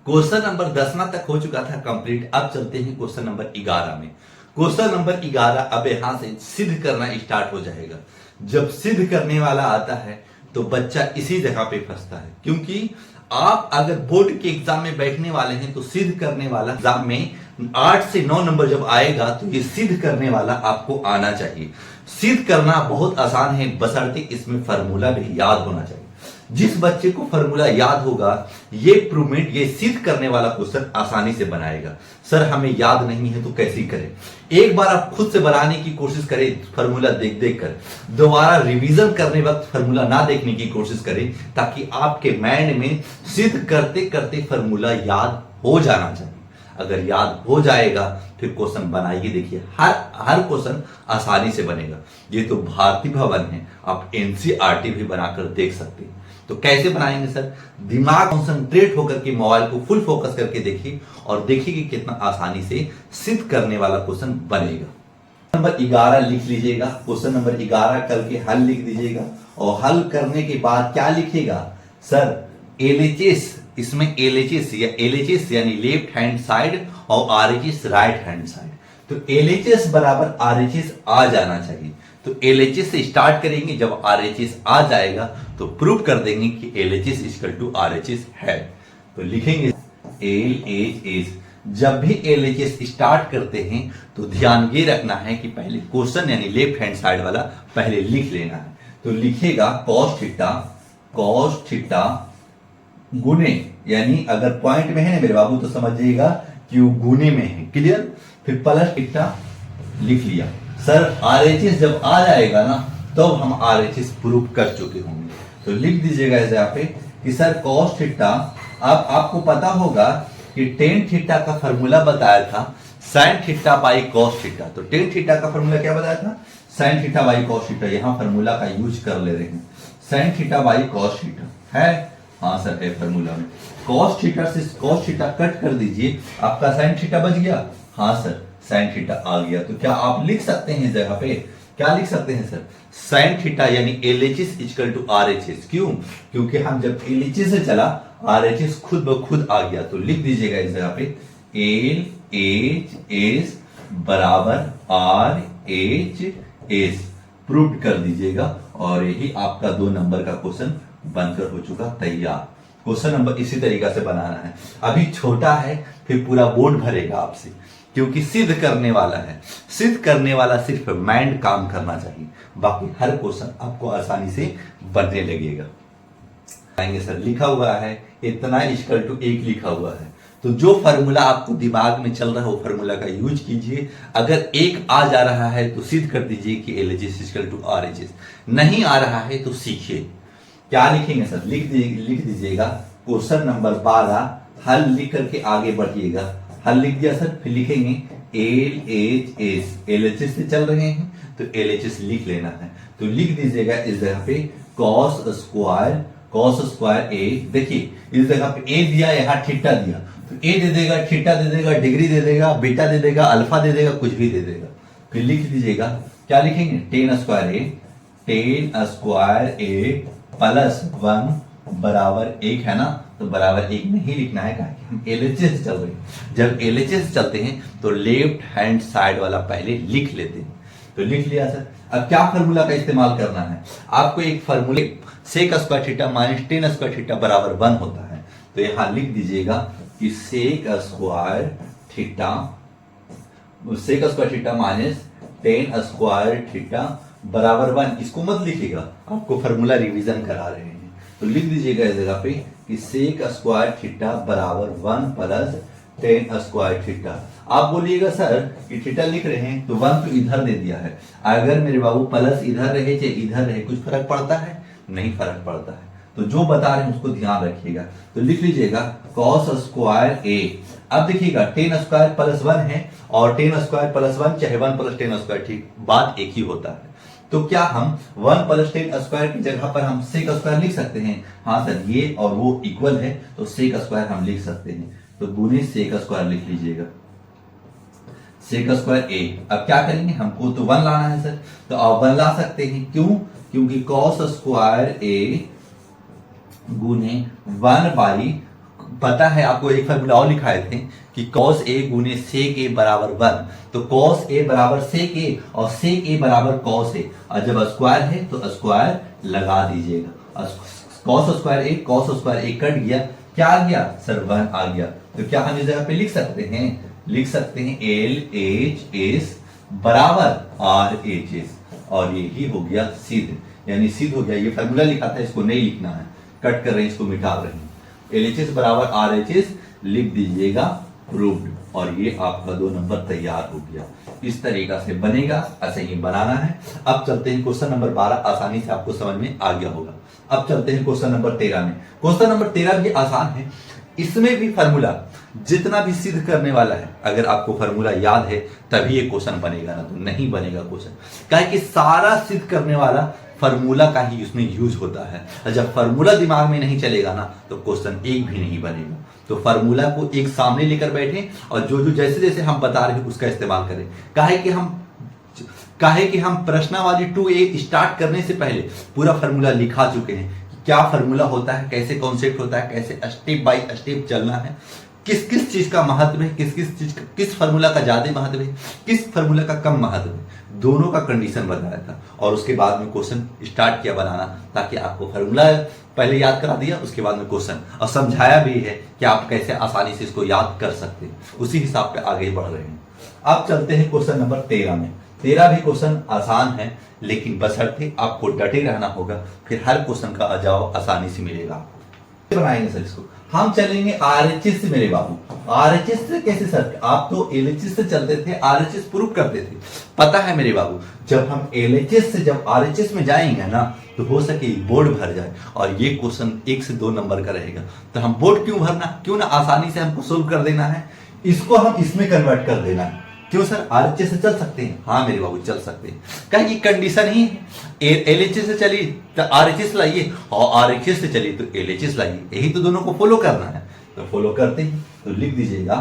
Question number 10वां तक हो चुका था कंप्लीट। अब चलते हैं क्वेश्चन नंबर 11 में। क्वेश्चन नंबर 11 अब यहां से सिद्ध करना स्टार्ट हो जाएगा। जब सिद्ध करने वाला आता है तो बच्चा इसी जगह पे फंसता है, क्योंकि आप अगर बोर्ड के एग्जाम में बैठने वाले हैं तो सिद्ध करने वाला एग्जाम में 8 से 9 नंबर जब आएगा तो ये सिद्ध करने वाला आपको आना चाहिए। सिद्ध करना बहुत आसान है, बशर्ते इसमें फार्मूला भी याद होना चाहिए। जिस बच्चे को फार्मूला याद होगा ये प्रूवमेंट, ये सिद्ध करने वाला क्वेश्चन आसानी से बनाएगा। सर हमें याद नहीं है तो कैसे करें? एक बार आप खुद से बनाने की कोशिश करें फार्मूला देख देख कर, दोबारा रिवीजन करने वक्त फार्मूला ना देखने की कोशिश करें, ताकि आपके माइंड में सिद्ध करते करते फार्मूला याद हो जाना चाहिए। अगर याद हो जाएगा फिर क्वेश्चन बनाइए, देखिए हर क्वेश्चन आसानी से बनेगा। ये तो भारतीय भवन है, आप एनसीईआरटी भी बनाकर देख सकते हैं। तो कैसे बनाएंगे सर? दिमाग कंसंट्रेट होकर के मोबाइल को फुल फोकस करके देखिए और देखिए कि कितना आसानी से सिद्ध करने वाला क्वेश्चन बनेगा। नंबर 11 लिख लीजिएगा। क्वेश्चन नंबर 11 कल के हल लिख दीजिएगा और हल करने के बाद क्या लिखेगा सर? एलएचएस, इसमें एलएचएस यानी लेफ्ट हैंड साइड और आरएचएस राइट हैंड साइड। तो एलएचएस बराबर आरएचएस आ जाना चाहिए। तो एलएचएस से स्टार्ट करेंगे, जब आरएचएस आ जाएगा तो प्रूव कर देंगे कि एलएचएस इक्वल टू आरएचएस है। तो लिखेंगे एलएचएस। जब भी एलएचएस स्टार्ट करते हैं तो ध्यान ये रखना है कि पहले क्वेश्चन यानी लेफ्ट हैंड साइड वाला पहले लिख लेना है। तो लिखेगा कॉस थीटा गुने, यानी अगर पॉइंट में है ना मेरे बाबू तो समझिएगा कि वो गुने में है, क्लियर। फिर प्लस थीटा लिख लिया। सर आरएचएस जब आ जाएगा ना तो हम आरएचएस प्रूव कर चुके होंगे। तो लिख दीजिएगा यहाँ पे कि सर कॉस थीटा, अब आपको पता होगा कि टेन थीटा का फॉर्मूला बताया था sine theta by cos theta. तो टेन थीटा का फॉर्मूला क्या बताया था? Sine theta by cos theta. यहां फॉर्मूला का यूज कर ले रहे हैं। Sine theta by cos theta है, हाँ सर है फॉर्मूला में। कॉस थीटा से कॉस थीटा कट कर दीजिए, आपका साइन थीटा बच गया। हाँ सर साइन थीटा आ गया। तो क्या आप लिख सकते हैं इस जगह पे? क्या लिख सकते हैं सर? साइन थीटा यानी एलएचएस इक्वल टू आरएचएस। क्यों? क्योंकि हम जब एलएचएस से चला आरएचएस खुद ब खुद आ गया। तो लिख दीजिएगा इस जगह पे एलएचएस बराबर आरएचएस, प्रूव कर दीजिएगा और यही आपका 2 नंबर का क्वेश्चन बनकर हो चुका तैयार। क्वेश्चन नंबर इसी तरीका से बनाना है। अभी छोटा है, फिर पूरा बोर्ड भरेगा आपसे, क्योंकि सिद्ध करने वाला है। सिद्ध करने वाला सिर्फ माइंड काम करना चाहिए, बाकी हर क्वेश्चन आपको आसानी से बनने लगेगा। आएंगे सर लिखा हुआ है इतना इक्वल टू 1 लिखा हुआ है। तो जो फार्मूला आपको दिमाग में चल रहा है वो फार्मूला का यूज कीजिए। अगर 1 आ जा रहा है तो सिद्ध कर दीजिए कि एलएचएस इक्वल टू आरएचएस। नहीं आ रहा है तो सीखिए। क्या लिखेंगे सर? लिख दीजिएगा क्वेश्चन नंबर 12 हल लिख करके आगे बढ़िएगा। हल लिख दिया सर, फिर लिखेंगे एलएचएस। एलएचएस से चल रहे हैं तो एलएचएस लिख लेना है। तो लिख दीजिएगा इस जगह पे कॉस स्क्वायर ए। देखिए इस जगह पे ए दिया, यहाँ थीटा दिया, तो ए दे देगा, थीटा दे देगा, डिग्री दे देगा, बीटा दे देगा, अल्फा दे देगा, कुछ भी दे देगा। फिर लिख दीजिएगा, क्या लिखेंगे? टेन स्क्वायर ए प्लस 1 बराबर 1 है ना। तो बराबर 1 नहीं लिखना है, कहा हम एलएचएस चल रहे हैं। जब एलएचएस चलते हैं तो लेफ्ट हैंड साइड वाला पहले लिख लेते हैं। तो लिख लिया सर। अब क्या फार्मूला का इस्तेमाल करना है? आपको एक फार्मूले sec square theta minus tan square theta बराबर 1 होता है। तो यहां लिख दीजिएगा कि sec square theta minus tan square theta बराबर 1। इसको मत लिखिएगा, आपको फार्मूला रिवीजन करा रहे हैं। तो लिख दीजिएगा इस जगह पे कि सेक स्क्वायर थीटा बराबर 1 प्लस टेन स्क्वायर थीटा। आप बोलिएगा सर कि थीटा लिख रहे हैं तो 1 तो इधर दे दिया है, अगर मेरे बाबू प्लस इधर रहे चाहे इधर रहे कुछ फर्क पड़ता है? नहीं फर्क पड़ता है। तो जो बता रहे हैं उसको ध्यान रखिएगा। तो लिख लीजिएगा कॉस स्क्वायर ए। अब देखिएगा टेन स्क्वायर प्लस 1 है और टेन स्क्वायर प्लस 1 चाहे 1 प्लस टेन स्क्वायर, ठीक बात एक ही होता है। तो क्या हम 1 प्लस टेन स्क्वायर की जगह पर हम सेक स्क्वायर लिख सकते हैं? हाँ सर, ये और वो इक्वल है तो सेक स्क्वायर हम लिख सकते हैं। तो गुने सेक स्क्वायर लिख लीजिएगा, सेक स्क्वायर ए। अब क्या करेंगे? हमको तो 1 लाना है सर, तो आप 1 ला सकते हैं। क्यों? क्योंकि कॉस स्क्वायर ए गुने 1 बाई पता है आपको एक फार्मूला और लिखाए थे कि cos a गुने sec a बराबर 1, तो cos a बराबर sec a और sec a बराबर cos a, और जब स्क्वायर है तो स्क्वायर लगा दीजिएगा। cos स्क्वायर a कट गया, क्या आ गया सर 1 आ गया। तो क्या हम इस जगह पे लिख सकते हैं LHS बराबर RHS, और ये ही हो गया सिद्ध, यानी सिद्ध हो गया। ये फार्मूला लिखा था, इसको नहीं लिखना है, कट कर रहे हैं, इसको मिटा रहे हैं। LHS बराबर RHS लिख दीजिएगा, प्रूव्ड, और ये आपका 2 नंबर तैयार हो गया। इस तरीका से बनेगा, ऐसे ही बनाना है। अब चलते हैं क्वेश्चन नंबर 12, आसानी से आपको समझ में आ गया होगा। अब चलते हैं क्वेश्चन नंबर 13 में। क्वेश्चन नंबर 13 भी आसान है, इसमें भी फार्मूला जितना भी सिद्ध करने वाला है, अगर आपको फार्मूला याद है तभी ये क्वेश्चन बनेगा, ना तो नहीं बनेगा क्वेश्चन। काहे कि सारा सिद्ध करने वाला फार्मूला का ही उसमें यूज होता है, और जब फार्मूला दिमाग में नहीं चलेगा ना तो क्वेश्चन एक भी नहीं बनेगा। तो फार्मूला को एक सामने लेकर बैठे और जो जो जैसे जैसे हम बता रहे हैं उसका इस्तेमाल करें। काहे कि हम प्रश्नावली 2A स्टार्ट करने से पहले पूरा फार्मूला लिखा चुके हैं, क्या फार्मूला होता है, कैसे कॉन्सेप्ट होता है, कैसे स्टेप बाय स्टेप चलना है, किस किस चीज का महत्व है, किस फार्मूला का ज्यादा महत्व है, किस फार्मूला का कम महत्व है, दोनों का कंडीशन बताया था। और उसके बाद में क्वेश्चन स्टार्ट किया बनाना, ताकि आपको फार्मूला पहले याद करा दिया, उसके बाद में क्वेश्चन, और समझाया भी है कि आप कैसे आसानी से इसको याद कर सकते हैं। उसी हिसाब पे आगे बढ़ रहे हैं। अब चलते हैं क्वेश्चन नंबर 13 में। 13 भी क्वेश्चन आसान है, लेकिन बशर्ते आपको डटे रहना होगा, फिर हर क्वेश्चन का जवाब आसानी से मिलेगा आपको। बनाएंगे सर इसको, हम चलेंगे आरएचएस से मेरे बाबू। आरएचएस से कैसे सर? आप तो एलएचएस से चलते थे, आरएचएस प्रूव करते थे। पता है मेरे बाबू, जब हम एलएचएस से जब आरएचएस में जाएंगे ना, तो हो सके बोर्ड भर जाए और ये क्वेश्चन 1 से 2 नंबर का रहेगा। तो हम बोर्ड क्यों भरना, क्यों ना आसानी से हमको सोल्व कर देना है, इसको हम इसमें कन्वर्ट कर देना है। क्यों सर आरएचएस से चल सकते हैं? हाँ मेरे बाबू चल सकते हैं, कहीं की कंडीशन ही है। एलएचएस से चलिए तो आरएचएस लाइए, और आरएचएस से चलिए तो एलएचएस लाइए, यही तो दोनों को फॉलो करना है। तो फॉलो करते हैं, तो लिख दीजिएगा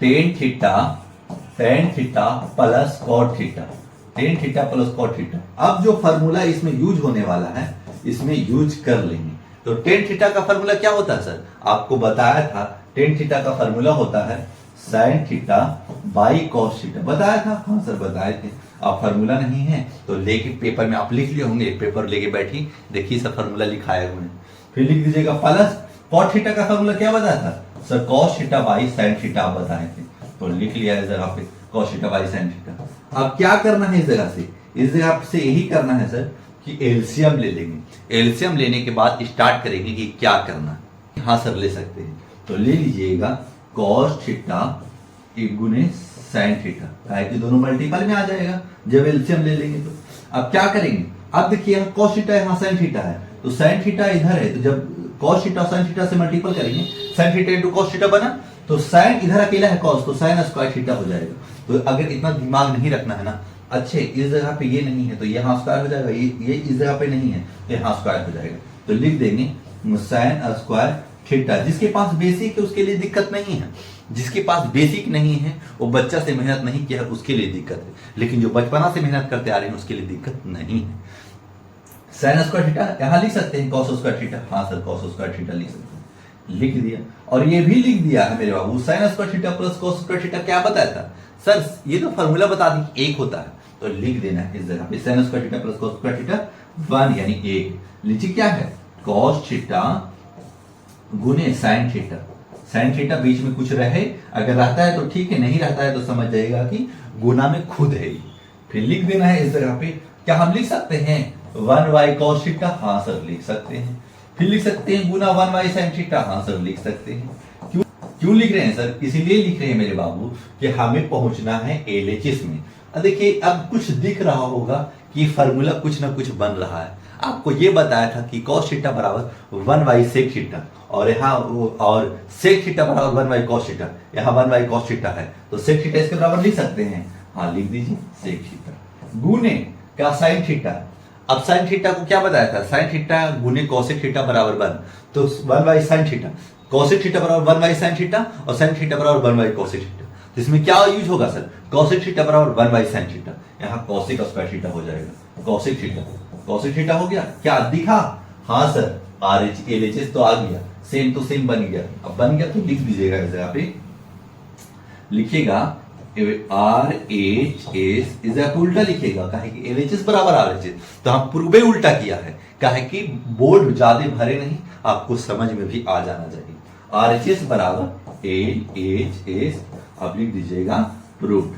tan theta plus cot theta, tan theta plus cot theta. अब जो फार्मूला इसमें यूज होने वाला है, इसमें यूज कर लेंगे। तो टेन थीटा का फार्मूला क्या होता है सर? आपको बताया था, टेन थीटा का फार्मूला होता है sine theta by cos theta. बताया था? हाँ सर बताए थे। आप फार्मूला नहीं है तो लेके पेपर में आप लिख लिए होंगे, पेपर लेके बैठी देखिए सर फार्मूला लिखाए हुए हैं। फिर लिख दीजिएगा प्लस कॉट थीटा का फार्मूला क्या बताया था sir? Cos theta by sine theta आप बताए थे, तो लिख लिया इस जगह पे cos theta by sine theta. अब क्या करना है इस जगह से? इस जगह से यही करना है सर कि एलसीएम ले लेंगे। एलसीएम लेने के बाद स्टार्ट करेंगे कि क्या करना है। हाँ सर ले सकते हैं, तो ले लीजिएगा कॉस थीटा एक गुने साइन थीटा, काहे कि दोनों मल्टीपल में आ जाएगा जब एलसीएम ले लेंगे। तो अब क्या करेंगे? अब देखिए यहाँ कॉस थीटा है, यहाँ साइन थीटा है, तो साइन थीटा इधर है, तो जब कॉस थीटा साइन थीटा से मल्टीपल करेंगे, sine theta into cos theta बना, तो साइन इधर अकेला है कॉस, तो साइन स्क्वायर थीटा हो जाएगा। तो अगर इतना दिमाग नहीं रखना है ना, अच्छे इस जगह पे ये नहीं है तो ये यहाँ स्क्वायर हो जाएगा, ये इस जगह पे नहीं है तो यहाँ स्क्वायर हो जाएगा। तो लिख देंगे साइन स्क्वायर थीटा। जिसके पास बेसिक है उसके लिए दिक्कत नहीं है, जिसके पास बेसिक नहीं है वो बच्चा से मेहनत नहीं किया है उसके लिए दिक्कत है, लेकिन जो बचपना से मेहनत करते आ रहे हैं उसके लिए दिक्कत नहीं है। साइन स्क्वायर थीटा यहाँ लिख सकते हैं, कॉस स्क्वायर थीटा, हाँ सर कॉस स्क्वायर थीटा लिख सकते हैं, लिख दिया। और ये भी लिख दिया है मेरे बाबू, sine square theta plus cos square theta क्या बताया था सर? ये तो फॉर्मूला बता दी एक होता है, तो लिख देना है इस जगह पे sign square theta plus cos square theta 1 यानी 1। लीजिए क्या है कॉस थीटा गुने साइन थीटा। साइन थीटा बीच में कुछ रहे, अगर रहता है तो ठीक है, नहीं रहता है तो समझ जाएगा कि गुना में खुद है। फिर लिख देना है इस जगह पे, क्या हम लिख सकते हैं 1y cos थीटा? हाँ सर लिख सकते हैं। फिर लिख सकते हैं गुना 1y sin थीटा? हाँ सर लिख सकते हैं। क्यों लिख रहे हैं सर? इसीलिए लिख रहे हैं मेरे बाबू कि हमें पहुंचना है एलएचएस में। देखिए अब कुछ दिख रहा होगा कि फार्मूला कुछ ना कुछ बन रहा है। आपको ये बताया था कि cos थीटा बराबर 1y sec थीटा, और यहाँ और sec थीटा बराबर 1y cos थीटा, यहाँ 1y cos थीटा है, तो sec थीटा इसके बराबर लिख सकते हैं। हाँ लिख दीजिए sec थीटा गुने क्या sin थीटा। अब sin थीटा को क्या बताया था? sin थीटा गुने cosec थीटा बराबर 1, तो 1y sin theta, cosec theta बराबर 1y sin थीटा और sin थीटा बराबर 1y cosec थीटा। तो इसमें क्या यूज होगा सर? cosec थीटा बराबर 1y sin थीटा, यहाँ cosec स्क्वायर थीटा हो जाएगा, cosec थीटा हो गया। क्या दिखा? हाँ सर एलएचएस तो आ गया, सेम तो सेम बन गया। अब बन गया तो लिख दीजिएगा इस जगह पे, लिखिएगा आर एच एस इज उल्टा लिखिएगा, कहे कि एल एच एस बराबर आर एच एस, तो हम पूर्वे उल्टा किया है, कहे कि बोर्ड ज्यादा भरे नहीं, आपको समझ में भी आ जाना चाहिए। आर एच एस बराबर एल एच एस, अब लिख दीजिएगा प्रूफ।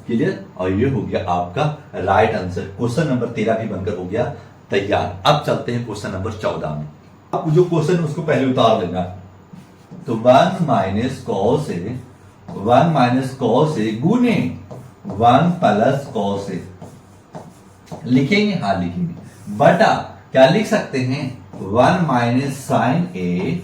क्लियर? और ये हो गया आपका राइट आंसर। क्वेश्चन नंबर 13 भी बनकर हो गया तैयार। अब चलते हैं क्वेश्चन नंबर 14 में। अब जो क्वेश्चन उसको पहले उतार लेना, तो 1 minus cos a, 1 minus cos A गुने 1 प्लस कॉस ए लिखेंगे, हाँ लिखेंगे, बटा क्या लिख सकते हैं 1 माइनस साइन ए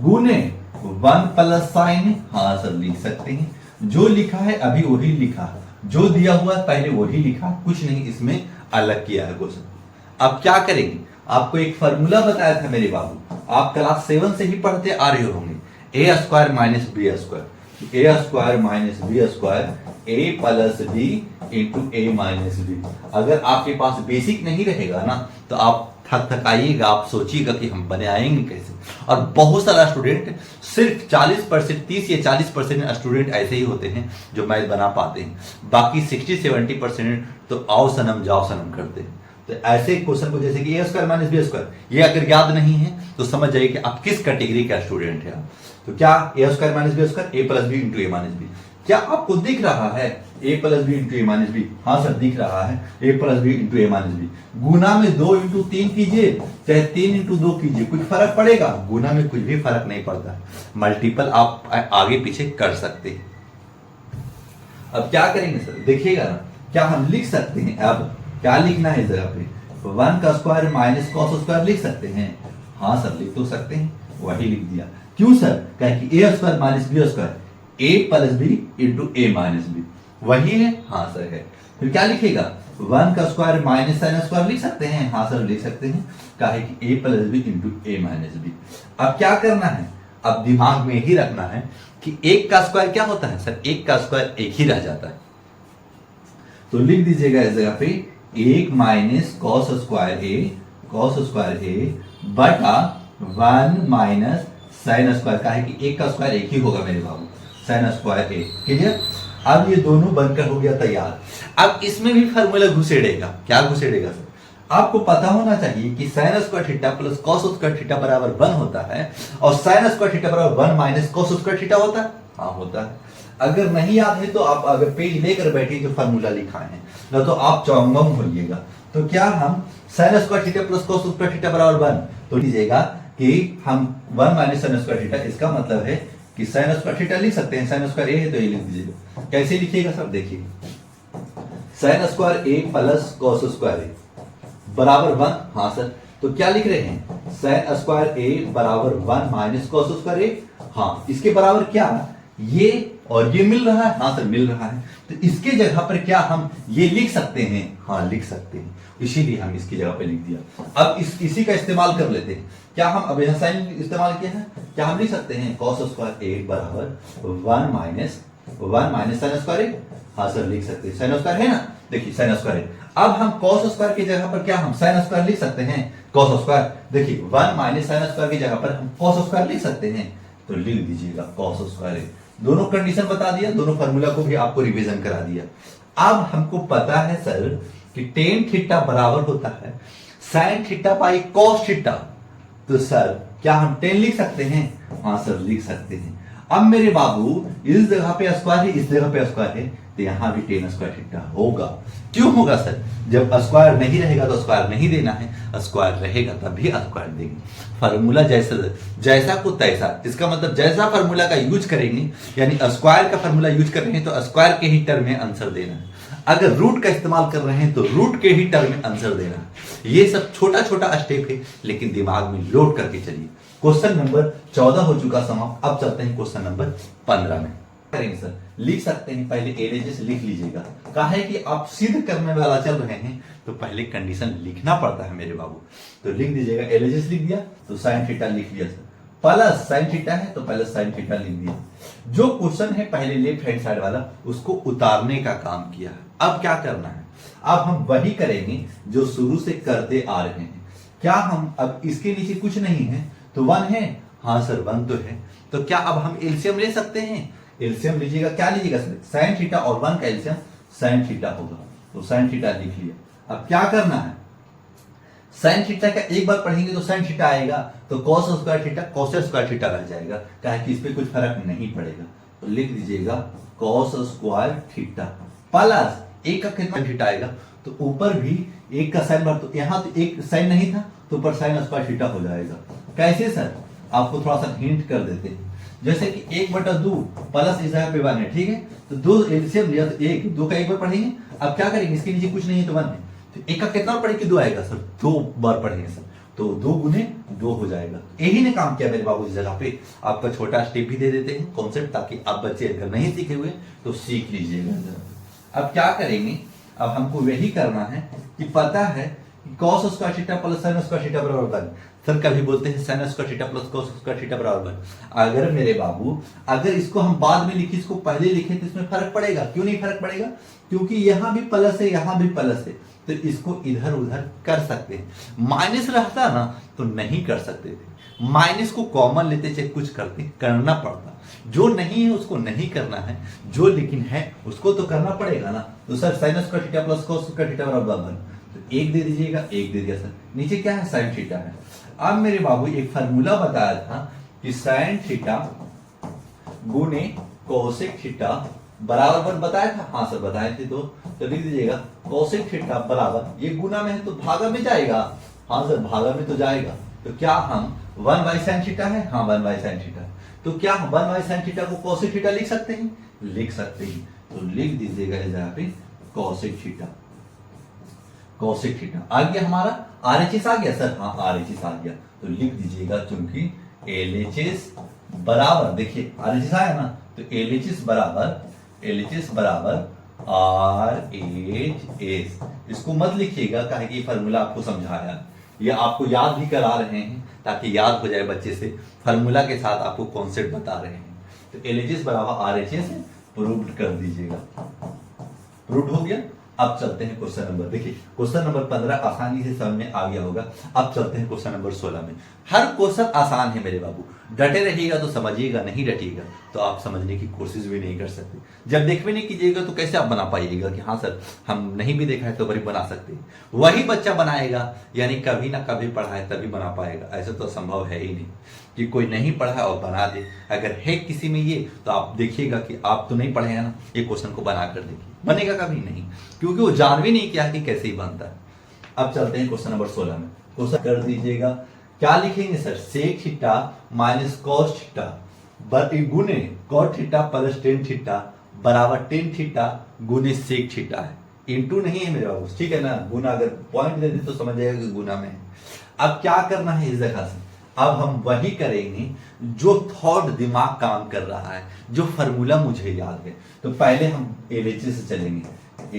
गुने 1 प्लस साइन ए, हाँ सर लिख सकते हैं। जो लिखा है अभी वही लिखा, जो दिया हुआ है पहले वही लिखा, कुछ नहीं इसमें अलग किया है क्वेश्चन। अब क्या करेंगे, आपको एक फॉर्मूला बताया था मेरे बाबू, आप क्लास 7 से ही पढ़ते आ रहे होंगे, ए square minus B square, A square minus B square a plus B into A minus B. अगर आपके पास बेसिक नहीं रहेगा ना तो आप थक आइएगा, आप सोचिएगा कि हम बनाएंगे कैसे। और बहुत सारा स्टूडेंट, सिर्फ 40%, 30 या 40% स्टूडेंट ऐसे ही होते हैं जो मैथ बना पाते हैं, बाकी 60-70% तो आओ सनम जाओ सनम करते हैं। तो ऐसे क्वेश्चन को जैसे कि ए स्क्वायर माइनस बी स्क्वायर, ये अगर याद नहीं है तो समझ जाइए कि आप किस कैटेगरी का स्टूडेंट है। तो क्या ए square minus B square a plus B into A minus B, क्या आपको दिख रहा है ए प्लस बी इंटू ए माइनस बी? हाँ सर दिख रहा है ए प्लस बी इंटू ए माइनस बी। गुना में 2 इंटू 3 कीजिए, चाहे 3 इंटू 2 कीजिए, कुछ फर्क पड़ेगा? गुना में कुछ भी फर्क नहीं पड़ता, मल्टीपल आप आगे पीछे कर सकते हैं। अब क्या करेंगे सर, देखिएगा ना, क्या हम लिख सकते हैं, अब क्या लिखना है इस जगह पे 1 का स्क्वायर माइनस कॉस स्क्वायर लिख सकते हैं? हाँ सर लिख तो सकते हैं, वही लिख दिया। क्यों सर? कहे कि ए square minus B square a plus B into A minus B, वही है? हाँ सर है। फिर क्या लिखेगा 1 का स्क्वायर माइनस साइन स्क्वायर लिख सकते हैं? हाँ सर लिख सकते हैं, कहे कि a plus B into A minus B. अब क्या करना है, अब दिमाग में ही रखना है कि 1 का स्क्वायर क्या होता है सर, 1 का स्क्वायर 1 ही रह जाता है। तो लिख दीजिएगा इस जगह पे 1 माइनस कॉस स्क्वायर ए बटा 1 माइनस साइन स्क्वायर, का है कि 1 का स्क्वायर 1 ही होगा मेरे बाबू, साइन स्क्वायर ए। क्लियर? अब ये दोनों बनकर हो गया तैयार। अब इसमें भी फार्मूला घुसेड़ेगा, क्या घुसेड़ेगा सर? आपको पता होना चाहिए कि sign square theta plus cos square theta बराबर 1 होता है, और साइन स्क्वायर थीटा बराबर 1 माइनस कॉस स्क्वायर थीटा होता है। हाँ होता है। अगर नहीं याद है तो आप अगर पेज लेकर बैठे जो फार्मूला लिखा है ना, तो आप चौंगम होइएगा। तो क्या हम sine square theta plus cos square theta बराबर 1, तो लीजिएगा कि हम 1 माइनस साइन स्क्वायर थीटा, इसका मतलब है कि साइन स्क्वायर थीटा लिख सकते हैं, साइन स्क्वायर ए है तो ये लिख दीजिएगा। कैसे लिखिएगा सब देखिए, sign square a plus cos square a बराबर 1, हाँ सर, तो क्या लिख रहे हैं साइन स्क्वायर ए बराबर 1 माइनस कॉस स्क्वायर ए, हाँ इसके बराबर क्या ये और ये मिल रहा है? हाँ सर मिल रहा है। तो इसके जगह पर क्या हम ये लिख सकते हैं? हाँ लिख सकते हैं, इसीलिए हम इसकी जगह पे लिख दिया। अब इसी का इस्तेमाल कर लेते हैं। क्या हम अब यहां साइन इस्तेमाल किया है, क्या हम लिख सकते हैं कॉस स्क्वायर ए बराबर 1 माइनस साइन स्क्वायर ए? हाँ सर लिख सकते हैं, साइन स्क्वायर है ना, देखिए साइन स्क्वायर है। अब हम कॉस स्क्वायर की जगह पर क्या हम साइन स्क्वायर लिख सकते हैं? कॉस स्क्वायर, देखिए 1 माइनस साइन स्क्वायर की जगह पर हम कॉस स्क्वायर लिख सकते हैं, तो लिख दीजिएगा कॉस स्क्वायर ए। दोनों कंडीशन बता दिया, दोनों फार्मूला को भी आपको रिवीजन करा दिया। अब हमको पता है सर कि टेन थीटा बराबर होता है sine theta by cos theta, तो सर क्या हम 10 लिख सकते हैं? हाँ सर लिख सकते हैं। अब मेरे बाबू इस जगह पे स्क्वायर है, इस जगह पे स्क्वायर है, तो यहां भी 10 स्क्वायर थीटा होगा। क्यों होगा सर? जब स्क्वायर नहीं रहेगा तो स्क्वायर नहीं देना है, स्क्वायर रहेगा तभी स्क्वायर देंगे। फार्मूला जैसा को तैसा, इसका मतलब जैसा फार्मूला का यूज करेंगे, यानी स्क्वायर का फार्मूला यूज कर रहे हैं तो स्क्वायर के ही टर्म में आंसर देना है, अगर रूट का इस्तेमाल कर रहे हैं तो रूट के ही टर्म में आंसर देना है। ये सब छोटा छोटा स्टेप है, लेकिन दिमाग में लोड करके चलिए। क्वेश्चन नंबर 14 हो चुका समाप्त। अब चलते हैं क्वेश्चन नंबर 15 में। करेंगे सर, लिख सकते हैं, पहले एलएचएस लिख लीजिएगा। कहा है कि आप सिद्ध करने वाला चल रहे हैं तो पहले कंडीशन लिखना पड़ता है मेरे बाबू, तो लिख दीजिएगा। एलएचएस लिख दिया तो साइन थीटा लिख लिया सर, प्लस साइन थीटा है तो पहले साइन थीटा लिख दिया। जो क्वेश्चन है पहले लेफ्ट हैंड साइड वाला उसको उतारने का काम किया है। अब क्या करना है, अब हम वही करेंगे जो शुरू से करते आ रहे हैं। क्या हम अब इसके नीचे कुछ नहीं है तो 1 है, हाँ सर 1 तो है। तो क्या अब हम एलसीएम ले सकते हैं? एलसीएम लीजिएगा, क्या लीजिएगा सर? साइन थीटा और 1 का एलसीएम साइन थीटा होगा, तो साइन थीटा लिख लिया। अब क्या करना है, साइन थीटा का एक बार पढ़ेंगे तो साइन थीटा आएगा, तो cos square theta cos square theta रह जाएगा, क्या कि इस पे कुछ फर्क नहीं पड़ेगा। तो लिख दीजिएगा कॉस स्क्वायर थीटा प्लस एक का कितना थीटा आएगा, तो ऊपर भी एक का साइन बार, तो यहां तो एक साइन नहीं था तो ऊपर साइन स्क्वायर थीटा हो जाएगा। कैसे सर? आपको थोड़ा सा हिंट कर देते हैं, जैसे कि 1/2 प्लस इस जगह पे 1 है, ठीक है, तो 2 एलसीएम लिया तो 1, 2 का एक बार पढ़ेंगे। अब क्या करेंगे, इसके नीचे कुछ नहीं है तो 1 है, तो 1 का कितना पढ़े कि 2 आएगा सर? 2 बार पढ़ेंगे सर, तो 2 गुने 2 हो जाएगा। यही ने काम किया मेरे बाबू इस जगह पे। आपका छोटा स्टेप भी दे देते हैं कॉन्सेप्ट, ताकि आप बच्चे अगर नहीं सीखे हुए तो सीख लीजिएगा। अब क्या करेंगे, अब हमको वही करना है कि पता है cos square theta plus sign square theta बराबर 1। सर कभी बोलते हैं sign square theta plus cos square theta बराबर 1। अगर मेरे बाबू अगर इसको हम बाद में लिखे, इसको पहले लिखे तो इसमें फर्क पड़ेगा। क्यों नहीं फर्क पड़ेगा? क्योंकि यहां भी प्लस है, यहां भी प्लस है, तो इसको इधर उधर कर सकते हैं। माइनस रहता ना तो नहीं कर सकते थे, माइनस को कॉमन लेते चाहे कुछ करते, करना पड़ता। जो नहीं है उसको नहीं करना है, जो लेकिन है उसको तो करना पड़ेगा ना। तो sir sine square theta plus cos square theta बराबर 1, तो 1 दे दीजिएगा, 1 दे दिया सर। नीचे क्या है? साइन थीटा है। अब मेरे बाबू एक फार्मूला बताया था कि साइन थीटा गुने कोसेक थीटा बराबर 1 बताया था, हाँ सर बताए थे। तो लिख दीजिएगा कोसेक थीटा बराबर, ये गुना में है तो भागा में जाएगा, हाँ सर भागा में तो जाएगा। तो क्या हम 1 बाई साइन थीटा है, हाँ 1 बाई साइन थीटा, तो क्या हम 1 बाई साइन थीटा को कोसेक थीटा लिख सकते हैं? लिख सकते हैं। तो लिख दीजिएगा इस जगह पे कोसेक थीटा, कोसेक थीटा आ गया हमारा। आरएचएस आ गया सर, हाँ आरएचएस आ गया। तो लिख दीजिएगा चूंकि एलएचएस बराबर, देखिए आरएचएस आया ना, तो एलएचएस बराबर आरएचएस। इसको मत लिखिएगा, काहे कि फार्मूला आपको समझाया, ये आपको याद भी करा रहे हैं ताकि याद हो जाए बच्चे से, फार्मूला के साथ आपको कॉन्सेप्ट बता रहे हैं। तो एलएचएस बराबर आरएचएस प्रूव्ड कर दीजिएगा। प्रूव्ड हो गया। अब चलते हैं क्वेश्चन नंबर, देखिए क्वेश्चन नंबर 15 आसानी से समझ में आ गया होगा। अब चलते हैं क्वेश्चन नंबर 16 में। हर क्वेश्चन आसान है मेरे बाबू, डटे रहिएगा तो समझिएगा, नहीं डटिएगा तो आप समझने की कोशिश भी नहीं कर सकते। जब देखवे नहीं कीजिएगा तो कैसे आप बना पाइएगा कि हाँ सर हम नहीं भी देखा है तो बड़ी बना सकते हैं। वही बच्चा बनाएगा, यानी कभी ना कभी पढ़ा है तभी बना पाएगा। ऐसा तो संभव है ही नहीं कि कोई नहीं पढ़ा और बना दे। अगर है किसी में ये, तो आप देखिएगा कि आप तो नहीं पढ़े हैं ना, ये क्वेश्चन को बना कर देखिए, बनेगा कभी नहीं, क्योंकि वो जान भी नहीं किया कि कैसे ही बनता है। अब चलते हैं क्वेश्चन नंबर 16 में। क्वेश्चन कर दीजिएगा, क्या लिखेंगे सर? Sec theta minus cos theta गुने cot theta plus tan theta बराबर टेन थीटा गुने सेक थीटा है। इंटू नहीं है मेरे बाबू, ठीक है ना, गुना। अगर पॉइंट दे दे तो समझ जाएगा कि गुना में है। अब क्या करना है इस जगह से, अब हम वही करेंगे जो थॉट दिमाग काम कर रहा है, जो फार्मूला मुझे याद है। तो पहले हम एलएचएस से चलेंगे,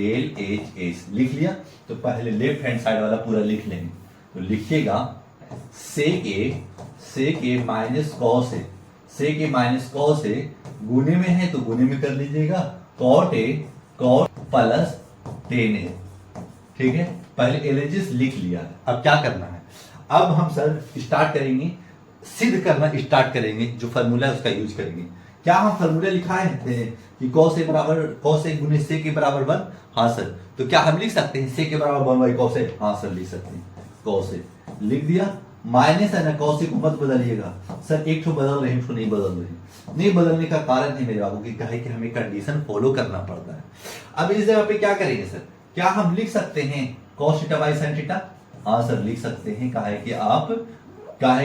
एलएचएस लिख लिया, तो पहले लेफ्ट हैंड साइड वाला पूरा लिख लेंगे। तो लिखिएगा sec A minus cos A, sec A minus cos A गुने में है तो गुने में कर लीजिएगा, cot A cot plus tan A, ठीक है। पहले एलएचएस लिख लिया। अब क्या करना है, अब हम सर स्टार्ट करेंगे, सिद्ध करना स्टार्ट करेंगे, जो फार्मूला है उसका यूज करेंगे। क्या हम फार्मूला लिखाए थे कि cos a बराबर cos a गुने से के बराबर 1, हाँ सर। तो क्या हम लिख सकते हैं से के बराबर 1 बाई cos a, हाँ सर लिख सकते हैं। cos a लिख दिया, माइनस है ना, cos a को मत बदलिएगा सर, एक ठो बदल रहे हैं, एक ठो नहीं बदल रहे। नहीं बदलने का कारण है मेरे बाबू की कहे कि हमें कंडीशन फॉलो करना पड़ता है। अब इस जगह पे क्या करेंगे सर, क्या हम लिख सकते हैं cos theta by sin theta? हाँ सर लिख सकते हैं। कहा है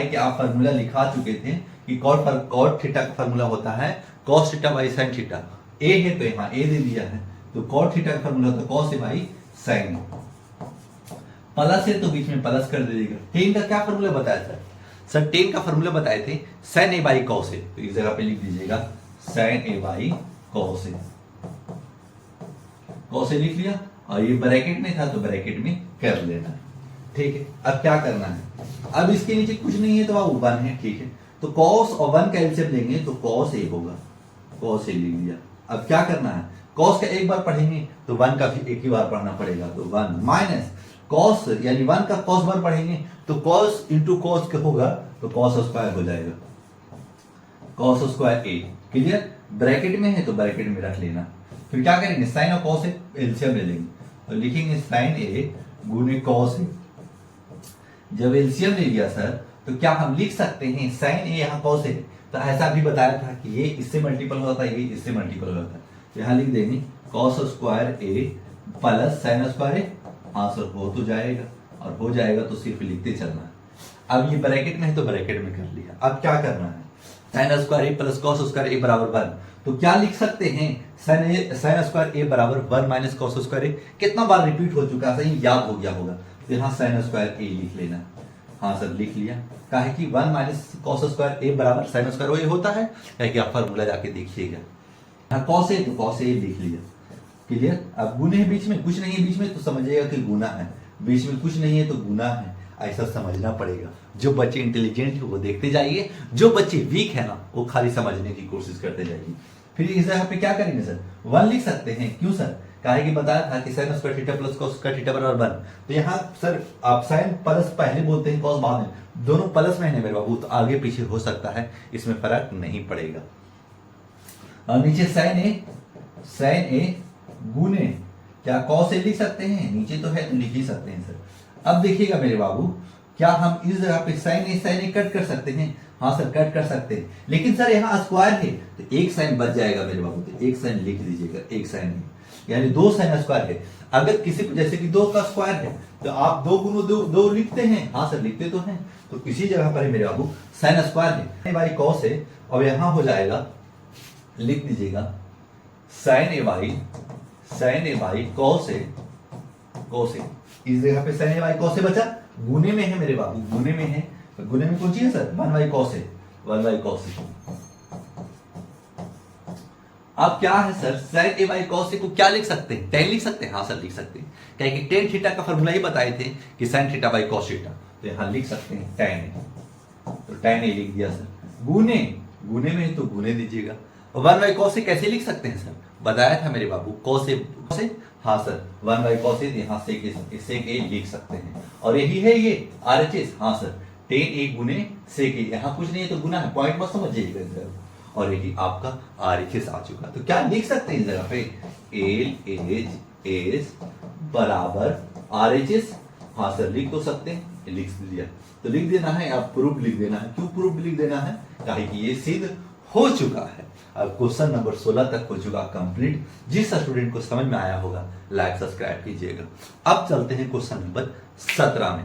कि आप फार्मूला लिखा चुके थे कि कॉट थीटा का फार्मूला होता है cos theta by sin theta. A है तो यहाँ ए दे दिया है, तो cot थीटा का फार्मूला होता है cos A by sin। Plus है तो बीच में प्लस कर दीजिएगा। टेन का क्या फार्मूला बताया था सर? टेन का फार्मूला बताए थे sin ए बाई cos ए, तो इस जगह पे लिख दीजिएगा sin A by cos A. cos ए लिख लिया, और ये ब्रैकेट में था तो ब्रैकेट में कर लेना, ठीक है। अब क्या करना है, अब इसके नीचे कुछ नहीं है तो वह 1 है, ठीक है। तो cos और 1 का एलसीएम लेंगे तो cos a होगा, cos a लिख लिया। अब क्या करना है, cos का एक बार पढ़ेंगे तो 1 का भी एक ही बार पढ़ना पड़ेगा, तो 1 माइनस कॉस यानी 1 का कॉस 1 पढ़ेंगे तो कॉस इंटू कॉस क्या होगा, तो कॉस स्क्वायर हो जाएगा, cos square a. Clear, bracket में है तो ब्रैकेट में रख लेना। फिर क्या करेंगे, साइन और कॉस एलसीएम ले लेंगे तो लिखेंगे साइन ए गुने कॉस ए। जब एलसीएम ले लिया सर तो क्या हम लिख सकते हैं साइन ए यहाँ कॉस ए, तो ऐसा भी बताया था कि ये इससे मल्टीपल होता है, ये इससे मल्टीपल होता है, तो यहाँ लिख देंगे cos square a plus sign square A. Answer हो तो जाएगा, और हो जाएगा तो सिर्फ लिखते चलना है। अब ये ब्रैकेट में है तो ब्रैकेट में कर लिया। अब क्या करना है, sign square a plus cos square a बराबर 1, तो क्या लिख सकते हैं साइन स्क्वायर ए बराबर 1 माइनस कॉस स्क्वायर ए। कितना बार रिपीट हो चुका है, सही याद हो गया होगा, तो यहाँ साइन स्क्वायर ए लिख लेना। हाँ सर लिख लिया, काहे कि 1 माइनस कॉस स्क्वायर ए बराबर साइन स्क्वायर ए होता है, कि आप फार्मूला जाके देखिएगा। यहाँ कॉस ए तो कॉस ए लिख लिया। क्लियर, अब गुने है बीच में, कुछ नहीं है बीच में तो समझिएगा कि गुना है, बीच में कुछ नहीं है तो गुना है, ऐसा समझना पड़ेगा। जो बच्चे इंटेलिजेंट है वो देखते जाइए, जो बच्चे वीक है ना वो खाली समझने की कोशिश करते जाइए। फिर इस जगह पे क्या करेंगे सर, 1 लिख सकते हैं। क्यों सर, काहे कि बताया था कि sign square theta plus cos square theta बराबर 1, तो यहाँ सर आप साइन प्लस पहले बोलते हैं, कॉस बाद में, दोनों प्लस में है मेरे बाबू, तो आगे पीछे हो सकता है, इसमें फर्क नहीं पड़ेगा। और नीचे साइन ए गुने क्या कॉस ए लिख सकते हैं, नीचे तो है तो लिख ही सकते हैं सर। अब देखिएगा मेरे बाबू, क्या हम इस जगह पे साइन ए कट कर सकते हैं, हाँ सर कट कर सकते हैं, लेकिन सर यहाँ स्क्वायर है तो एक साइन बच जाएगा मेरे बाबू, तो एक साइन लिख दीजिएगा, एक साइन यानी 2 साइन स्क्वायर है। अगर किसी को जैसे कि 2 का स्क्वायर है तो आप 2 गुना 2 लिखते हैं, हाँ सर लिखते तो हैं, तो इसी जगह पर मेरे बाबू साइन स्क्वायर है बाई कॉस है, और यहां हो जाएगा, लिख दीजिएगा साइन ए बाई कॉस ए। इस जगह पे साइन ए बाई कॉस ए बचा, गुने में है मेरे बाबू, गुने में है, तो गुने में कौन सी है sir, 1 by cos a, 1 by cos a. अब क्या है sir, sine a by cos a को क्या लिख सकते हैं, tan लिख सकते हैं, हाँ सर लिख सकते हैं, क्या कि tan थीटा का फॉर्मूला ही बताए थे कि sine theta by cos theta, तो यहां लिख सकते हैं tan ए, तो tan ए लिख दिया सर। गुने में तो गुने दीजिएगा। 1 बाई कॉस ए कैसे लिख सकते हैं सर, बताया था मेरे बाबू, कॉस ए, हाँ सर 1 बाई कॉस ए, यहां सेक ए लिख सकते हैं, और यही है ये RHS, हाँ सर tan ए गुने सेक ए, यहां कुछ नहीं है तो गुना है, पॉइंट मत समझिएगा, और यही आपका RHS आ चुका। तो क्या लिख सकते हैं इस जगह पे, LHS बराबर RHS, हाँ सर लिख तो सकते हैं, लिख दिया, तो लिख देना है, आप प्रूफ लिख देना है। क्यों प्रूफ लिख देना है, काहे कि ये सिद्ध हो चुका है। अब क्वेश्चन नंबर 16 तक हो चुका कंप्लीट। जिस स्टूडेंट को समझ में आया होगा लाइक सब्सक्राइब कीजिएगा। अब चलते हैं क्वेश्चन नंबर 17 में।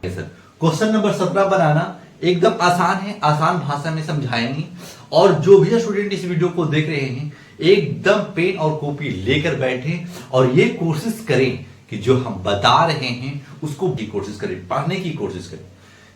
सर क्वेश्चन नंबर 17 बनाना एकदम आसान है, आसान भाषा में समझाएंगे, और जो भी स्टूडेंट इस वीडियो को देख रहे हैं एकदम पेन और कॉपी लेकर बैठे और ये कोशिश करें कि जो हम बता रहे हैं उसको भी कोशिश करें, पढ़ने की कोशिश करें,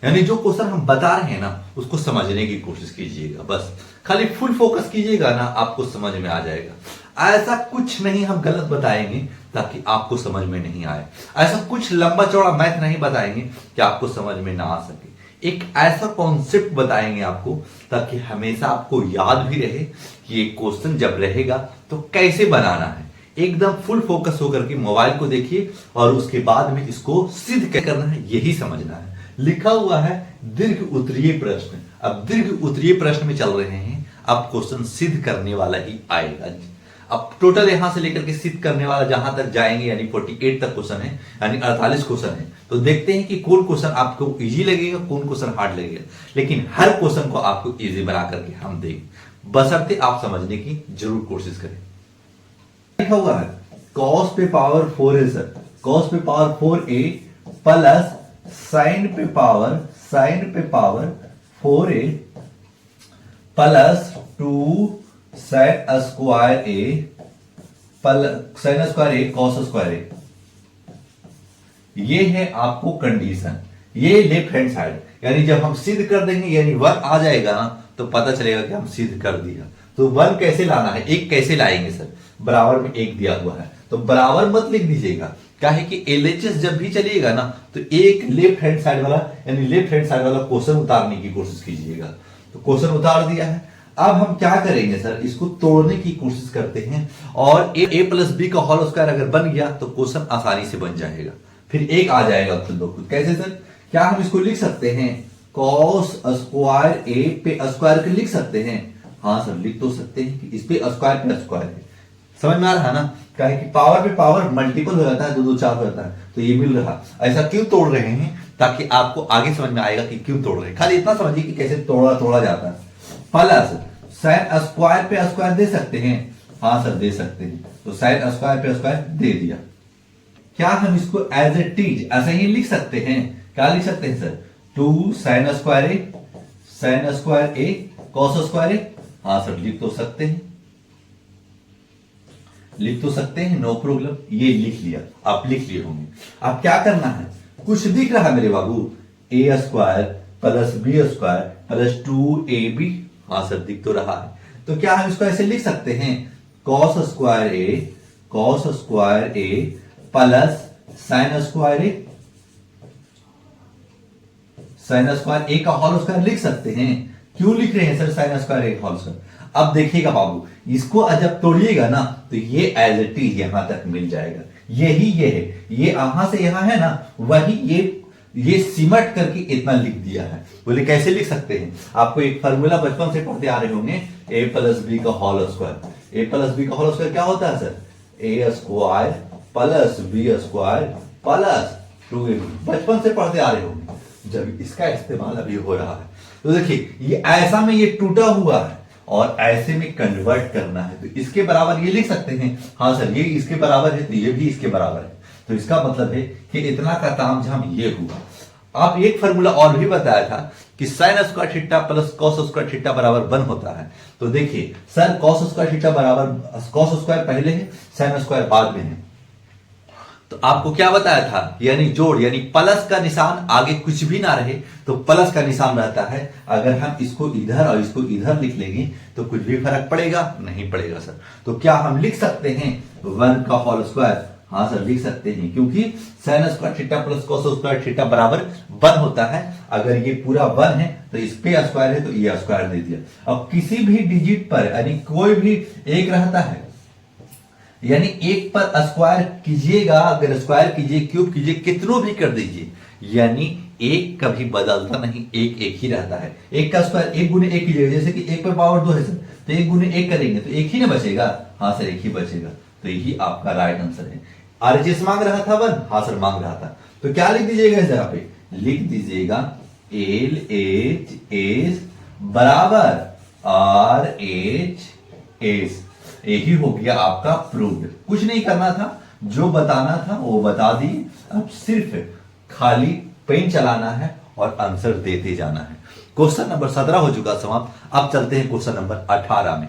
यानी जो क्वेश्चन हम बता रहे हैं ना उसको समझने की कोशिश कीजिएगा। बस खाली फुल फोकस कीजिएगा ना, आपको समझ में आ जाएगा। ऐसा कुछ नहीं हम गलत बताएंगे ताकि आपको समझ में नहीं आए, ऐसा कुछ लंबा चौड़ा मैथ नहीं बताएंगे कि आपको समझ में ना आ सके। एक ऐसा कॉन्सेप्ट बताएंगे आपको ताकि हमेशा आपको याद भी रहे कि ये क्वेश्चन जब रहेगा तो कैसे बनाना है। एकदम फुल फोकस होकर के मोबाइल को देखिए और उसके बाद में इसको सिद्ध क्या करना है यही समझना है। लिखा हुआ है दीर्घ उत्तरीय प्रश्न। अब दीर्घ उत्तरीय प्रश्न में चल रहे हैं, अब क्वेश्चन सिद्ध करने वाला ही आएगा। अब टोटल यहां से लेकर के सिद्ध करने वाला जहां तक जाएंगे यानी 48 तक क्वेश्चन है, यानी 48 क्वेश्चन है। तो देखते हैं कि कौन क्वेश्चन आपको इजी लगेगा, कौन क्वेश्चन हार्ड लगेगा, लेकिन हर क्वेश्चन को आपको इजी बना करके हम देंगे, बशर्ते आप समझने की जरूर कोशिश करें। लिखा हुआ है cos पे पावर 4 है सर, cos पे पावर 4a प्लस sin पे power 4a plus 2 sin square a cos square a। ये है आपको कंडीशन, ये लेफ्ट हैंड साइड, यानी जब हम सिद्ध कर देंगे यानी 1 आ जाएगा ना तो पता चलेगा कि हम सिद्ध कर दिया। तो 1 कैसे लाना है, 1 कैसे लाएंगे सर, बराबर में 1 दिया हुआ है तो बराबर मत लिख दीजिएगा, काहे कि LHS जब भी चलिएगा ना तो एक लेफ्ट हैंड साइड वाला यानी लेफ्ट हैंड साइड वाला क्वेश्चन उतारने की कोशिश कीजिएगा। तो क्वेश्चन उतार दिया है, अब हम क्या करेंगे सर, इसको तोड़ने की कोशिश करते हैं और a प्लस बी का होल स्क्वायर अगर बन गया तो क्वेश्चन आसानी से बन जाएगा। फिर एक आ जाएगा खुद ब खुद। कैसे सर? क्या हम इसको लिख सकते हैं कॉस स्क्वायर ए पे स्क्वायर के लिख सकते हैं? हाँ सर, लिख तो सकते हैं कि इस पे स्क्वायर पे स्क्वायर है। समझ में आ रहा है ना? क्या है कि पावर पे पावर मल्टीपल हो जाता है, 2 2 4 हो जाता है, तो ये मिल रहा। ऐसा क्यों तोड़ रहे हैं? ताकि आपको आगे समझ में आएगा कि क्यों तोड़ रहे हैं। खाली इतना समझिए कि कैसे तोड़ा जाता है। प्लस साइन स्क्वायर पे स्क्वायर दे सकते हैं? हाँ सर, दे सकते हैं। तो साइन स्क्वायर पे स्क्वायर दे दिया। क्या हम इसको एज ए टीज ऐसे ही लिख सकते हैं? क्या लिख सकते हैं सर? 2 साइन स्क्वायर ए कॉस स्क्वायर ए। हाँ सर, लिख तो सकते हैं, नो प्रॉब्लम। ये लिख लिया, आप लिख लिए होंगे। अब क्या करना है? कुछ दिख रहा है मेरे बाबू, a square plus B square plus 2ab। हाँ सर, दिख तो रहा है। तो क्या हम इसको ऐसे लिख सकते हैं cos square a plus sign square ए का होल स्क्वायर लिख सकते हैं। क्यों लिख रहे हैं सर साइन स्क्वायर ए होल स्क्वायर? अब देखिएगा बाबू, इसको जब तोड़िएगा ना तो ये एज इट इज यहां तक मिल जाएगा। यही ये है, ये यहां से यहां है ना, वही ये सिमट करके इतना लिख दिया है। बोले कैसे लिख सकते हैं? आपको एक फार्मूला बचपन से पढ़ते आ रहे होंगे, ए प्लस बी का whole square. A plus b का होल स्क्वायर क्या होता है sir? A square plus B square plus 2ab। बचपन से पढ़ते आ रहे होंगे। जब इसका इस्तेमाल अभी हो रहा है तो देखिए, ये ऐसा में ये टूटा हुआ है और ऐसे में कन्वर्ट करना है, तो इसके बराबर ये लिख सकते हैं। हाँ सर, ये इसके बराबर है तो ये भी इसके बराबर है, तो इसका मतलब है कि इतना का तामझाम ये हुआ। आप एक फार्मूला और भी बताया था कि sign square theta plus cos square theta बराबर 1 होता है। तो देखिए सर, कॉस स्क्वायर थीटा बराबर कॉस स्क्वायर पहले है, साइन स्क्वायर बाद में है। तो आपको क्या बताया था? यानी जोड़, यानी प्लस का निशान आगे कुछ भी ना रहे तो प्लस का निशान रहता है। अगर हम इसको इधर और इसको इधर लिख लेंगे तो कुछ भी फर्क पड़ेगा? नहीं पड़ेगा सर। तो क्या हम लिख सकते हैं 1 का होल स्क्वायर? हाँ सर, लिख सकते हैं, क्योंकि sign square theta plus cos square theta बराबर 1 होता है। अगर ये पूरा 1 है तो इस पे स्क्वायर है तो ये स्क्वायर दे दिया। अब किसी भी डिजिट पर यानी कोई भी एक रहता है, यानी एक पर स्क्वायर कीजिएगा, अगर स्क्वायर कीजिए, क्यूब कीजिए, कितनों भी कर दीजिए, यानी एक कभी बदलता नहीं, एक ही रहता है। एक का स्क्वायर 1 गुने 1 कीजिएगा, जैसे कि 1 पर पावर 2 है सर, तो 1 गुने 1 करेंगे तो 1 ही ना बचेगा। हाँ सर, 1 ही बचेगा। तो यही आपका राइट आंसर है। आरएचएस मांग रहा था 1, हाँ सर मांग रहा था। तो क्या लिख दीजिएगा इस जगह पे? लिख दीजिएगा LHS बराबर RHS। यही हो गया आपका प्रूव्ड। कुछ नहीं करना था, जो बताना था वो बता दी। अब सिर्फ खाली पेन चलाना है और आंसर देते जाना है। क्वेश्चन नंबर 17 हो चुका समाप्त। अब चलते हैं क्वेश्चन नंबर 18 में।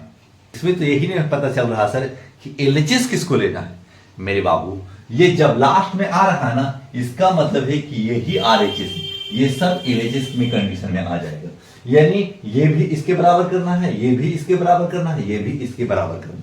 इसमें तो यही नहीं पता चल रहा सर कि एलएचएस किसको लेना है। मेरे बाबू, ये जब लास्ट में आ रहा है ना, इसका मतलब है कि यही आरएचएस, ये सब एलएचएस में कंडीशन में आ जाएगा। यानी ये भी इसके बराबर करना है, ये भी इसके बराबर करना है, ये भी इसके बराबर करना है।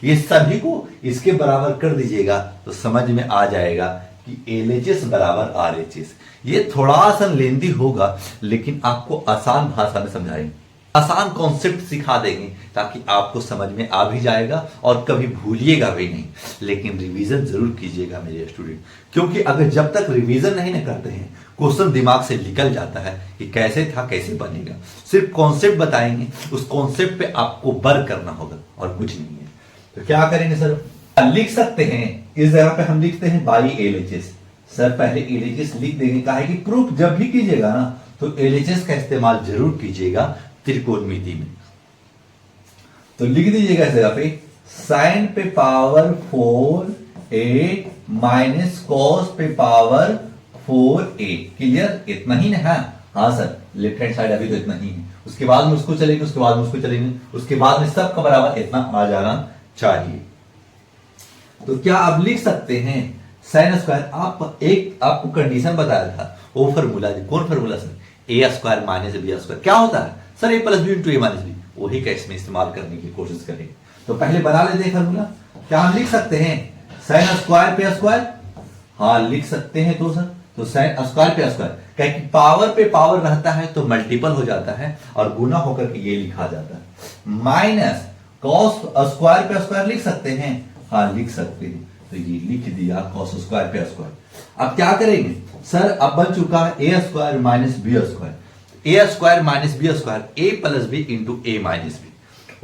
ये सभी को इसके बराबर कर दीजिएगा तो समझ में आ जाएगा कि एलएचएस बराबर आरएचएस। ये थोड़ा सा लेंदी होगा, लेकिन आपको आसान भाषा में समझाएंगे, आसान कॉन्सेप्ट सिखा देंगे, ताकि आपको समझ में आ भी जाएगा और कभी भूलिएगा भी नहीं। लेकिन रिवीजन जरूर कीजिएगा मेरे स्टूडेंट, क्योंकि अगर जब तक रिवीजन नहीं न करते हैं, क्वेश्चन दिमाग से निकल जाता है कि कैसे था कैसे बनेगा। सिर्फ कॉन्सेप्ट बताएंगे, उस कॉन्सेप्ट पे आपको वर्क करना होगा और कुछ नहीं है। तो क्या करेंगे सर? लिख सकते हैं, इस जगह पे हम लिखते हैं बाई एलएचएस। सर पहले एलएचएस लिख देंगे, काहे कि प्रूफ जब भी कीजिएगा ना तो एलएचएस का इस्तेमाल जरूर कीजिएगा त्रिकोणमिति में। तो लिख दीजिएगा इस जगह पे साइन पे पावर 4a माइनस कॉस पे पावर 4a। क्लियर? इतना ही ना है? हाँ सर, लेफ्ट हैंड साइड अभी तो इतना ही है। उसके बाद में उसको चलेंगे, उसके बाद में उसको चलेंगे, उसके बाद में सबका बराबर इतना आ जाना चाहिए। तो क्या आप लिख सकते हैं साइन स्क्वायर? आपको कंडीशन बताया था, वो फॉर्मूला, कौन formula sir? A square minus B square. क्या होता है sir? A plus B into A minus B. वही का इसमें इस्तेमाल करने की कोशिश करेंगे। तो पहले बना लेते हैं फॉर्मूला। क्या हम लिख सकते हैं साइन स्क्वायर पे स्क्वायर? हाँ लिख सकते हैं। तो सर, तो साइन स्क्वायर पे स्क्वायर, क्या पावर पे पावर रहता है तो मल्टीपल हो जाता है और गुना होकर के ये लिखा जाता है। माइनस कॉस स्क्वायर पे स्क्वायर लिख सकते हैं? हाँ लिख सकते हैं। तो ये लिख दिया कॉस स्क्वायर पे स्क्वायर। अब क्या करेंगे सर, अब बन चुका है ए square minus B square, A square minus B square, a plus B into A minus B,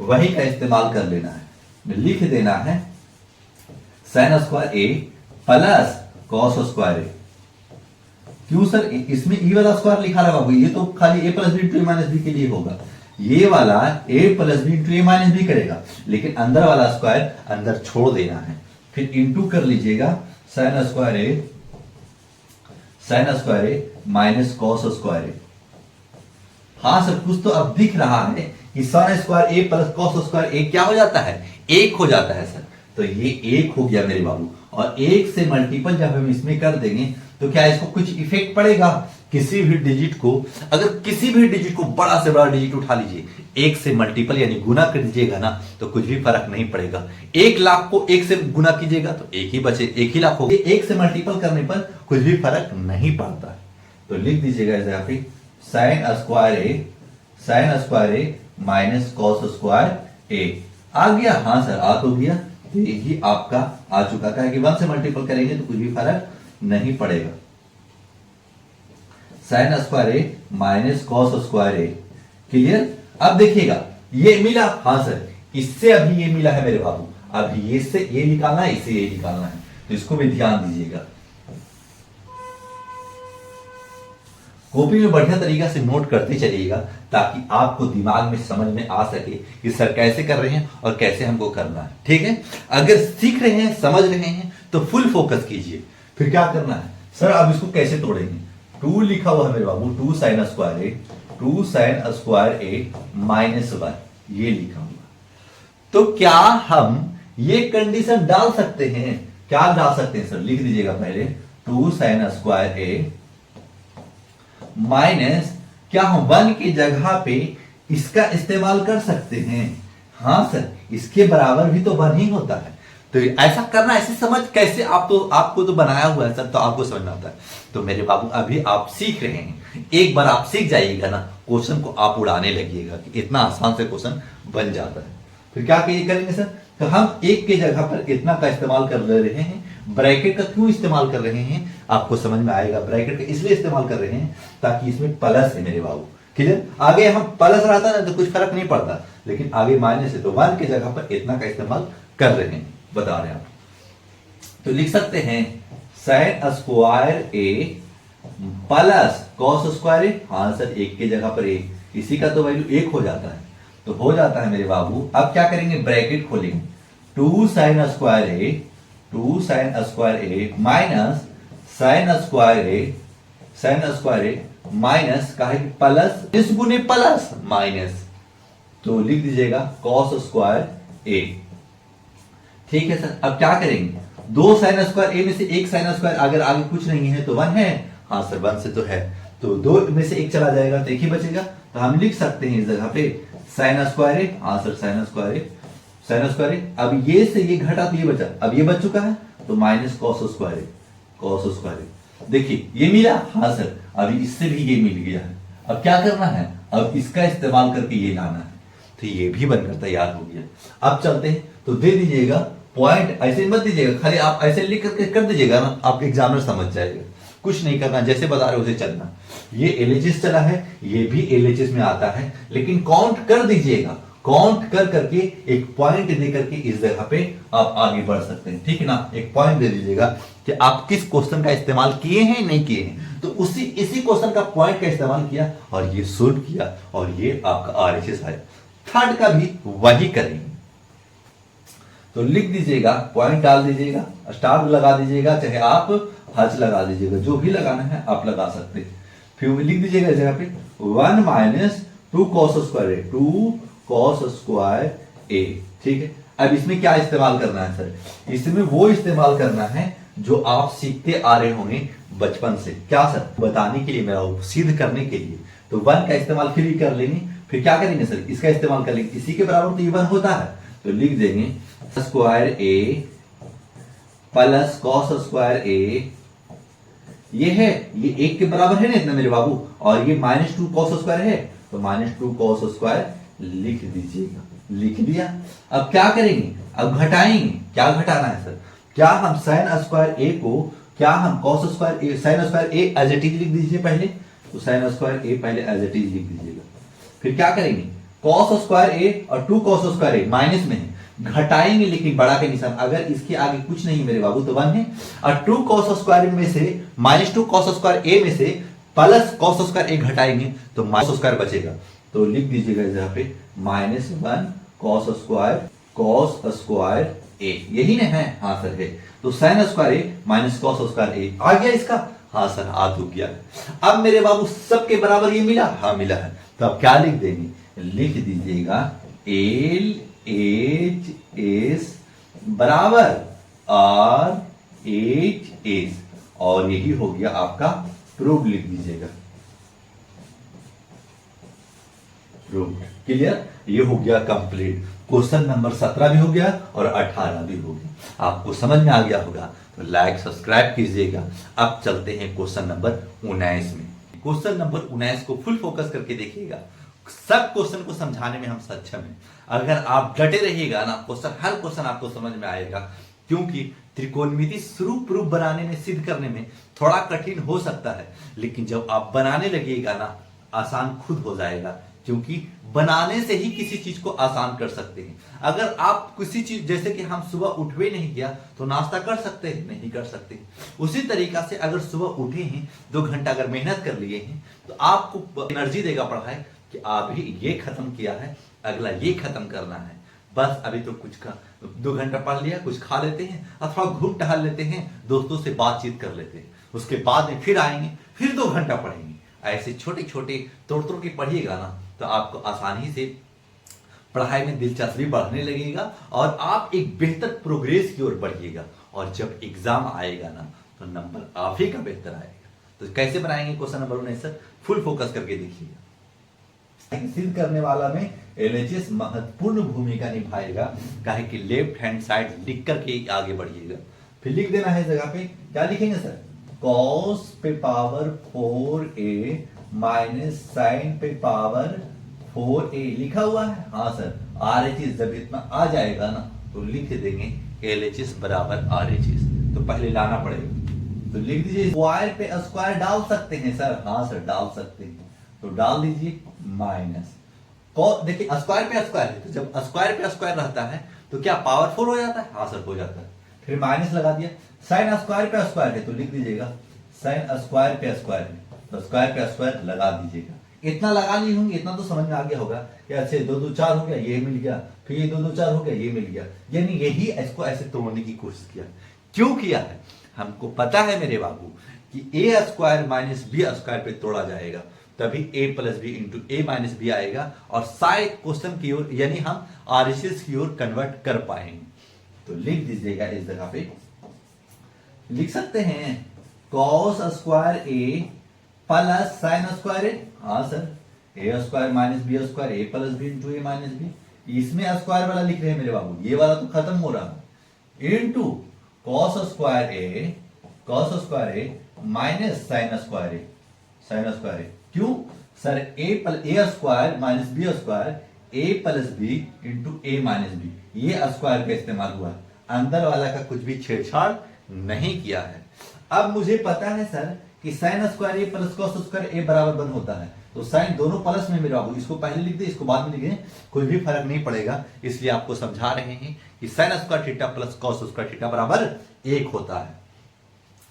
वही का इस्तेमाल कर लेना है। लिख देना है sign square a plus cos square ए। क्यों सर, इसमें ई वाला स्क्वायर लिखा रहा बाबू, ये तो खाली ए प्लस बी इंटू ए माइनस बी के लिए होगा, ये वाला ए प्लस बी इंटू ए माइनस बी करेगा, लेकिन अंदर वाला स्क्वायर अंदर छोड़ देना है। फिर इंटू कर लीजिएगा sign square a minus cos square ए। हाँ सर, कुछ तो अब दिख रहा है कि sign square a plus cos square ए क्या हो जाता है, एक हो जाता है सर। तो ये एक हो गया मेरे बाबू, और एक से मल्टीपल जब हम इसमें कर देंगे तो क्या इसको कुछ इफेक्ट पड़ेगा? किसी भी डिजिट को, अगर किसी भी डिजिट को बड़ा से बड़ा डिजिट उठा लीजिए, एक से मल्टीपल यानी गुना कर दीजिएगा ना, तो कुछ भी फर्क नहीं पड़ेगा। 1,00,000 को एक से गुना कीजिएगा तो एक ही बचे, 1 ही लाख हो गए। एक से मल्टीपल करने पर कुछ भी फर्क नहीं पड़ता है। तो लिख दीजिएगा यहाँ पे sign square a minus cos square ए। आ गया? हाँ सर, आ तो गया। तो यही आपका आ चुका है कि 1 से मल्टीपल करेंगे तो कुछ भी फर्क नहीं पड़ेगा। Sign square a minus cos square a, clear? अब देखिएगा ये मिला, हाँ सर, इससे अभी ये मिला है मेरे बाबू, अभी ये से ये निकालना है, इससे ये निकालना है, तो इसको भी ध्यान दीजिएगा। कॉपी में बढ़िया तरीका से नोट करते चलिएगा ताकि आपको दिमाग में समझ में आ सके कि सर कैसे कर रहे हैं और कैसे हमको करना है। ठीक है, अगर सीख रहे हैं, समझ रहे हैं तो फुल फोकस कीजिए। फिर क्या करना है सर, अब इसको कैसे तोड़ेंगे? 2 लिखा हुआ है मेरे बाबू, 2 साइन स्क्वायर ए माइनस 1, ये लिखा हुआ। तो क्या हम ये कंडीशन डाल सकते हैं? क्या डाल सकते हैं सर? लिख दीजिएगा पहले 2 साइन स्क्वायर ए माइनस, क्या हम 1 की जगह पे इसका इस्तेमाल कर सकते हैं? हाँ सर, इसके बराबर भी तो 1 ही होता है। तो ऐसा करना, ऐसे समझ कैसे, आपको तो बनाया हुआ है सर, तो आपको समझना होता है। तो मेरे बाबू अभी आप सीख रहे हैं, एक बार आप सीख जाइएगा ना, क्वेश्चन को आप उड़ाने लगिएगा कि इतना आसान से क्वेश्चन बन जाता है। फिर क्या करेंगे सर, तो हम एक के जगह पर इतना का इस्तेमाल कर ले रहे हैं। ब्रैकेट का क्यों इस्तेमाल कर रहे हैं आपको समझ में आएगा। ब्रैकेट का इसलिए इस्तेमाल कर रहे हैं ताकि इसमें प्लस है मेरे बाबू, क्लियर? आगे हम प्लस रहता ना तो कुछ फर्क नहीं पड़ता, लेकिन आगे माइनस है, तो 1 के जगह पर इतना का इस्तेमाल कर रहे हैं, बता रहे हैं आप। तो लिख सकते हैं sign square a plus cos square ए। हाँ सर, एक के जगह पर ए, इसी का तो वैल्यू 1 हो जाता है, तो हो जाता है मेरे बाबू। अब क्या करेंगे, ब्रैकेट खोलेंगे, 2 sign square a minus sine square a minus का है प्लस, इस गुने प्लस माइनस, तो लिख दीजिएगा कॉस स्क्वायर ए। ठीक है सर, अब क्या करेंगे, 2 साइन स्क्वायर ए में से 1 साइन स्क्वायर, अगर आगे कुछ नहीं है तो 1 है। हाँ सर, 1 से तो है, तो 2 में से 1 चला जाएगा तो 1 ही बचेगा। तो हम लिख सकते हैं इस जगह पे साइन स्क्वायर ए। हाँ सर, साइन स्क्वायर ए। अब ये से ये घटा तो ये बचा, अब ये बच चुका है, तो माइनस कॉस स्क्वायर ए। देखिए ये मिला, हाँ सर, अभी इससे भी ये मिल गया है। अब क्या करना है, अब इसका इस्तेमाल करके ये लाना है, तो ये भी बनकर तैयार हो गया। अब चलते हैं, तो दे दीजिएगा पॉइंट, ऐसे मत दीजिएगा, खाली आप ऐसे लिख करके कर दीजिएगा ना, आप एग्जामिनर समझ जाएगा। कुछ नहीं करना, जैसे बता रहे उसे चलना। ये एलएचएस चला है, ये भी एलएचएस में आता है, लेकिन काउंट कर दीजिएगा। काउंट कर करके एक पॉइंट दे करके इस जगह पे आप आगे बढ़ सकते हैं। ठीक है ना, एक पॉइंट दे दीजिएगा कि आप किस क्वेश्चन का इस्तेमाल किए हैं, नहीं किए हैं, तो इसी क्वेश्चन का पॉइंट का इस्तेमाल किया और ये सोल्व किया, और ये आपका आरएचएस आया। थर्ड का भी वही करेंगे, तो लिख दीजिएगा, पॉइंट डाल दीजिएगा, स्टार लगा दीजिएगा, चाहे आप हज लगा दीजिएगा, जो भी लगाना है आप लगा सकते हैं। फिर लिख दीजिएगा इस जगह पे 1 माइनस 2 कॉस स्क्वायर ए, 2 कॉस स्क्वायर ए। ठीक है, अब इसमें क्या इस्तेमाल करना है सर, इसमें वो इस्तेमाल करना है जो आप सीखते आ रहे होंगे बचपन से। क्या सर, बताने के लिए, मेरा सिद्ध करने के लिए। तो 1 का इस्तेमाल फिर ही कर लेंगे। फिर क्या करेंगे सर, इसका इस्तेमाल कर लेंगे, इसी के बराबर तो ये 1 होता है, तो लिख देंगे square a plus cos square ए। ये है, ये 1 के बराबर है ना इतना मेरे बाबू, और ये माइनस 2 कॉस स्क्वायर है, तो माइनस 2 कॉस स्क्वायर लिख दीजिएगा। लिख दिया। अब क्या करेंगे, अब घटाएंगे। क्या घटाना है सर, क्या हम साइन स्क्वायर ए को, क्या हम cos square A, sine square A as it is लिख दीजिए पहले, तो साइन स्क्वायर ए पहले एज इट इज लिख दीजिएगा। फिर क्या करेंगे, कॉस स्क्वायर ए और 2 कॉस स्क्वायर ए माइनस में है, घटाएंगे लेकिन बड़ा के निशान, अगर इसके आगे कुछ नहीं मेरे बाबू तो 1 है, और 2 कॉस स्क्वायर में से -2 कॉस स्क्वायर ए में से प्लस कॉस स्क्वायर ए घटाएंगे तो माइनस स्क्वायर बचेगा, तो लिख दीजिएगा यहाँ पे -1 कॉस स्क्वायर ए, यही ना है, हाँ सर है, तो sign square a minus cos square ए आ गया इसका, हाँ सर आ तो गया। अब मेरे बाबू सबके बराबर ये मिला, हाँ मिला है, तो अब क्या लिख देंगे, लिख दीजिएगा एल एच एस बराबर आर एच एस, और यही हो गया आपका प्रूफ, लिख दीजिएगा प्रूफ। क्लियर, ये हो गया कंप्लीट। क्वेश्चन नंबर 17 भी हो गया और 18 भी हो गया। आपको समझ में आ गया होगा तो लाइक सब्सक्राइब कीजिएगा। अब चलते हैं क्वेश्चन नंबर 19 में। क्वेश्चन नंबर 19 को फुल फोकस करके देखिएगा, सब क्वेश्चन को समझाने में हम सक्षम हैं। अगर आप डटे रहिएगा ना, क्वेश्चन हर क्वेश्चन आपको समझ में आएगा, क्योंकि त्रिकोणमिति शुरू प्रूफ बनाने में, सिद्ध करने में थोड़ा कठिन हो सकता है, लेकिन जब आप बनाने लगिएगा ना आसान खुद हो जाएगा, क्योंकि बनाने से ही किसी चीज को आसान कर सकते हैं। अगर आप किसी चीज, जैसे कि हम सुबह उठवे नहीं किया तो नाश्ता कर सकते हैं, नहीं कर सकते। उसी तरीका से अगर सुबह उठे हैं, 2 घंटा अगर मेहनत कर लिए हैं, तो आपको एनर्जी देगा पढ़ाई कि अभी ये खत्म किया है, अगला ये खत्म करना है, बस अभी तो कुछ का 2 घंटा पढ़ लिया, कुछ खा लेते हैं अथवा घूम टहल लेते हैं, दोस्तों से बातचीत कर लेते हैं, उसके बाद में फिर आएंगे, फिर 2 घंटा पढ़ेंगे। ऐसे छोटे छोटे तोड़ तोड़ के पढ़िएगा ना तो आपको आसानी से पढ़ाई में दिलचस्पी बढ़ने लगेगा और आप एक बेहतर प्रोग्रेस की ओर बढ़िएगा, और जब एग्जाम आएगा ना तो नंबर आप ही का बेहतर आएगा। तो कैसे बनाएंगे question number 19 sir, full focus करके देखिएगा। सिद्ध करने वाला में एलएचएस महत्वपूर्ण भूमिका निभाएगा, काहे कि लेफ्ट हैंड साइड लिख करके आगे बढ़िएगा। फिर लिख देना है जगह पे, क्या लिखेंगे सर, cos पे पावर 4a माइनस साइन पे पावर 4a लिखा हुआ है, हाँ सर। RHS जब इतना आ जाएगा ना तो लिख देंगे LHS बराबर RHS, तो पहले लाना पड़ेगा, तो लिख दीजिए स्क्वायर पे स्क्वायर डाल सकते हैं सर, हाँ सर डाल सकते हैं, तो डाल दीजिए माइनस, देखिए स्क्वायर पे स्क्वायर है, तो जब स्क्वायर पे स्क्वायर रहता है तो क्या पावरफुल हो जाता है, हाँ सर हो जाता है। फिर माइनस लगा दिया, साइन स्क्वायर पे स्क्वायर है तो लिख दीजिएगा साइन स्क्वायर पे स्क्वायर है, तो स्क्वायर पे स्क्वायर लगा दीजिएगा। इतना लगा ली होंगे, इतना तो समझ में आ गया होगा कि अच्छे 2 2 4 हो गया, ये मिल गया, फिर ये 2 2 4 हो गया, ये मिल गया, यानी यही इसको ऐसे तोड़ने की कोशिश किया। क्यों किया है, हमको पता है मेरे बाबू कि ए स्क्वायर माइनस बी स्क्वायर पे तोड़ा जाएगा, तभी a plus B into A minus B आएगा, और शायद क्वेश्चन की ओर यानी हम RHS की ओर कन्वर्ट कर पाएंगे। तो लिख दीजिएगा इस जगह पे, लिख सकते हैं cos square a plus sign square ए, हाँ sir, a square minus B square a plus B into A minus B, इसमें स्क्वायर वाला लिख रहे हैं मेरे बाबू, ये वाला तो खत्म हो रहा है, into cos square a minus sine square ए, क्यों sir, a square minus B square a plus B into A minus B, ये स्क्वायर का इस्तेमाल हुआ है, अंदर वाला का कुछ भी छेड़छाड़ नहीं किया है। अब मुझे पता है सर कि sign square a plus cos square a बराबर 1 होता है, तो साइन दोनों प्लस में मेरे बाबू, इसको पहले लिख दे, इसको बाद में लिखे, कोई भी फर्क नहीं पड़ेगा, इसलिए आपको समझा रहे हैं कि sign square theta plus cos square theta बराबर 1 होता है।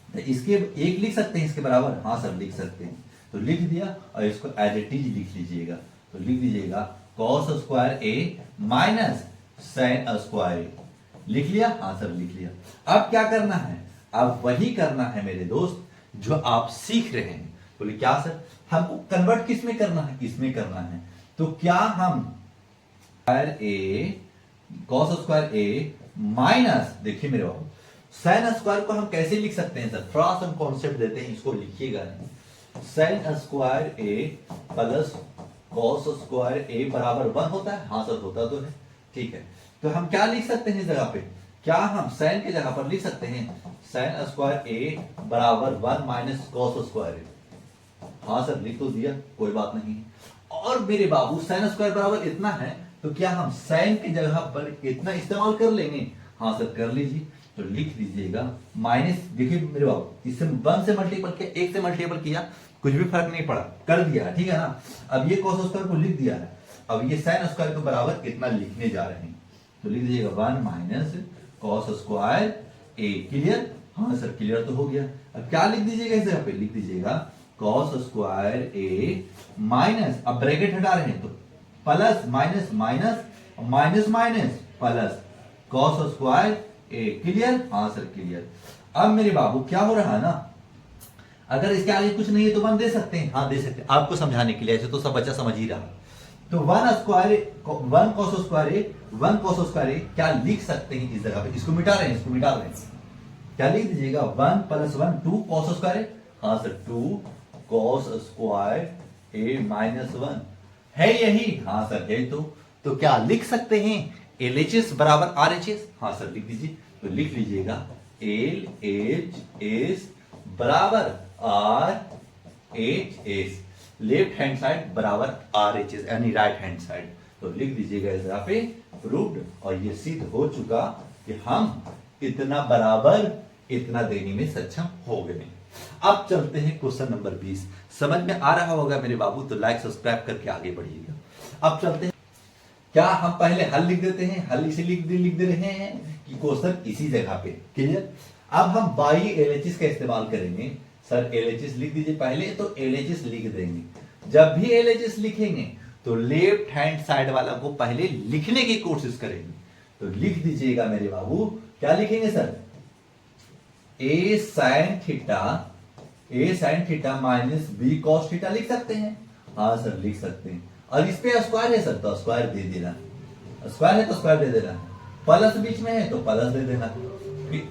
तो इसके 1 लिख सकते हैं इसके बराबर, हाँ सर लिख सकते हैं, तो लिख दिया, और इसको एज इट इज लिख लीजिएगा, तो लिख दीजिएगा cos square a minus sine square ए, लिख लिया, हाँ सर लिख लिया। अब क्या करना है, अब वही करना है मेरे दोस्त जो आप सीख रहे हैं। बोले क्या सर, हमको कन्वर्ट किस में करना है, इसमें करना है, तो क्या हम square A cos square a minus, देखिए मेरे बाबू साइन स्क्वायर को हम कैसे लिख सकते हैं सर, थोड़ा सा कॉन्सेप्ट देते हैं, इसको लिखिएगा नहीं, sign square a plus cos square a बराबर 1 होता है, हाँ सर होता तो है, ठीक है। तो हम क्या लिख सकते हैं इस जगह पे, क्या हम साइन के जगह पर लिख सकते हैं साइन स्क्वायर ए बराबर 1 माइनस कॉस स्क्वायर ए, हाँ सर लिख तो दिया, कोई बात नहीं। और मेरे बाबू साइन स्क्वायर बराबर इतना है, तो क्या हम साइन की जगह पर इतना इस्तेमाल कर लेंगे, हाँ सर कर लीजिए, तो लिख दीजिएगा माइनस, देखिए मेरे बाबू इससे 1 से मल्टीपल किया, 1 से मल्टीपल किया, कुछ भी फर्क नहीं पड़ा, कर दिया, ठीक है ना। अब ये कॉस स्क्वायर को लिख दिया है, अब ये साइन स्क्वायर के बराबर कितना लिखने जा रहे हैं, तो लिख दीजिएगा 1 minus cos square a. Clear? हाँ सर क्लियर तो हो गया। अब क्या लिख दीजिएगा इसे, यहाँ पे लिख दीजिएगा कॉस स्क्वायर ए माइनस, अब ब्रैकेट हटा रहे हैं तो plus minus minus minus minus plus cos square a. Clear? हाँ सर क्लियर। अब मेरे बाबू क्या हो रहा है ना, अगर इसके आगे कुछ नहीं है तो 1 दे सकते हैं, हाँ दे सकते हैं, आपको समझाने के लिए, ऐसे तो सब बच्चा समझ ही रहा। तो 1 स्क्वायर 1 कॉस स्क्वायर ए 1 कॉस स्क्वायर ए क्या लिख सकते हैं इस जगह पे, इसको मिटा रहे हैं, इसको मिटा रहे हैं, क्या लिख दीजिएगा 1 प्लस 1 2 कॉस स्क्वायर ए, हाँ sir 2 cos square a minus 1 है यही, हाँ सर है। तो क्या लिख सकते हैं LHS बराबर RHS, हाँ सर लिख दीजिए, तो लिख लीजिएगा LHS बराबर RHS, लेफ्ट हैंड साइड बराबर RHS यानी राइट हैंड साइड, तो लिख दीजिएगा इस जगह पे प्रूव्ड। और ये सिद्ध हो चुका कि हम इतना बराबर इतना देने में सक्षम हो गए। अब चलते हैं क्वेश्चन नंबर 20। समझ में आ रहा होगा मेरे बाबू, तो लाइक सब्सक्राइब करके आगे बढ़िएगा। अब चलते हैं, क्या हम पहले हल लिख देते हैं, हल इसे लिख दे रहे हैं कि क्वेश्चन इसी जगह पे। क्लियर? अब हम बाई LHS का इस्तेमाल करेंगे। सर LHS लिख दीजिए पहले, तो LHS लिख देंगे। जब भी LHS लिखेंगे तो लेफ्ट हैंड साइड वाला को पहले लिखने की कोशिश करेंगे। तो लिख दीजिएगा मेरे बाबू, क्या लिखेंगे sir, a sine theta minus b cos theta लिख सकते हैं, हाँ सर लिख सकते हैं। और इस पे स्क्वायर है सर, तो स्क्वायर दे देना, स्क्वायर है तो स्क्वायर दे देना, प्लस बीच में है तो प्लस दे देना।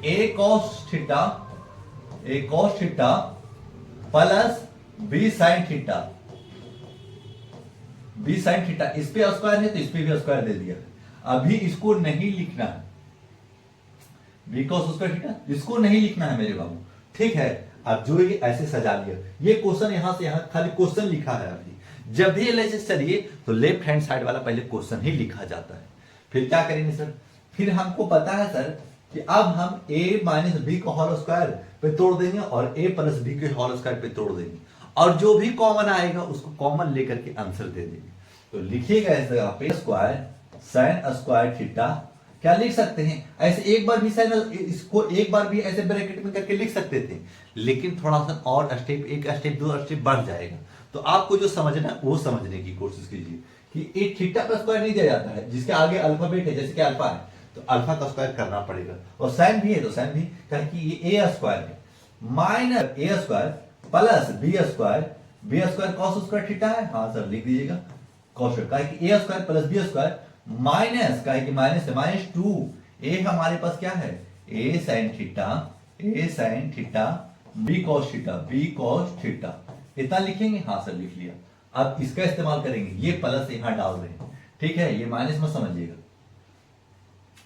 A cos theta plus b sine theta, इस पे स्क्वायर है तो इस पे भी स्क्वायर दे दिया। अभी इसको नहीं लिखना है, बी कॉस स्क्वायर थीटा इसको नहीं लिखना है मेरे बाबू, ठीक है। अब जो ये ऐसे सजा लिया, ये क्वेश्चन यहां से यहां खाली क्वेश्चन लिखा है। अभी जब भी LHS चलिए तो लेफ्ट हैंड साइड वाला पहले क्वेश्चन ही लिखा जाता है। फिर क्या करेंगे सर, फिर हमको पता है सर कि अब हम a माइनस बी को होल स्क्वायर पे तोड़ देंगे और a प्लस बी के होल स्क्वायर पे तोड़ देंगे, और जो भी कॉमन आएगा उसको कॉमन लेकर के आंसर दे देंगे। तो लिखिएगा इस जगह पे स्क्वायर साइन स्क्वायर थीटा, क्या लिख सकते हैं, ऐसे एक बार भी साइन, इसको एक बार भी ऐसे ब्रैकेट में करके लिख सकते थे, लेकिन थोड़ा सा और स्टेप, एक स्टेप दो स्टेप बढ़ जाएगा। तो आपको जो समझना है वो समझने की कोशिश कीजिए कि एक थीटा का स्क्वायर नहीं दिया जाता है, जिसके आगे अल्फाबेट है, जैसे कि अल्फा है तो अल्फा का स्क्वायर करना पड़ेगा, और साइन भी है तो साइन भी, क्योंकि ये ए स्क्वायर है minus a square plus B square cos square theta है, हाँ सर लिख दीजिएगा कॉस, कि ए square plus B square minus, कि माइनस है माइनस 2 ए हमारे पास क्या है a sine theta b cos theta, इतना लिखेंगे, हाँ सर लिख लिया। अब इसका इस्तेमाल करेंगे, ये प्लस यहां डाल रहे हैं, ठीक है, ये माइनस मत समझिएगा,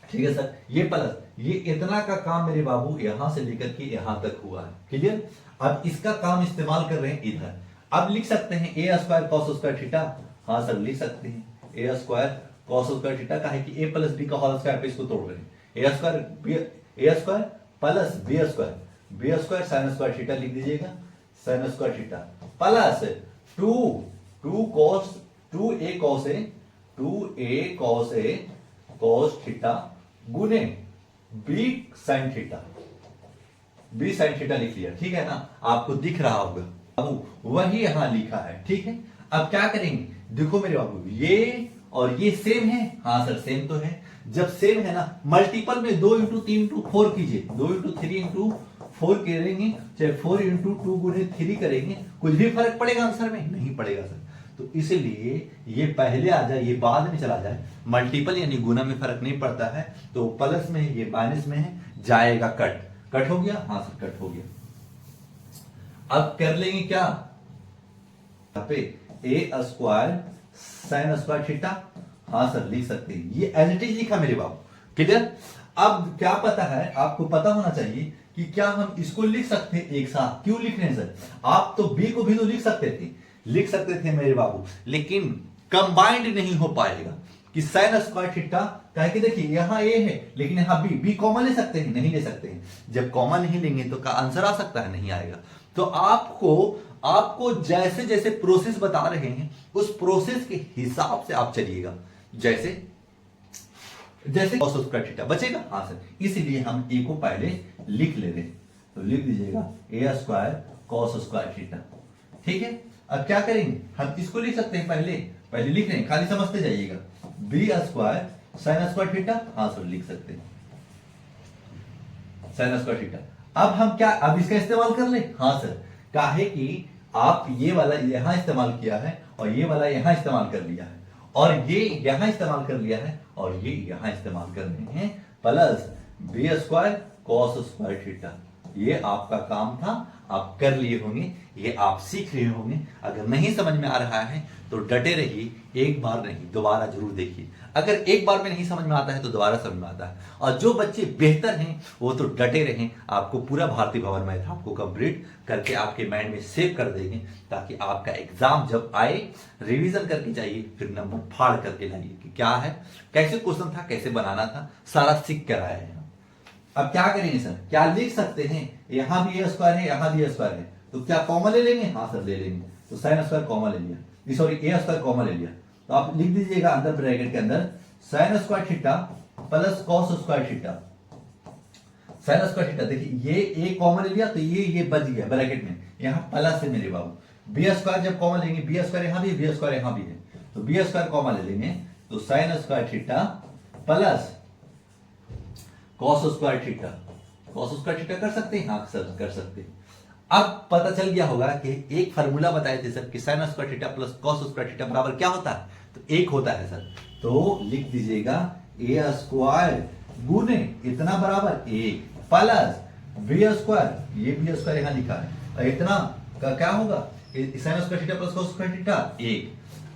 ठीक है सर, ये प्लस, ये इतना का काम मेरे बाबू यहां से लेकर के यहां तक हुआ है। क्लियर? अब इसका काम इस्तेमाल कर रहे हैं इधर। अब लिख सकते हैं a square cos square theta, हाँ सर लिख सकते हैं a square cos square theta का है कि ए प्लस बी का होल स्क्वायर पे इसको तोड़ रहे हैं, a square plus B square sine square theta लिख दीजिएगा, sine square theta plus 2a cos theta गुने b sin थीटा लिख लिया, ठीक है ना, आपको दिख रहा होगा, अब वही यहां लिखा है, ठीक है। अब क्या करेंगे, देखो मेरे बाबू ये और ये सेम है, हाँ सर सेम तो है, जब सेम है ना मल्टीपल में 2 इंटू 3 इंटू 4 कीजिए, 2 इंटू 3 इंटू 4 करेंगे, चाहे 4 इंटू 2 गुने 3 करेंगे, कुछ भी फर्क पड़ेगा आंसर में, नहीं पड़ेगा सर। तो इसलिए ये पहले आ जाए ये बाद में चला जाए, मल्टीपल यानी गुना में फर्क नहीं पड़ता है, तो प्लस में है ये माइनस में है, जाएगा कट हो गया, हाँ सर कट हो गया। अब कर लेंगे क्या, यहाँ पे ए स्क्वायर साइन स्क्वायर थीटा, हाँ सर लिख सकते हैं, ये एज इट इज लिखा मेरे बाबू। क्लियर? अब क्या पता है, आपको पता होना चाहिए कि क्या हम इसको लिख सकते हैं एक साथ, क्यों लिख रहे हैं सर, आप तो बी को भी तो लिख सकते थे मेरे बाबू, लेकिन कंबाइंड नहीं हो पाएगा। कि साइन स्क्वायर थीटा, कहे कि देखिए यहां ए है लेकिन यहां बी कॉमन ले सकते हैं, नहीं ले सकते हैं। जब कॉमन नहीं लेंगे तो का आंसर आ सकता है, नहीं आएगा। तो आपको जैसे जैसे प्रोसेस बता रहे हैं उस प्रोसेस के हिसाब से आप चलिएगा। जैसे cos स्क्वायर थीटा बचेगा, हाँ सर, इसलिए हम ए को पहले लिख ले रहे हैं। तो लिख दीजिएगा ए स्क्वायर cos स्क्वायर थीटा, ठीक है। अब क्या करेंगे, हम इसको लिख सकते हैं, पहले लिख रहे हैं, खाली समझते जाइएगा। B square sine square theta, हाँ सर लिख सकते हैं साइन स्क्वायर थीटा। अब हम क्या, अब इसका इस्तेमाल कर ले, हाँ सर, काहे कि आप ये वाला यहां इस्तेमाल किया है और ये वाला यहां इस्तेमाल कर लिया है और ये यहां इस्तेमाल कर लिया है और ये यहां इस्तेमाल कर रहे हैं, plus B square cos square theta. ये आपका काम था, आप कर लिए होंगे, ये आप सीख रहे होंगे। अगर नहीं समझ में आ रहा है तो डटे रहिए, एक बार नहीं दोबारा जरूर देखिए। अगर एक बार में नहीं समझ में आता है तो दोबारा समझ में आता है। और जो बच्चे बेहतर हैं वो तो डटे रहें, आपको पूरा भारतीय भवन मैथ आपको कंप्लीट करके आपके माइंड में सेव कर देंगे, ताकि आपका एग्जाम जब आए रिवीजन करके जाइए, फिर नंबर फाड़ करके लाइए कि क्या है, कैसे क्वेश्चन था, कैसे बनाना था, सारा सीख कर आए हैं। अब क्या करेंगे सर, क्या लिख सकते हैं, यहां भी ए स्क्वायर है, यहां भी ए स्क्वायर है, तो क्या कॉमन ले लेंगे, हाँ सर ले लेंगे। तो साइन स्क्वायर कॉमन ले लिया, सॉरी ए स्क्वायर कॉमन ले लिया, तो आप लिख दीजिएगा अंदर ब्रैकेट के अंदर sign square theta plus cos square theta. Sine square theta, देखिए ये ए कॉमन ले लिया तो ये बच गया ब्रैकेट में, यहां प्लस है मेरे बाबू। बी स्क्वायर जब कॉमन लेंगे, बी स्क्वायर यहां भी, बी स्क्वायर यहां भी है, तो बी स्क्वायर कॉमन ले लेंगे, तो sign square theta plus cos square theta. cos square theta कर सकते हैं, हाँ सर कर सकते हैं। अब पता चल गया होगा कि एक फार्मूला बताए थे सर कि sign square theta plus cos square theta बराबर क्या होता है, तो एक होता है सर। तो लिख दीजिएगा ए स्क्वायर गुने इतना बराबर एक प्लस बी स्क्वायर, ये बी स्क्वायर यहां लिखा है, और इतना का क्या होगा, sign square theta plus cos square theta एक।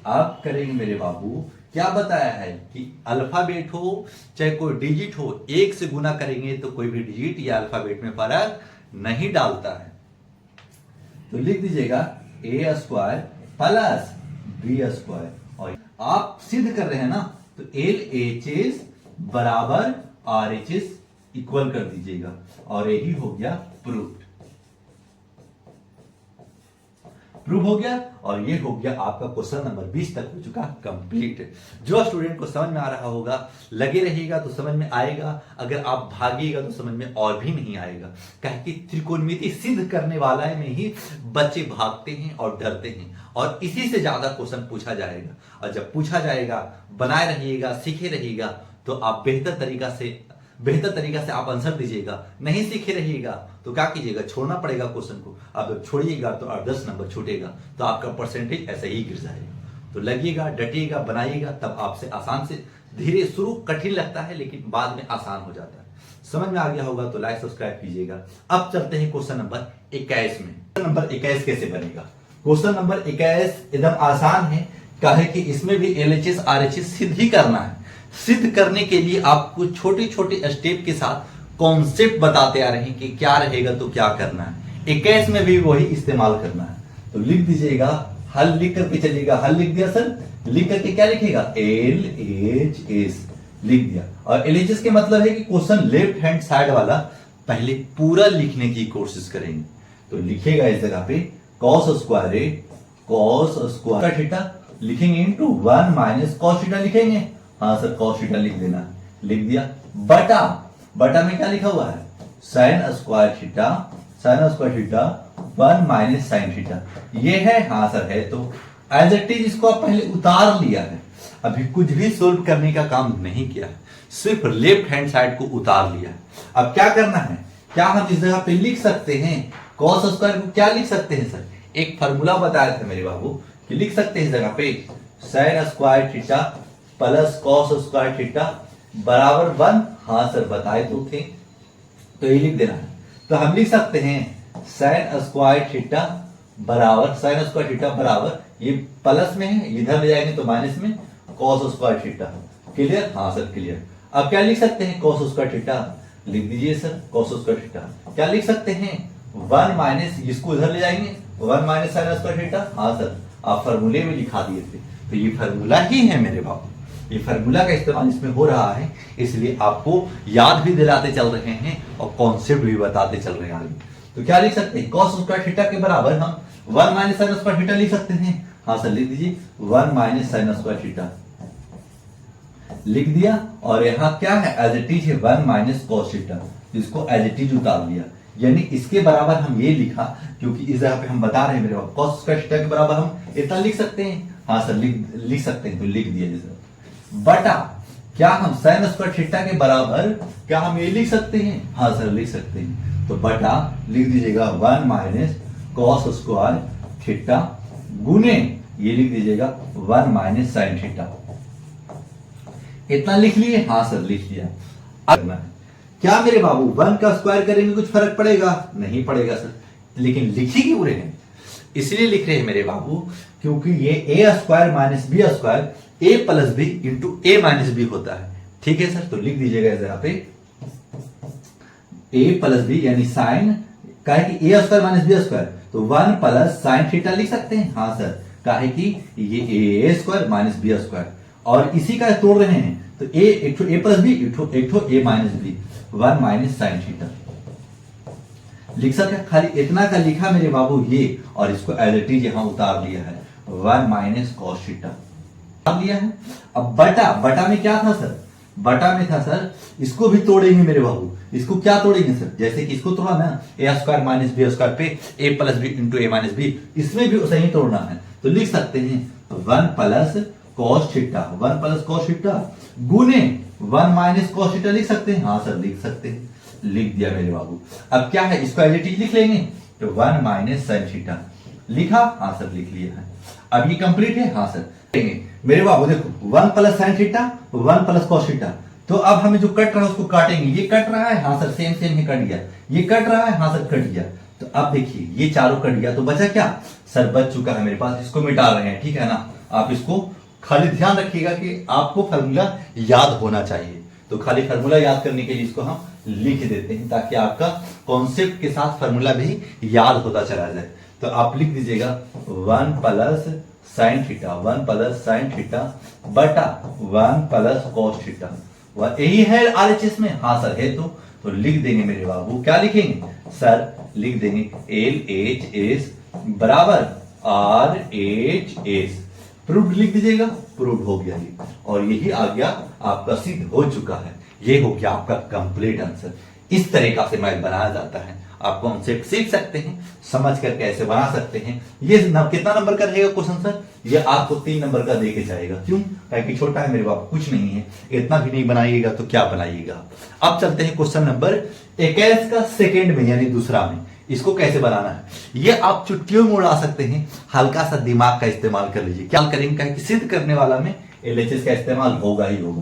अब करेंगे मेरे बाबू, क्या बताया है कि अल्फाबेट हो चाहे कोई डिजिट हो, एक से गुना करेंगे तो कोई भी डिजिट या अल्फाबेट में फर्क नहीं डालता है। तो लिख दीजिएगा ए स्क्वायर प्लस बी स्क्वायर, और आप सिद्ध कर रहे हैं ना, तो एल एच एस बराबर आर एच एस इक्वल कर दीजिएगा, और यही हो गया प्रूफ हो गया। और ये हो गया आपका क्वेश्चन नंबर 20 तक हो चुका कंप्लीट। जो स्टूडेंट को समझ में आ रहा होगा, लगे रहिएगा तो समझ में आएगा, अगर आप भागिएगा तो समझ में और भी नहीं आएगा। कहे कि त्रिकोणमिति सिद्ध करने वाला में ही बच्चे भागते हैं और डरते हैं, और इसी से ज्यादा क्वेश्चन पूछा जाएगा। और जब पूछा जाएगा, बनाए रहिएगा, सीखे रहिएगा, तो आप बेहतर तरीका से आप आंसर दीजिएगा। नहीं सीखे रहिएगा तो क्या कीजिएगा, छोड़ना पड़ेगा क्वेश्चन को। अब जब छोड़िएगा तो 8-10 नंबर छूटेगा, तो आपका परसेंटेज ऐसे ही गिर जाएगा। तो लगिएगा, डटिएगा, बनाइएगा, तब आपसे आसान से धीरे शुरू कठिन लगता है लेकिन बाद में आसान हो जाता है। समझ में आ गया होगा तो लाइक सब्सक्राइब कीजिएगा। अब चलते हैं क्वेश्चन नंबर 21 में। क्वेश्चन नंबर 21 कैसे बनेगा? क्वेश्चन नंबर 21 एकदम आसान है, कहे कि इसमें भी एलएचएस आरएचएस सिद्ध ही करना है। सिद्ध करने के लिए आपको छोटे छोटे स्टेप के साथ कॉन्सेप्ट बताते आ रहे हैं कि क्या रहेगा तो क्या करना है। 21 में भी वही इस्तेमाल करना है। तो लिख दीजिएगा, हल लिख करके चलिएगा। हल लिख दिया सर, लिख करके क्या लिखेगा, एल एच एस लिख दिया। और एल एच एस के मतलब है कि क्वेश्चन लेफ्ट हैंड साइड वाला पहले पूरा लिखने की कोशिश करेंगे। तो लिखेगा इस जगह पे cos स्क्वायर थीटा लिखेंगे इनटू 1 माइनस cos थीटा लिखेंगे। हाँ सर cos थीटा लिख देना, लिख दिया। बटा में क्या लिखा हुआ है, sign square theta 1 minus sine theta. ये है, हाँ सर है। तो एज इट इज इसको आप पहले उतार लिया है, अभी कुछ भी सोल्व करने का काम नहीं किया है, सिर्फ लेफ्ट हैंड साइड को उतार लिया है। अब क्या करना है, क्या हम इस जगह पे लिख सकते हैं cos स्क्वायर को? क्या लिख सकते हैं सर, एक फार्मूला बताया था मेरे बाबू कि लिख सकते हैं इस जगह पे sign square theta plus cos square theta बराबर 1। हाँ सर बताए तो थे, तो ये लिख देना है। तो हम लिख सकते हैं साइन स्क्वायर थीटा बराबर ये प्लस में है, इधर ले जाएंगे तो माइनस में cos स्क्वायर थीटा। क्लियर? हाँ सर क्लियर। अब क्या लिख सकते हैं cos स्क्वायर थीटा, लिख दीजिए सर cos स्क्वायर थीटा। क्या लिख सकते हैं 1 माइनस, इसको इधर ले जाएंगे 1 माइनस साइन स्क्वायर थीटा। हाँ सर आप फार्मूले में लिखा दिए थे, तो ये फार्मूला ही है मेरे बाबू। ये फार्मूला का इस्तेमाल इसमें हो रहा है, इसलिए आपको याद भी दिलाते चल रहे हैं और कॉन्सेप्ट भी बताते चल रहे हैं आगे। तो क्या लिख सकते हैं, कॉस स्क्वायर थीटा के बराबर हम 1 माइनस साइन स्क्वायर थीटा लिख सकते हैं। हाँ सर लिख दीजिए 1 माइनस साइन स्क्वायर थीटा लिख दिया, और यहाँ क्या है एज इट इज है 1 माइनस कॉस थीटा, इसको एज इट इज उतार दिया, यानी इसके बराबर हम ये लिखा, क्योंकि इस जगह पे हम बता रहे हैं मेरे पास कॉस स्क्वायर थीटा के बराबर हम इतना लिख सकते हैं। हाँ सर लिख सकते हैं, तो लिख दिया जैसे बटा क्या हम साइन स्क्वायर थीटा के बराबर क्या हम ये लिख सकते हैं। हाँ सर लिख सकते हैं, तो बटा लिख दीजिएगा 1 माइनस कॉस स्क्वायर थीटा गुने ये लिख दीजिएगा 1 माइनस साइन थीटा। इतना लिख लिए। हाँ सर लिख लिया। अब क्या मेरे बाबू 1 का स्क्वायर करेंगे कुछ फर्क पड़ेगा, नहीं पड़ेगा सर, लेकिन लिखी क्यों रहे हैं, इसलिए लिख रहे हैं मेरे बाबू क्योंकि ये a square minus B square a plus B into A minus B होता है। ठीक है सर, तो लिख दीजिएगा यहाँ पे ए प्लस बी यानी साइन का है कि ए स्क्वायर माइनस बी स्क्वायर, तो 1 प्लस साइन थीटा लिख सकते हैं। हाँ सर, का है कि ये a square minus B square, और इसी का तोड़ रहे हैं तो एक ए प्लस बी एक a minus b 1 minus sine theta लिख सकते हैं। खाली इतना का लिखा मेरे बाबू ये, और इसको एज इट इज यहां उतार लिया है 1 माइनस कॉस थीटा लिया है। अब बटा में क्या था सर, बटा में था सर इसको भी तोड़ेंगे मेरे बाबू, इसको क्या तोड़ेंगे सर, जैसे कि इसको तोड़ा ना ए स्क्वायर माइनस बी स्क्वायर पे ए प्लस बी इंटू ए माइनस बी, इसमें भी सही तोड़ना है, तो लिख सकते हैं 1 plus cos theta 1 plus cos theta गुने 1 माइनस कॉस थीटा लिख सकते हैं। हाँ सर लिख सकते हैं, लिख दिया मेरे बाबू। अब क्या है, इसको एज इट इज लिख लेंगे, तो 1 माइनस साइन थीटा लिखा। हाँ सर लिख लिया है। अब ये कंप्लीट है। हाँ सर मेरे बाबू देखो 1 plus sine theta 1 plus cos theta, तो अब हमें जो कट रहा है उसको काटेंगे। ये कट रहा है, हाँ सर सेम ही कट गया, ये कट रहा है, हाँ सर कट गया, तो अब देखिए ये चारों कट गया, तो बचा क्या सर, बच चुका है मेरे पास, इसको मिटा रहे हैं। ठीक है ना, आप इसको खाली ध्यान रखिएगा कि आपको फार्मूला याद होना चाहिए, तो खाली फार्मूला याद करने के लिए इसको हम लिख देते हैं ताकि आपका कॉन्सेप्ट के साथ फार्मूला भी याद होता चला जाए। तो आप लिख दीजिएगा 1 plus sine theta 1 plus sine theta बटा 1 प्लस कॉस थीटा, वह यही है आरएचएस में। हाँ सर है, तो लिख देंगे मेरे बाबू, क्या लिखेंगे सर, लिख देंगे LHS बराबर RHS, प्रूव्ड लिख दीजिएगा, प्रूव्ड हो गया ये, और यही आ गया आपका सिद्ध हो चुका है। ये हो गया आपका कंप्लीट आंसर। इस तरीका से मैथ बनाया जाता है, आप कॉन्सेप्ट सीख सकते हैं, समझ कर कैसे बना सकते हैं। ये कितना नंबर का रहेगा क्वेश्चन सर, ये आपको 3 नंबर का देके जाएगा। क्यों, क्योंकि छोटा है मेरे बाप, कुछ नहीं है, इतना भी नहीं बनाइएगा तो क्या बनाइएगा। अब चलते हैं क्वेश्चन नंबर 21 का सेकेंड में यानी दूसरा में, इसको कैसे बनाना है ये आप चुटकियों में उड़ा सकते हैं, हल्का सा दिमाग का इस्तेमाल कर लीजिए। क्या करेंगे कि सिद्ध करने वाला में LHS का इस्तेमाल होगा ही होगा,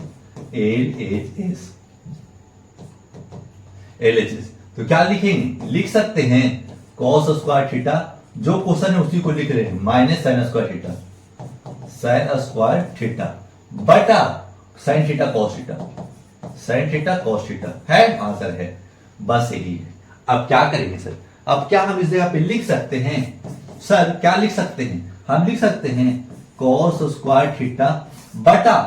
LHS। तो क्या लिखेंगे, लिख सकते हैं कॉस स्क्वायर थीटा, जो क्वेश्चन है उसी को लिख रहे हैं, minus sine square theta sine square theta बटा sine theta cos theta sine theta cos theta है। आंसर है, बस यही है। अब क्या करेंगे सर, अब क्या हम इस जगह पे लिख सकते हैं सर, क्या लिख सकते हैं, हम लिख सकते हैं कॉस स्क्वायर थीटा बटा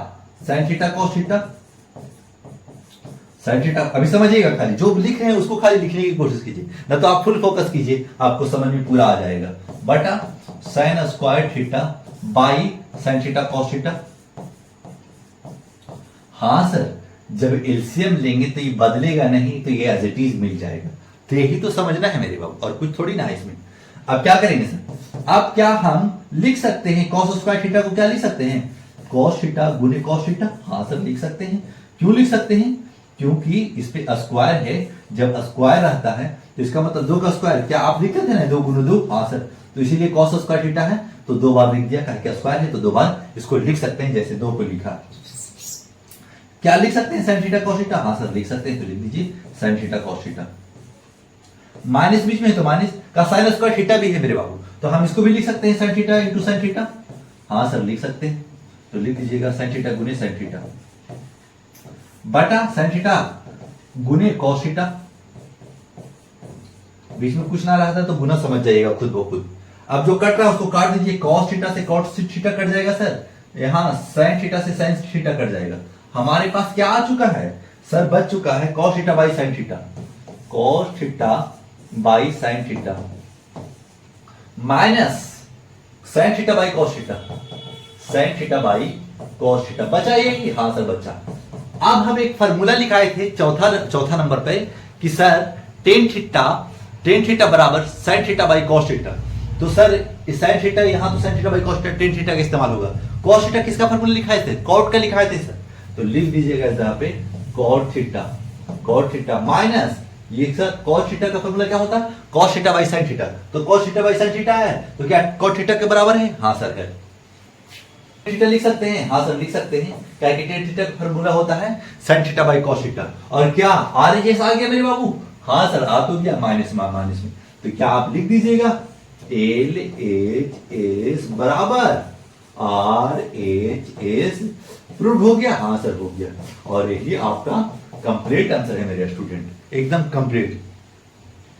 sine theta cos theta sine theta. अभी समझिएगा, खाली जो लिख रहे हैं उसको खाली लिखने की कोशिश कीजिए, ना तो आप फुल फोकस कीजिए, आपको समझ में पूरा आ जाएगा। बटा sign square theta by sine theta cos theta. हाँ सर, जब एलसीएम लेंगे तो ये बदलेगा नहीं, तो ये एज इट इज मिल जाएगा। तो यही तो समझना है मेरे बाबू, और कुछ थोड़ी ना है इसमें। अब क्या करेंगे सर, अब क्या हम लिख सकते हैं कॉस स्क्वायर थीटा को, क्या लिख सकते हैं कॉस थीटा गुने कॉस थीटा। हाँ सर लिख सकते हैं। क्यों लिख सकते हैं, क्योंकि इस पे स्क्वायर है, जब स्क्वायर रहता है तो इसका मतलब 2 का स्क्वायर, क्या आप लिख देते हैं 2 गुने 2। हाँ सर, तो इसीलिए कॉस स्क्वायर थीटा है तो 2 बार लिख दिया, क्या स्क्वायर है तो 2 बार इसको लिख सकते हैं, जैसे 2 को लिखा। क्या लिख सकते हैं साइन थीटा कॉस थीटा। हाँ सर लिख सकते हैं, तो लिख दीजिए sine theta cos theta. Minus बीच में है तो माइनस का साइन स्क्वायर थीटा भी है मेरे बाबू, तो हम इसको भी लिख सकते हैं sine theta into sine theta. हाँ सर लिख सकते हैं, तो लिख दीजिएगा साइन थीटा गुने साइन थीटा बटा साइन थीटा गुने कॉस थीटा। बीच में कुछ ना रहता तो गुना समझ जाइएगा खुद ब खुद। अब जो कट रहा है उसको काट दीजिए, कॉस थीटा से कॉस थीटा कट जाएगा सर, यहाँ साइन थीटा से साइन थीटा कट जाएगा। हमारे पास क्या आ चुका है सर, बच चुका है cos theta by sine theta, cos theta by sine theta minus sine theta by cos theta, sine theta by cos theta. बचा ये? हाँ सर बचा। अब हम एक फार्मूला लिखाए थे चौथा नंबर पे कि सर टेन थीटा बराबर sine theta by cos theta. तो सर साइन थीटा यहां तो sine theta by cos theta, tan theta का इस्तेमाल होगा। कॉस थीटा किसका फार्मूला लिखाए थे? कॉट का लिखाए थे सर। तो लिख दीजिएगा यहां पे कॉट थीटा माइनस ये सर कॉस थीटा का फार्मूला क्या होता है? Cos theta by sine theta. तो cos theta by sine theta है तो क्या कॉट थीटा के बराबर है? हाँ सर है। थीटा लिख सकते हैं? हाँ सर लिख सकते हैं। क्या कि टेन थीटा का फार्मूला होता है sine theta by cos theta. और क्या आर एच एस आ गया मेरे बाबू? हाँ सर आ तो गया, माइनस में। तो क्या आप लिख दीजिएगा एल एच एस बराबर आर एच एस। प्रूव हो गया? हाँ सर हो गया। और यही आपका कंप्लीट आंसर है मेरे स्टूडेंट, एकदम कंप्लीट।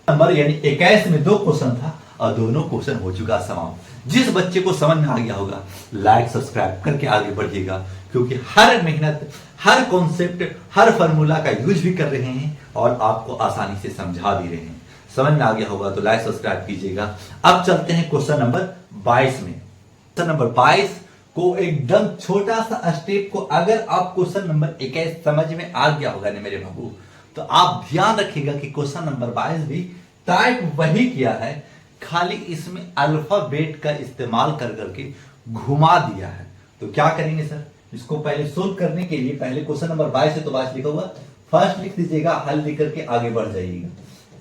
नंबर यानी 21 में 2 क्वेश्चन था और दोनों क्वेश्चन हो चुका समाप्त। जिस बच्चे को समझ में आ गया होगा लाइक सब्सक्राइब करके आगे बढ़िएगा, क्योंकि हर मेहनत, हर कॉन्सेप्ट, हर फार्मूला का यूज भी कर रहे हैं और आपको आसानी से समझा भी रहे हैं। समझ में आ गया होगा तो लाइक सब्सक्राइब कीजिएगा। अब चलते हैं क्वेश्चन नंबर 22 में। क्वेश्चन नंबर 22 को एकदम छोटा सा स्टेप को अगर आप क्वेश्चन नंबर 21 समझ में आ गया होगा ना मेरे बाबू, तो आप ध्यान रखिएगा कि क्वेश्चन नंबर 22 भी टाइप वही किया है, खाली इसमें अल्फाबेट का इस्तेमाल कर करके घुमा दिया है। तो क्या करेंगे सर, इसको पहले सोल्व करने के लिए पहले क्वेश्चन नंबर 22 है तो 22 लिखा हुआ फर्स्ट लिख दीजिएगा, हल लिख करके आगे बढ़ जाइएगा।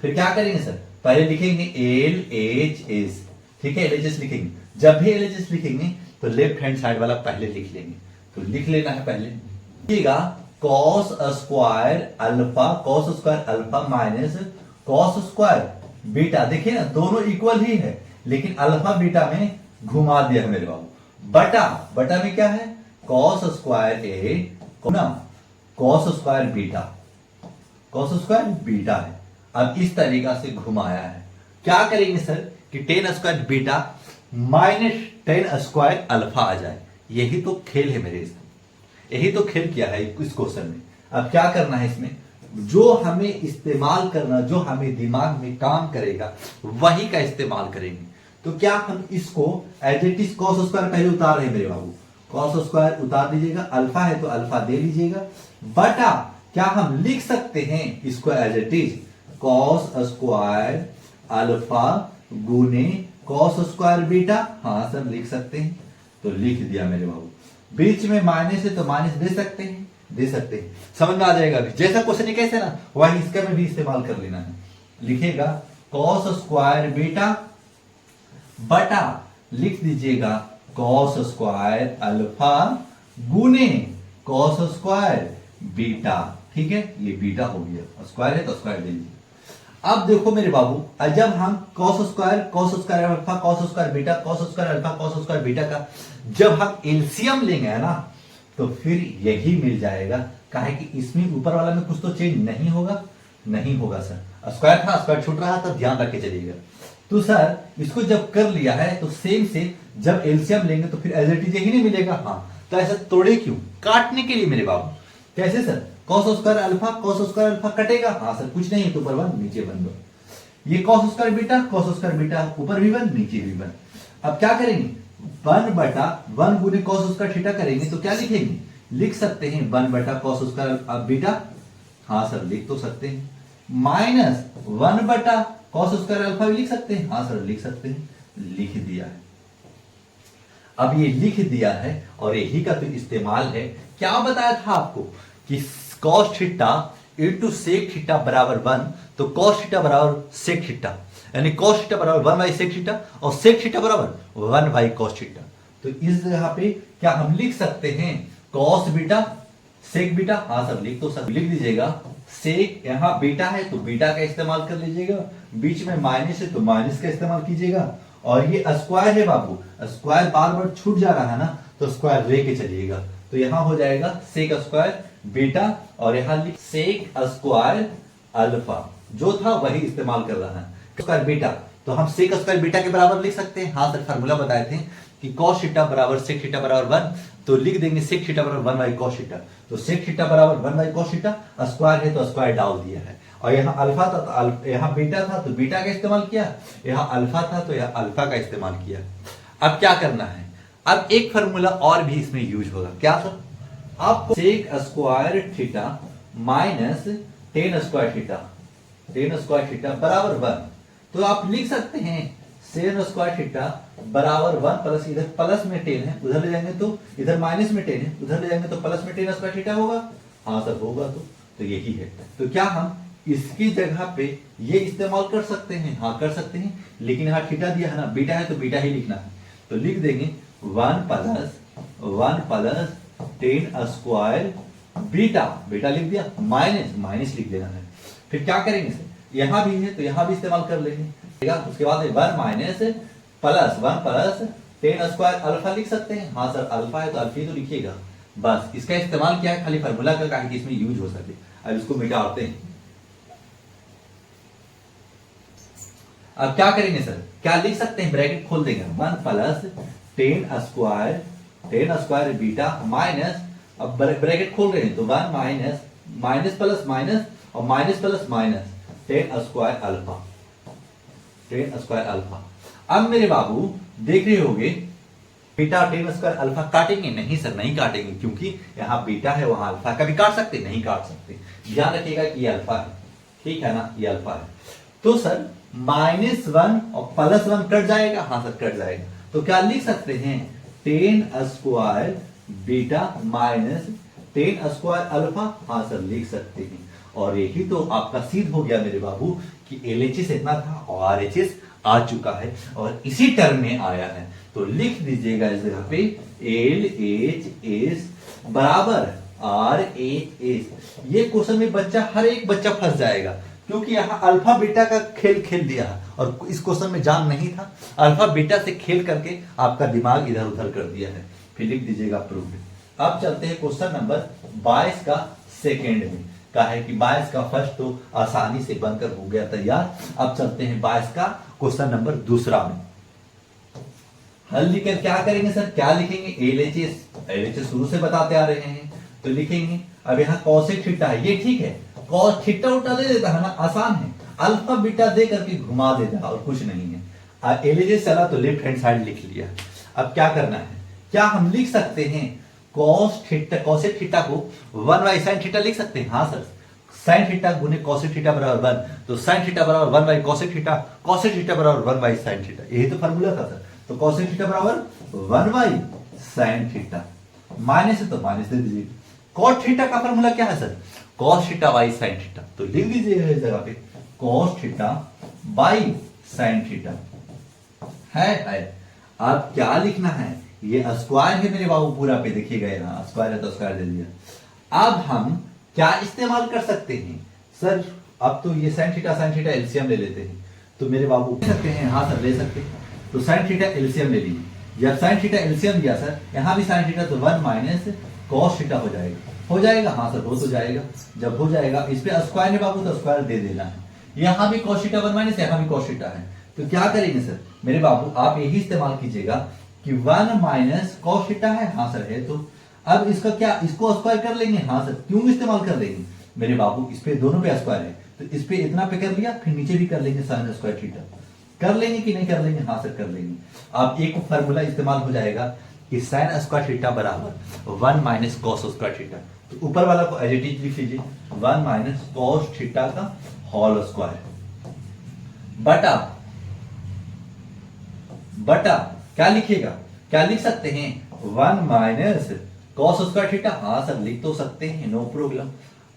फिर क्या करेंगे सर, पहले लिखेंगे एल एच एस, ठीक है, एल एच एस लिखेंगे। जब भी एल एच एस लिखेंगे तो लेफ्ट हैंड साइड वाला पहले लिख लेंगे। तो लिख लेना है पहले, लिखिएगा cos square alpha minus cos square beta. देखिए ना दोनों इक्वल ही है, लेकिन अल्फा बीटा में घुमा दिया है मेरे बाबू। बटा में क्या है कॉस स्क्वायर ए कॉस स्क्वायर बीटा है। अब इस तरीका से घुमाया है। क्या करेंगे सर कि tan square beta minus tan square alpha आ जाए। यही तो खेल है मेरे इसमें, यही तो खेल किया है इस क्वेश्चन में। अब क्या करना है इसमें, जो हमें इस्तेमाल करना, जो हमें दिमाग में काम करेगा वही का इस्तेमाल करेंगे। तो क्या हम इसको as it is cos square पहले उतार रहे हैं मेरे बाबू, कॉस स्क्वायर उतार दीजिएगा, अल्फा है तो अल्फा दे लीजिएगा, बटा क्या हम लिख सकते हैं इसको as it is cos square alpha गुने कॉस स्क्वायर बीटा। हाँ सर लिख सकते हैं। तो लिख दिया मेरे बाबू। बीच में माइनस है तो माइनस दे सकते हैं, समझ में आ जाएगा। जैसा क्वेश्चन कैसे ना वही इसका में भी इस्तेमाल कर लेना है। लिखेगा कॉस स्क्वायर बीटा बटा लिख दीजिएगा कॉस स्क्वायर अल्फा गुने कॉस स्क्वायर बीटा। ठीक है, ये बीटा हो गया, स्क्वायर है तो स्क्वायर दे दीजिए। अब देखो मेरे बाबू, जब हम cos square alpha cos square beta cos square alpha cos square beta का जब हम एलसीएम लेंगे ना तो फिर यही मिल जाएगा। काहे कि इसमें ऊपर वाला में कुछ तो चेंज नहीं होगा सर। स्क्वायर था, स्क्वायर छूट रहा था, ध्यान रख के चलिएगा। तो सर इसको जब कर लिया है तो सेम से जब एलसीएम लेंगे तो फिर एज इट इज यही नहीं मिलेगा। हाँ तो ऐसा तोड़े क्यों, काटने के लिए मेरे बाबू। कैसे सर, कॉस स्क्वायर अल्फा कटेगा। हाँ सर कुछ नहीं तो ऊपर 1 नीचे 1 ये कॉस स्क्वायर बीटा ऊपर भी 1 नीचे भी 1। अब क्या करेंगे 1 बटा 1 गुने कॉस स्क्वायर थीटा करेंगे तो क्या लिखेंगे, लिख सकते हैं 1 बटा कॉस स्क्वायर बीटा। हाँ सर लिख तो सकते हैं, माइनस 1 बटा कॉस स्क्वायर अल्फा भी लिख सकते हैं। हाँ सर लिख सकते हैं, लिख दिया है। अब ये लिख दिया है और यही का तो इस्तेमाल है। क्या बताया था आपको कि cos theta into sec theta बराबर 1, तो कॉस थीटा बराबर सेक थीटा, यानी कॉस थीटा बराबर 1 बाई सेक थीटा और सेक थीटा बराबर 1 बाई कॉस थीटा। तो इस जगह पे क्या हम लिख सकते हैं कॉस बीटा सेक बीटा। हाँ सर लिख तो सब लिख दीजिएगा। सेक यहाँ बीटा है तो बीटा का इस्तेमाल कर लीजिएगा, बीच में माइनस है तो माइनस का इस्तेमाल कीजिएगा। और ये स्क्वायर है बाबू, स्क्वायर बार बार छूट जा रहा है ना तो स्क्वायर लेके चलिएगा। तो यहां हो जाएगा सेक स्क्वायर बीटा और यहां लिख सेक स्क्वायर अल्फा, जो था वही इस्तेमाल कर रहा है। स्क्वायर बीटा तो हम सेक स्क्वायर बीटा के बराबर लिख सकते हैं। हाँ सर फार्मूला बताए थे कि cos थीटा बराबर sec थीटा बराबर 1, तो लिख देंगे sec थीटा बराबर 1 बाई cos थीटा। तो sec थीटा बराबर 1 बाई cos थीटा, स्क्वायर है तो स्क्वायर डाल दिया है। और यहाँ अल्फा था तो यहाँ बीटा था तो बीटा का इस्तेमाल किया, यहाँ अल्फा था तो यहाँ अल्फा का इस्तेमाल किया। अब क्या करना है, अब एक फार्मूला और भी इसमें यूज होगा। क्या सर, आपको sec square theta minus tan square theta, tan square theta बराबर 1, तो आप लिख सकते हैं सेन स्क्वायर थीटा बराबर 1 प्लस, इधर प्लस में 10 है, उधर ले जाएंगे तो इधर माइनस में 10 है, उधर ले जाएंगे तो प्लस में 10 स्क्वायर थीटा होगा। हाँ सर होगा, तो यही है। तो क्या हम इसकी जगह पे ये इस्तेमाल कर सकते हैं? हाँ कर सकते हैं, लेकिन यहाँ थीटा दिया है ना, बीटा है तो बीटा ही लिखना है। तो लिख देंगे 1 प्लस 10 स्क्वायर बीटा, बीटा लिख दिया, माइनस माइनस लिख देना है। फिर क्या करेंगे सर, यहां भी है तो यहां भी इस्तेमाल कर लेंगे। उसके बाद 1 माइनस प्लस 10 स्क्वायर अल्फा लिख सकते हैं। हाँ सर अल्फा है तो अल्फा ही तो लिखिएगा, बस इसका इस्तेमाल क्या है, खाली फार्मूला का, ताकि इसमें यूज हो सके। अब इसको मिटाते हैं। अब क्या करेंगे सर, क्या लिख सकते हैं, ब्रैकेट खोल देंगे 1 प्लस 10 स्क्वायर बीटा माइनस, अब ब्रैकेट खोल रहे हैं तो 1 माइनस माइनस प्लस माइनस और minus plus minus 10 square alpha, 10 square alpha. अब मेरे बाबू देख रहे होंगे बीटा 10 स्क्वायर अल्फा काटेंगे? नहीं सर नहीं काटेंगे, क्योंकि यहाँ बीटा है वहां अल्फा, कभी काट सकते नहीं काट सकते। ध्यान रखिएगा कि ये अल्फा है, ठीक है ना, ये अल्फा है। तो सर -1 और +1 कट जाएगा। हाँ सर कट जाएगा, तो क्या लिख सकते हैं 10 square beta minus 10 square alpha. हाँ सर लिख सकते हैं। और यही तो आपका सिद्ध हो गया मेरे बाबू कि LHS इतना था और RHS आ चुका है और इसी टर्म में आया है। तो लिख दीजिएगा इस जगह पे LHS बराबर RHS। ये क्वेश्चन में बच्चा, हर एक बच्चा फंस जाएगा, क्योंकि यहाँ अल्फा बीटा का खेल खेल दिया और इस क्वेश्चन में जान नहीं था, अल्फा बीटा से खेल करके आपका दिमाग इधर उधर कर दिया है। फिर लिख दीजिएगा प्रूफ। अब चलते हैं क्वेश्चन नंबर 22 का सेकेंड में। का है कि 22 का फर्स्ट तो आसानी से बनकर हो गया तैयार। अब चलते हैं 22 का क्वेश्चन नंबर दूसरा में। हल लिखकर क्या करेंगे सर, क्या लिखेंगे, LHS शुरू से बताते आ रहे हैं तो लिखेंगे। अब यहाँ कॉसेक थीटा है, ये ठीक है, कॉस थीटा उल्टा दे देता है ना, आसान है, अल्फा बीटा दे करके घुमा देता और कुछ नहीं है। LHS चला तो लेफ्ट हैंड साइड लिख लिया। अब क्या करना है, क्या हम लिख सकते हैं कॉस थीटा, कॉसेक थीटा को 1 बाई साइन थीटा लिख सकते हैं? हाँ सर, साइन थीटा गुने कॉसेक थीटा बराबर 1, तो साइन थीटा बराबर 1 by cosec theta, cosec theta बराबर 1 बाई साइन थीटा, यही तो फार्मूला था सर। तो कॉसेक थीटा बराबर 1 बाई साइन थीटा, माइनस है तो माइनस दे दीजिए। कॉस थीटा का फार्मूला क्या है sir, cos theta by sine theta, तो लिख दीजिएगा इस जगह पे cos theta by sine theta है। अब क्या लिखना है, ये स्क्वायर है मेरे बाबू पूरा पे, देखिएगा यहाँ स्क्वायर है तो स्क्वायर दे दिया। अब हम क्या इस्तेमाल कर सकते हैं सर, अब तो ये साइन थीटा एलसीएम ले लेते हैं, तो मेरे बाबू ले सकते हैं। हाँ सर ले सकते हैं, तो साइन थीटा एलसीएम ले लीजिए। जब साइन थीटा एलसीएम दिया सर, यहाँ भी साइन थीटा, तो 1 माइनस कॉस थीटा हो जाएगा। हाँ सर हो तो जाएगा। जब हो जाएगा इस पे स्क्वायर है बाबू, तो स्क्वायर दे देना है। यहाँ भी कॉस थीटा 1 माइनस, यहाँ भी कॉस थीटा है, तो क्या करेंगे सर मेरे बाबू, आप यही इस्तेमाल कीजिएगा कि 1 माइनस कॉस थीटा है। हाँ सर है, तो अब इसका क्या, इसको स्क्वायर कर लेंगे। हाँ सर क्यों इस्तेमाल कर लेंगे मेरे बाबू, इस पे दोनों पे स्क्वायर है, तो इस पे इतना पे कर लिया, फिर नीचे भी कर लेंगे साइन स्क्वायर थीटा। कर लेंगे कि नहीं कर लेंगे? हाँ सर कर लेंगे। अब एक फॉर्मूला इस्तेमाल हो जाएगा कि साइन स्क्वायर थीटा बराबर 1 माइनस कॉस स्क्वायर थीटा, तो ऊपर वाला को एज इट इज लिख लीजिए 1 माइनस कॉस थीटा का होल स्क्वायर बटा क्या लिखिएगा, क्या लिख सकते हैं 1 माइनस कॉस स्क्वायर थीटा। हाँ सर लिख तो सकते हैं, नो प्रॉब्लम।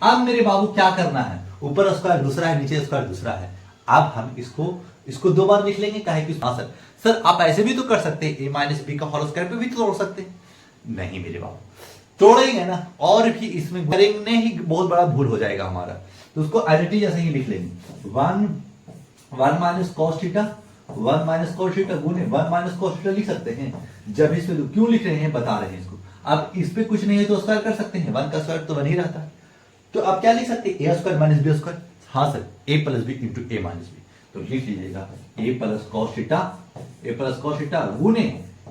अब मेरे बाबू क्या करना है, ऊपर स्क्वायर दूसरा है, नीचे स्क्वायर दूसरा है। अब हम इसको 2 बार लिख लेंगे, काहे कि हाँ सर आप ऐसे भी तो कर सकते हैं, a माइनस बी का होल स्क्वायर पे भी तो तोड़ सकते हैं। नहीं मेरे बाबू तोड़ेंगे ना, और भी इसमें करेंगे ही बहुत बड़ा भूल हो जाएगा हमारा, तो उसको एज इट इज ऐसे ही लिख लेंगे 1 minus cos theta, 1 minus cos theta गुने 1 माइनस कॉस थीटा लिख सकते हैं। जब इस पे क्यों लिख रहे हैं बता रहे हैं इसको। अब इस पे कुछ नहीं है तो स्क्वायर कर सकते हैं, 1 का स्क्वायर तो बन ही रहता है। तो अब क्या लिख सकते हैं, a square minus B square. हाँ sir a plus B into A minus b, तो लिख लीजिएगा a प्लस कॉस थीटा गुने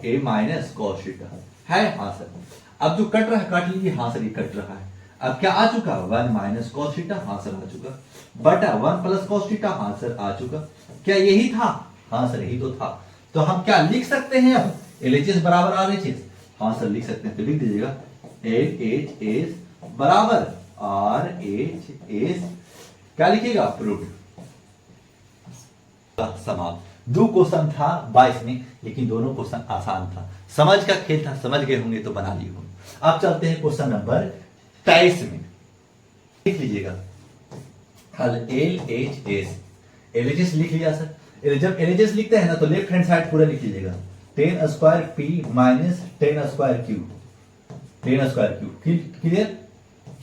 ए माइनस कॉस थीटा है। हाँ सर, अब जो कट रहा है काट लीजिए। हाँ सर, ये कट रहा है। अब क्या आ चुका, 1 माइनस कॉस थीटा। हाँ सर आ चुका, बटा 1 प्लस कॉस थीटा। हाँ सर आ चुका। क्या यही था? हाँ सर यही तो था। तो हम क्या लिख सकते हैं अब, LHS बराबर RHS। हाँ सर लिख सकते हैं, तो लिख दीजिएगा LHS बराबर RHS। क्या लिखिएगा, प्रूफ। समाप्त। 2 क्वेश्चन था 22 में, लेकिन दोनों क्वेश्चन आसान था, समझ का खेल था, समझ गए होंगे तो बना लिए होंगे। अब चलते हैं क्वेश्चन नंबर 23 में। लिख लीजिएगा LHS। LHS लिख लिया सर। जब LHS लिखते हैं ना तो लेफ्ट हैंड साइड पूरा लिख लीजिएगा, 10 square P minus 10 square Q। 10 square Q clear,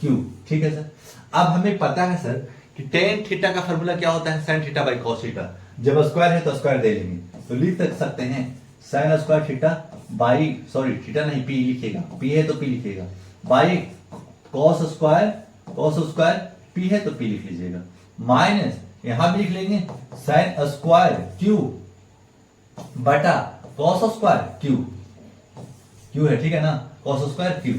Q ठीक है सर। अब हमें पता है सर कि टेन थीटा का फॉर्मूला क्या होता है, sine theta by cos theta. जब स्क्वायर है तो स्क्वायर दे लेंगे, तो लिख सकते हैं sign square theta by, sorry theta नहीं पी लिखिएगा, पी है तो पी लिखिएगा, बाई कॉस स्क्वायर पी है तो पी लिख लीजिएगा, माइनस यहां भी लिख लेंगे साइन स्क्वायर क्यू बटा कॉस स्क्वायर क्यू है, ठीक है ना, कॉस स्क्वायर क्यू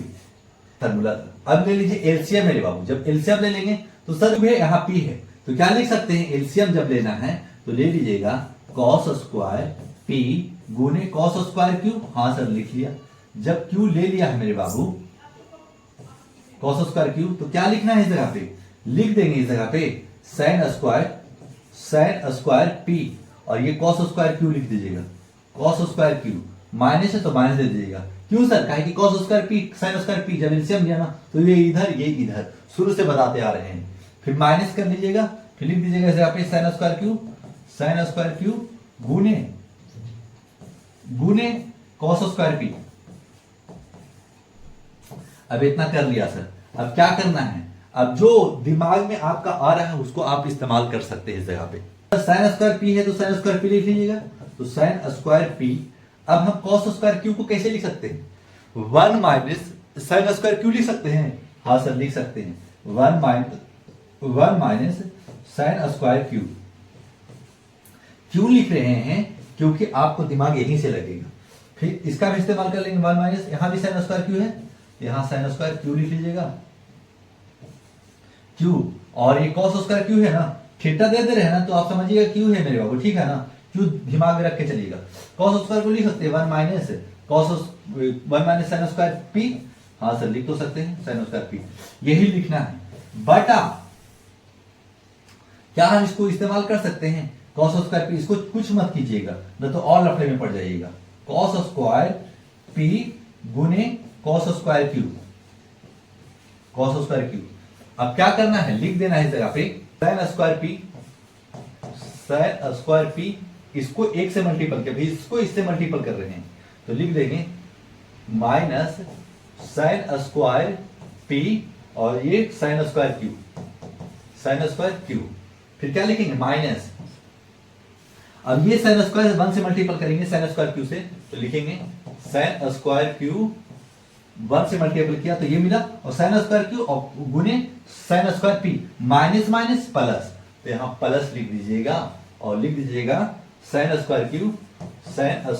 फॉर्मूला। अब ले लीजिए एलसीएम मेरे बाबू। जब एलसीएम ले लेंगे तो सर यहाँ पी है, तो क्या लिख सकते हैं, एलसीएम जब लेना है तो ले लीजिएगा कॉस स्क्वायर पी गुने कॉस स्क्वायर क्यू। हाँ सर लिख लिया। जब क्यू ले लिया है मेरे बाबू कॉस स्क्वायर क्यू, तो क्या लिखना है इस जगह पे, लिख देंगे इस जगह पे साइन स्क्वायर पी और ये कॉस स्क्वायर क्यू लिख दीजिएगा, कॉस स्क्वायर क्यू माइनस है तो माइनस दे दीजिएगा। क्यों सर, कहे कि cos square P sine square P, जब एलसीएम लिया ना तो ये इधर शुरू से बताते आ रहे हैं, फिर माइनस कर लीजिएगा, फिर लिख दीजिएगा इस जगह पे साइन स्क्वायर क्यू गुने कॉस स्क्वायर पी। अब इतना कर लिया सर। अब क्या करना है, अब जो दिमाग में आपका आ रहा है उसको आप इस्तेमाल कर सकते हैं इस जगह पे। साइन स्क्वायर पी है तो साइन स्क्वायर पी लिख लीजिएगा, तो साइन स्क्वायर पी। अब हम कॉस स्क्वायर क्यू को कैसे लिख सकते हैं, 1 माइनस साइन स्क्वायर क्यू लिख सकते हैं। हाँ सर लिख सकते हैं 1 माइनस साइन स्क्वायर क्यू। क्यों लिख रहे हैं, क्योंकि आपको दिमाग यहीं से लगेगा। फिर इसका भी इस्तेमाल कर लेंगे 1 माइनस, यहां भी साइन स्क्वायर क्यू है, यहां साइन स्क्वायर क्यू लिख लीजिएगा क्यू, और ये कॉस स्क्वायर क्यू है ना, थीटा दे रहे हैं ना तो आप समझिएगा क्यू है मेरे बाबू, ठीक है ना, क्यू दिमाग में रख के चलिएगा। कॉस स्क्वायर को लिख सकते हैं 1 माइनस साइन स्क्वायर पी। हाँ सर लिख तो सकते हैं साइन स्क्वायर पी, यही लिखना है। बटा क्या हम इसको इस्तेमाल कर सकते हैं कॉस स्क्वायर पी, इसको कुछ मत कीजिएगा न तो और लफड़े में पड़ जाइएगा। कॉस स्क्वायर पी गुने कॉस स्क्वायर क्यू, अब क्या करना है, लिख देना है इस जगह पे साइन स्क्वायर पी, इसको 1 से मल्टीपल कर, इसको इससे मल्टीपल कर रहे हैं तो लिख देंगे माइनस साइन स्क्वायर पी और ये साइन स्क्वायर क्यू, फिर क्या लिखेंगे माइनस। अब ये साइन स्क्वायर 1 से मल्टीपल करेंगे साइन स्क्वायर क्यू से, तो लिखेंगे साइन स्क्वायर क्यू 1 से मल्टीपल किया तो ये मिला, और साइन स्क्वायर क्यू और गुने sine square P, minus minus plus, तो यहां प्लस लिख दीजिएगा और लिख दीजिएगा sine square Q sine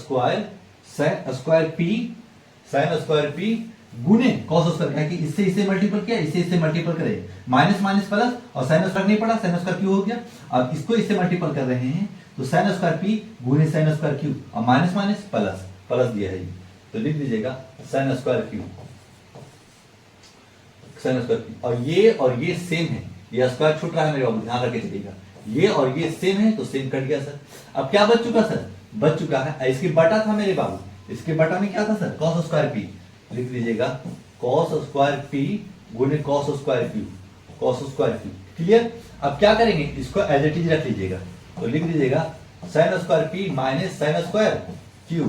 square P गुने कॉस स्क्वायर, है कि इससे इससे मल्टीपल किया, इससे मल्टीपल करे, माइनस माइनस प्लस, और साइन स्क्वायर नहीं पड़ा, साइन स्क्वायर क्यू हो गया। अब इसको इससे मल्टीपल कर रहे हैं तो साइन स्क्वायर पी गुने साइन स्क्वायर क्यू और माइनस माइनस प्लस दिया है, तो लिख दीजिएगा साइन स्क्वायर क्यू, और ये सेम है, ये स्क्वायर छूट रहा है मेरे बाबू, ध्यान रखे चलिएगा, ये और ये सेम है तो सेम कट गया सर। अब क्या बच चुका सर, बच चुका है इसके बटा था मेरे बाबू, इसके बटा में क्या था सर, कॉस स्क्वायर पी, लिख दीजिएगा कॉस स्क्वायर पी गुने कॉस स्क्वायर क्यू, क्लियर। अब क्या करेंगे, इसको एज इट इज रख लीजिएगा, तो लिख दीजिएगा sine square P minus sine square Q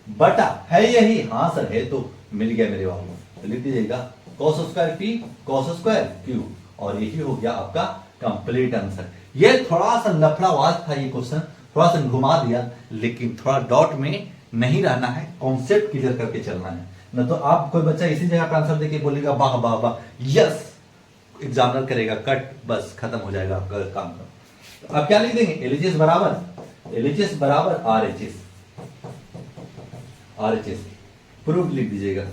बटा है यही, हाँ सर है तो मिल गया मेरे बाबू, तो लिख दीजिएगा cos square P cos square Q, और यही हो गया आपका कंप्लीट आंसर। ये थोड़ा सा लफड़ावाज था ये क्वेश्चन, थोड़ा सा घुमा दिया, लेकिन थोड़ा डॉट में नहीं रहना है, कॉन्सेप्ट क्लियर करके चलना है, न तो आप कोई बच्चा इसी जगह पे आंसर देके बोलेगा वाह वाह वाह यस, एग्जामिनर करेगा कट, बस खत्म हो जाएगा आपका काम का। तो अब क्या लिख देंगे, LHS बराबर RHS, RHS प्रूफ लिख दीजिएगा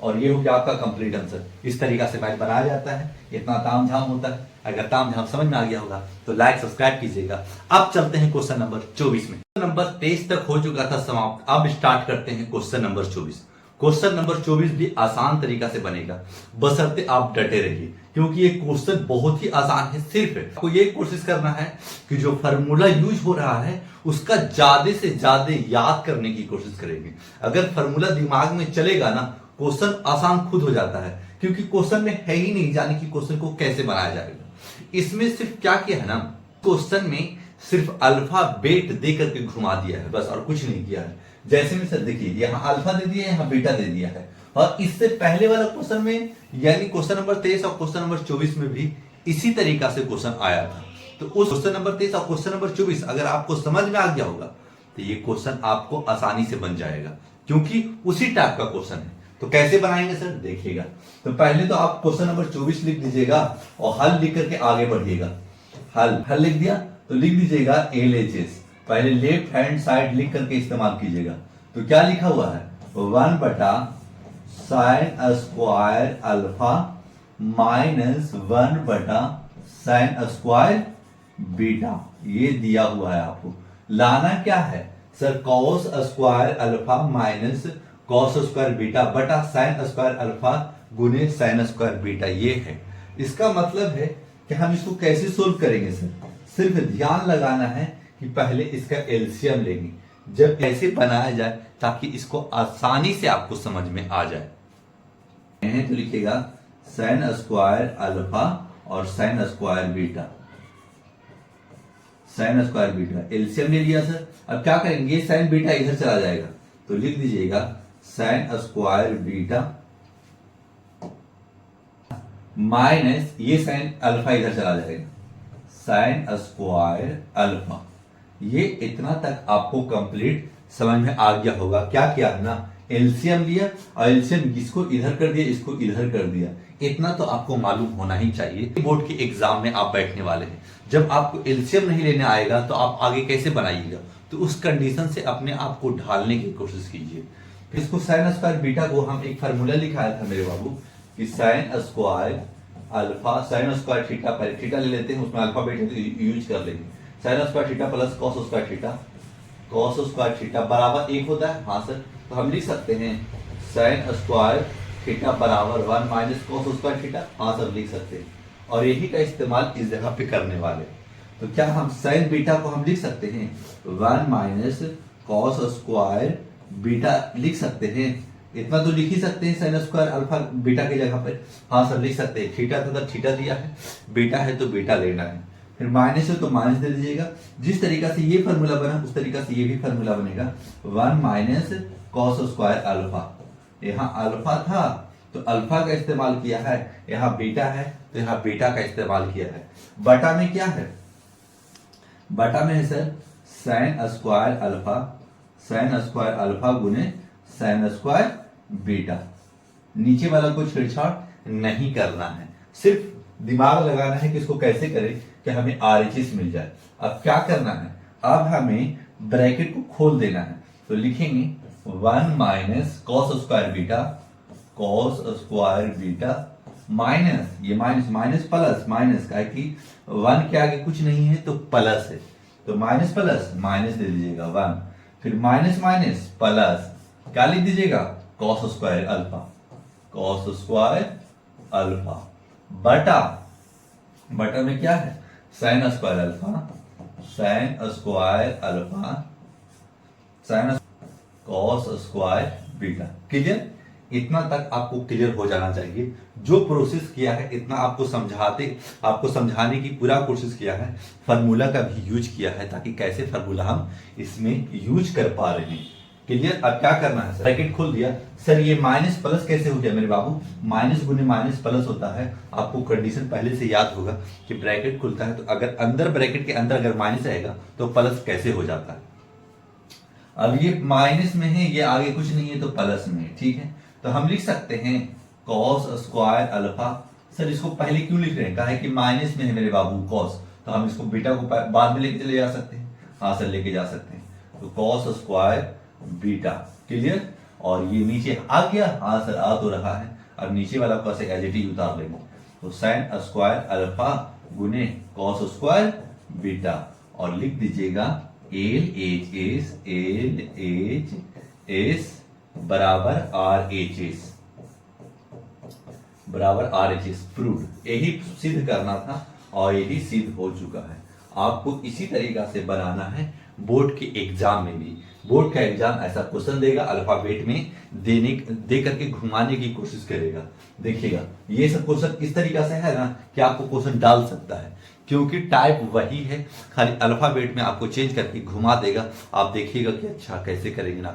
और ये हो गया आपका कंप्लीट आंसर। इस तरीका से मैथ बनाया जाता है, इतना ताम झाम होता है। अगर ताम झाम समझ में आ गया होगा तो लाइक सब्सक्राइब कीजिएगा। अब चलते हैं क्वेश्चन नंबर 24 में। क्वेश्चन नंबर 23 तक हो चुका था समाप्त, अब स्टार्ट करते हैं क्वेश्चन नंबर 24। क्वेश्चन नंबर 24 भी आसान तरीका से बनेगा, बशर्ते आप डटे रहिए, क्योंकि ये क्वेश्चन बहुत ही आसान है। सिर्फ आपको ये कोशिश करना है कि जो फार्मूला यूज हो रहा है उसका ज्यादा से ज्यादा याद करने की कोशिश करेंगे। अगर फार्मूला दिमाग में चलेगा ना, क्वेश्चन आसान खुद हो जाता है, क्योंकि क्वेश्चन में है ही नहीं जाने की क्वेश्चन को कैसे बनाया जाएगा। इसमें सिर्फ क्या किया है ना, क्वेश्चन में सिर्फ अल्फाबेट दे करके घुमा दिया है बस, और कुछ नहीं किया है। जैसे में सर देखिए, यहाँ अल्फा दे दिया है, यहाँ बीटा दे दिया है, और इससे पहले वाला क्वेश्चन में यानी क्वेश्चन नंबर 23 और क्वेश्चन नंबर 24 में भी इसी तरीका से क्वेश्चन आया था। तो उस क्वेश्चन नंबर 23 और क्वेश्चन नंबर 24 अगर आपको समझ में आ गया होगा तो ये क्वेश्चन आपको आसानी से बन जाएगा, क्योंकि उसी टाइप का क्वेश्चन है। तो कैसे बनाएंगे सर, देखिएगा। तो पहले तो आप क्वेश्चन नंबर 24 लिख दीजिएगा और हल लिख करके आगे बढ़िएगा। हल लिख दिया तो लिख दीजिएगा LHS, पहले लेफ्ट हैंड साइड लिख करके इस्तेमाल कीजिएगा। तो क्या लिखा हुआ है, 1 बटा साइन स्क्वायर अल्फा माइनस 1 बटा साइन स्क्वायर बीटा, ये दिया हुआ है। आपको लाना क्या है sir, cos square alpha minus cos square beta बटा साइन स्क्वायर अल्फा गुने साइन स्क्वायर बीटा, ये है। इसका मतलब है कि हम इसको कैसे सोल्व करेंगे सर, सिर्फ ध्यान लगाना है कि पहले इसका एलसीएम लेंगे, जब कैसे बनाया जाए ताकि इसको आसानी से आपको समझ में आ जाए। तो लिखिएगा साइन स्क्वायर अल्फा और sine square beta, sine square beta LCM ले लिया सर। अब क्या करेंगे, साइन बीटा इधर चला जाएगा, तो लिख दीजिएगा साइन स्क्वायर बीटा माइनस ये साइन अल्फा इधर चला जाएगा, साइन स्क्वायर अल्फा। ये इतना तक आपको कंप्लीट समझ में आ गया होगा। क्या किया है ना, एलसीएम लिया और एलसीएम इसको इधर कर दिया, इसको इधर कर दिया। इतना तो आपको मालूम होना ही चाहिए। बोर्ड के एग्जाम में आप बैठने वाले हैं, जब आपको एलसीएम नहीं लेने आएगा तो आप आगे कैसे बनाइएगा। तो उस कंडीशन से अपने आप को ढालने की कोशिश कीजिए। इसको साइन स्क्वायर बीटा को हम एक फार्मूला लिखाया था मेरे बाबू कि sign square alpha, sine square theta, पहले थीटा ले लेते हैं, उसमें अल्फा बीटा यूज कर लेंगे। Sign square theta plus cos square theta, cos square theta बराबर 1 होता है। हाँ सर, तो हम लिख सकते हैं साइन स्क्वायर थीटा बराबर 1 माइनस कॉस स्क्वायर थीटा। हाँ सर, लिख सकते हैं, और यही का इस्तेमाल इस जगह पे करने वाले। तो क्या हम साइन बीटा को हम लिख सकते हैं 1 माइनस कॉस स्क्वायर बीटा लिख सकते हैं। इतना तो लिख ही सकते हैं साइन स्क्वायर अल्फा बीटा की जगह पर। हाँ सर, लिख सकते हैं। थीटा था तो थीटा दिया है, बीटा है तो बीटा लेना है, फिर माइनस है तो माइनस दे दीजिएगा। जिस तरीका से ये फार्मूला बना उस तरीका से ये भी फार्मूला बनेगा, 1 माइनस कॉस स्क्वायर अल्फा। यहाँ अल्फा था तो अल्फा का इस्तेमाल किया है, यहाँ बीटा है तो यहाँ बीटा का इस्तेमाल किया है। बटा में क्या है, बटा में है sir sine square alpha, sine square alpha गुने साइन स्क्वायर बीटा। नीचे वाला को छेड़छाड़ नहीं करना है, सिर्फ दिमाग लगाना है कि इसको कैसे करें कि हमें RHS मिल जाए। अब क्या करना है, अब हमें ब्रैकेट को खोल देना है। तो लिखेंगे 1 minus cos square beta, cos square beta minus, ये माइनस माइनस प्लस, माइनस का है कि 1 के आगे कुछ नहीं है तो प्लस है, तो माइनस प्लस माइनस दे दीजिएगा 1, फिर माइनस माइनस प्लस, क्या लिख दीजिएगा cos square alpha, cos square alpha बटा, बटा में क्या है sign square alpha, sine square alpha, sine cos square beta. Clear, इतना तक आपको क्लियर हो जाना चाहिए। जो प्रोसेस किया है इतना आपको समझाने की पूरा कोशिश किया है। फार्मूला का भी यूज किया है ताकि कैसे फार्मूला हम इसमें यूज कर पा रहे हैं। क्लियर, अब क्या करना है, ब्रैकेट खोल दिया। सर ये माइनस प्लस कैसे हो गया मेरे बाबू, माइनस गुने माइनस प्लस होता है। आपको कंडीशन पहले से याद होगा कि ब्रैकेट खुलता है तो अगर अंदर ब्रैकेट के अंदर अगर माइनस रहेगा तो प्लस कैसे हो जाता है। अब ये माइनस में है, ये आगे कुछ नहीं है तो प्लस में है, ठीक है। तो हम लिख सकते हैं कॉस स्क्वायर अल्फा। सर इसको पहले क्यों लिख रहे हैं, कहा है कि माइनस में है मेरे बाबू कॉस, तो हम इसको बीटा को बाद में लेके चले जा सकते हैं। हाँ सर, लेके जा सकते हैं। तो कॉस स्क्वायर बीटा। क्लियर? और ये नीचे आ गया, हाँ सर आ तो रहा है। अब नीचे वाला कॉस एज इट इज उतार लेंगे, तो साइन स्क्वायर अल्फा गुने कॉस स्क्वायर बीटा, और लिख दीजिएगा एल एच एस बराबर आर एच एस प्रूव्ड। यही सिद्ध करना था और यही सिद्ध हो चुका है। आपको इसी तरीका से बनाना है बोर्ड के एग्जाम में भी। बोर्ड का एग्जाम ऐसा क्वेश्चन देगा, अल्फाबेट में दे करके घुमाने की कोशिश करेगा। देखिएगा ये सब क्वेश्चन इस तरीका से है ना कि आपको क्वेश्चन डाल सकता है, क्योंकि टाइप वही है, खाली अल्फाबेट में आपको चेंज करके घुमा देगा। आप देखिएगा कि अच्छा कैसे करेंगे ना,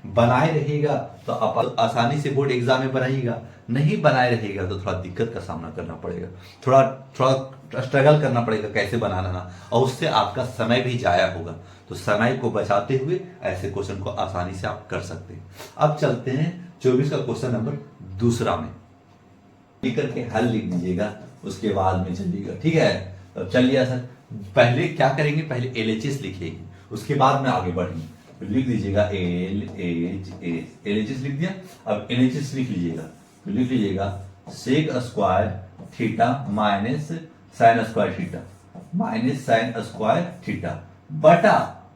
बनाए रहेगा तो आप आसानी से बोर्ड एग्जाम में बनाइएगा, नहीं बनाए रहेगा तो थोड़ा दिक्कत का सामना करना पड़ेगा, थोड़ा स्ट्रगल करना पड़ेगा कैसे बनाना ना, और उससे आपका समय भी जाया होगा। तो समय को बचाते हुए ऐसे क्वेश्चन को आसानी से आप कर सकते हैं। अब चलते हैं 24 का क्वेश्चन नंबर दूसरा में। लिख करके हल लिख दीजिएगा, उसके बाद में चलिएगा, ठीक है? तो चलिए सर, पहले क्या करेंगे, पहले LHS लिखेंगे, उसके बाद में आगे बढ़ेंगे। तो लिख दीजिएगा LHS लिख दिया। अब LHS लिख लीजिएगा, तो लिख लीजिएगा sec square theta minus sine square theta, minus sine square theta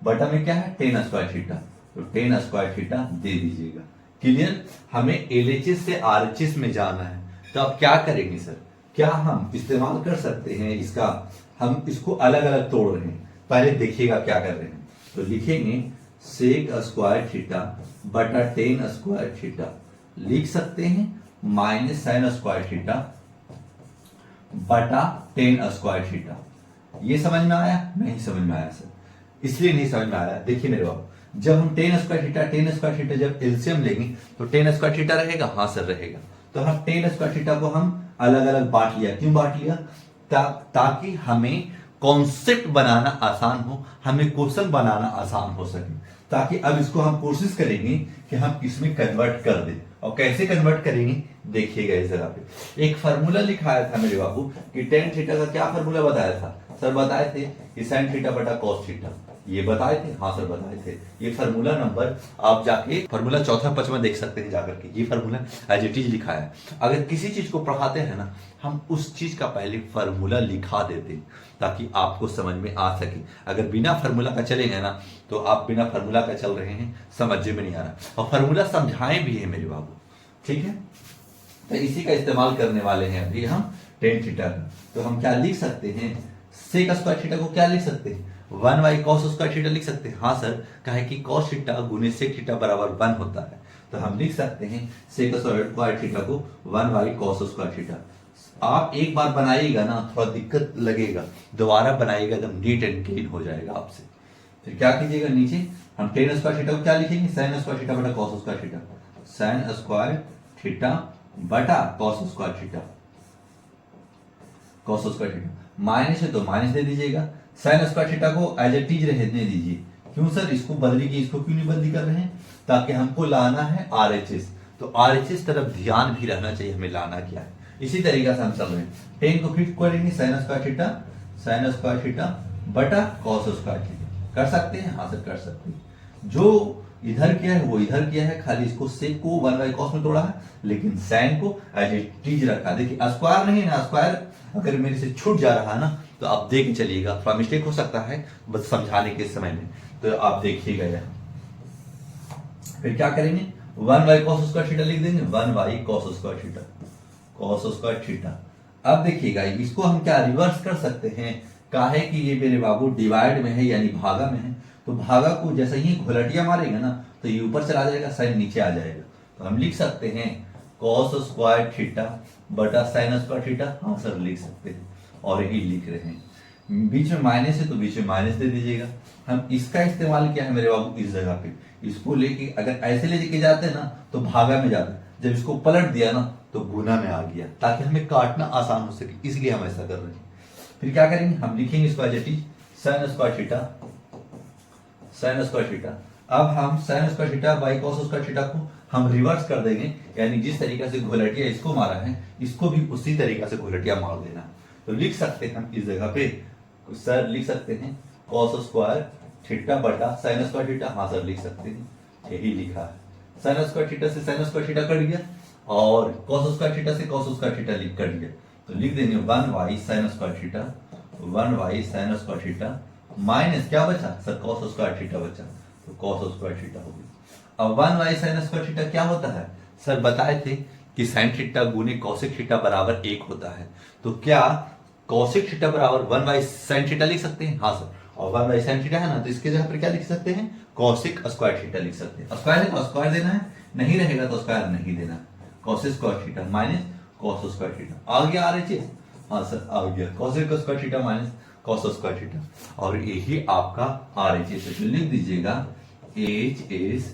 बटा में क्या है, टेन स्क्वायर थीटा, तो टेन स्क्वायर थीटा दे दीजिएगा। क्लियर? हमें LHS से RHS में जाना है, तो अब क्या करेंगे सर, क्या हम इस्तेमाल कर सकते हैं इसका, हम इसको अलग अलग तोड़ रहे हैं। पहले देखिएगा क्या कर रहे हैं, तो लिखेंगे सेक स्क्वायर थीटा बटा टेन स्क्वायर थीटा, लिख सकते हैं माइनस साइन स्क्वायर थीटा बटा टेन स्क्वायर थीटा। ये समझ में आया? नहीं समझ में आया सर, इसलिए नहीं समझ में आया। देखिए मेरे बाबू, जब हम टेन स्क्वायर थीटा जब एलसीएम लेंगे तो टेन स्क्वायर थीटा रहेगा, हाँ सर रहेगा। तो हम टेन स्क्वायर थीटा को हम अलग अलग बांट लिया। क्यों बांट लिया? ताकि हमें कॉन्सेप्ट बनाना आसान हो, हमें क्वेश्चन बनाना आसान हो सके। ताकि अब इसको हम कोशिश करेंगे कि हम इसमें कन्वर्ट कर दें। और कैसे कन्वर्ट करेंगे देखिएगा इस जगह पे। एक फार्मूला लिखाया था मेरे बाबू कि टेन थीटा का क्या फार्मूला बताया था सर? बताए थे कि साइन थीटा बटा कॉस थीटा, ये बताए थे, हाँ सर बताए थे। ये फार्मूला नंबर आप जाके फार्मूला चौथा पचवा देख सकते हैं जाकर के, ये फार्मूला एज इट इज लिखा है। अगर किसी चीज को पढ़ाते हैं ना, हम उस चीज का पहले फार्मूला लिखा देते हैं ताकि आपको समझ में आ सके। अगर बिना फार्मूला का चलेंगे ना तो आप बिना फार्मूला का चल रहे हैं, समझ में नहीं आ रहा। और फार्मूला समझाए भी है मेरे बाबू, ठीक है? तो इसी का इस्तेमाल करने वाले हैं अभी हम टेन थीटा का। तो हम क्या लिख सकते हैं, सेक स्क्वायर थीटा को क्या लिख सकते हैं, 1 कॉस स्क्वायर थीटा लिख सकते हैं। हाँ सर, कहे कि कॉस थीटा गुने सेक थीटा बराबर 1 होता है, तो हम लिख सकते हैं सेक स्क्वायर थीटा को 1 कॉस स्क्वायर थीटा। आप एक बार बनाइएगा ना थोड़ा दिक्कत लगेगा, दोबारा बनाइएगा एकदम नीट एंड क्लीन हो जाएगा आपसे। फिर क्या कीजिएगा, नीचे हम टेन स्क्वायर थीटा को क्या लिखेंगे, साइन स्क्वायर थीटा बटा cos square theta, sine square theta बटा cos square theta, cos square theta. Minus है तो माइनस दे दीजिएगा। साइन स्क्वायर थीटा को एज इट इज रहने दीजिए। क्यों सर, इसको बदली की, इसको क्यों नहीं बदली कर रहे हैं? ताकि हमको लाना है RHS, तो RHS तरफ ध्यान भी रहना चाहिए, हमें लाना क्या है। इसी तरीका से हम चल रहे हैं। टेन को फिर करेंगे साइन स्क्वायर थीटा बटा कॉस स्क्वायर थीटा। कर सकते हैं? हाँ सर कर सकते हैं। जो इधर किया है वो इधर किया है, खाली इसको सेक को 1 कॉस में तोड़ा है, लेकिन साइन को एज इट इज रखा। देखिए स्क्वायर नहीं है ना, स्क्वायर अगर मेरे से छूट जा रहा है ना तो आप देख के चलिएगा, थोड़ा मिस्टेक हो सकता है बस समझाने के समय में, तो आप देखिएगा यहाँ। फिर क्या करेंगे, 1 कॉस स्क्वायर थीटा लिख देंगे, 1 cos square theta, cos square theta. अब देखिएगा इसको हम क्या रिवर्स कर सकते हैं, काहे कि ये मेरे बाबू डिवाइड में है यानी भागा में है, तो भागा को जैसे ही घुलटिया मारेगा ना तो ये ऊपर चला जाएगा, साइन नीचे आ जाएगा। तो हम लिख सकते हैं कॉस स्क्वायर थीटा बटा साइन स्क्वायर थीटा। हाँ सर लिख सकते हैं, और यही लिख रहे हैं। बीच में माइनस है तो बीच में माइनस दे दीजिएगा। हम इसका इस्तेमाल किया है मेरे बाबू इस जगह पे, इसको लेके अगर ऐसे लेके जाते हैं ना तो भागा में जाते, जब इसको पलट दिया ना तो गुना में आ गया, ताकि हमें काटना आसान हो सके, इसलिए हम ऐसा कर रहे हैं। फिर क्या करेंगे, हम लिखेंगे इसको as it is sine square theta, sine square theta. अब हम sine square theta by cos square theta को हम रिवर्स कर देंगे, यानी जिस तरीके से घोलटिया इसको मारा है इसको भी उसी तरीके से घोलटिया मार देना। तो लिख सकते हैं हम इस जगह पे सर लिख सकते हैं कॉस स्क्वायर थीटा बटा साइन स्क्वायर थीटा, हाँ सर लिख सकते हैं, यही लिखा है। साइन स्क्वायर थीटा से साइन स्क्वायर थीटा कट गया और कॉस स्क्वायर थीटा से कॉस स्क्वायर थीटा कट गया, तो लिख देंगे 1y sign square theta, 1y sign square theta minus क्या बचा सर, कॉस स्क्वायर थीटा बचा, तो कॉस स्क्वायर थीटा हो गया। अब 1y साइन स्क्वायर थीटा क्या होता है सर, बताए थे कि साइन थीटा गुने कॉसेक थीटा बराबर 1 होता है, तो क्या कॉसेक थीटा बराबर 1y साइन थीटा लिख सकते हैं, हाँ सर, और 1y साइन थीटा है ना, तो इसके जगह पर क्या लिख सकते हैं, कॉसेक स्क्वायर थीटा लिख सकते हैं। स्क्वायर है तो स्क्वायर देना है, नहीं रहेगा तो स्क्वायर नहीं देना, cosec square theta minus cos square theta आ गया RHS, हाँ सर आ गया cosec square theta minus cos square theta, और यही आपका RHS है। तो लिख दीजिएगा HS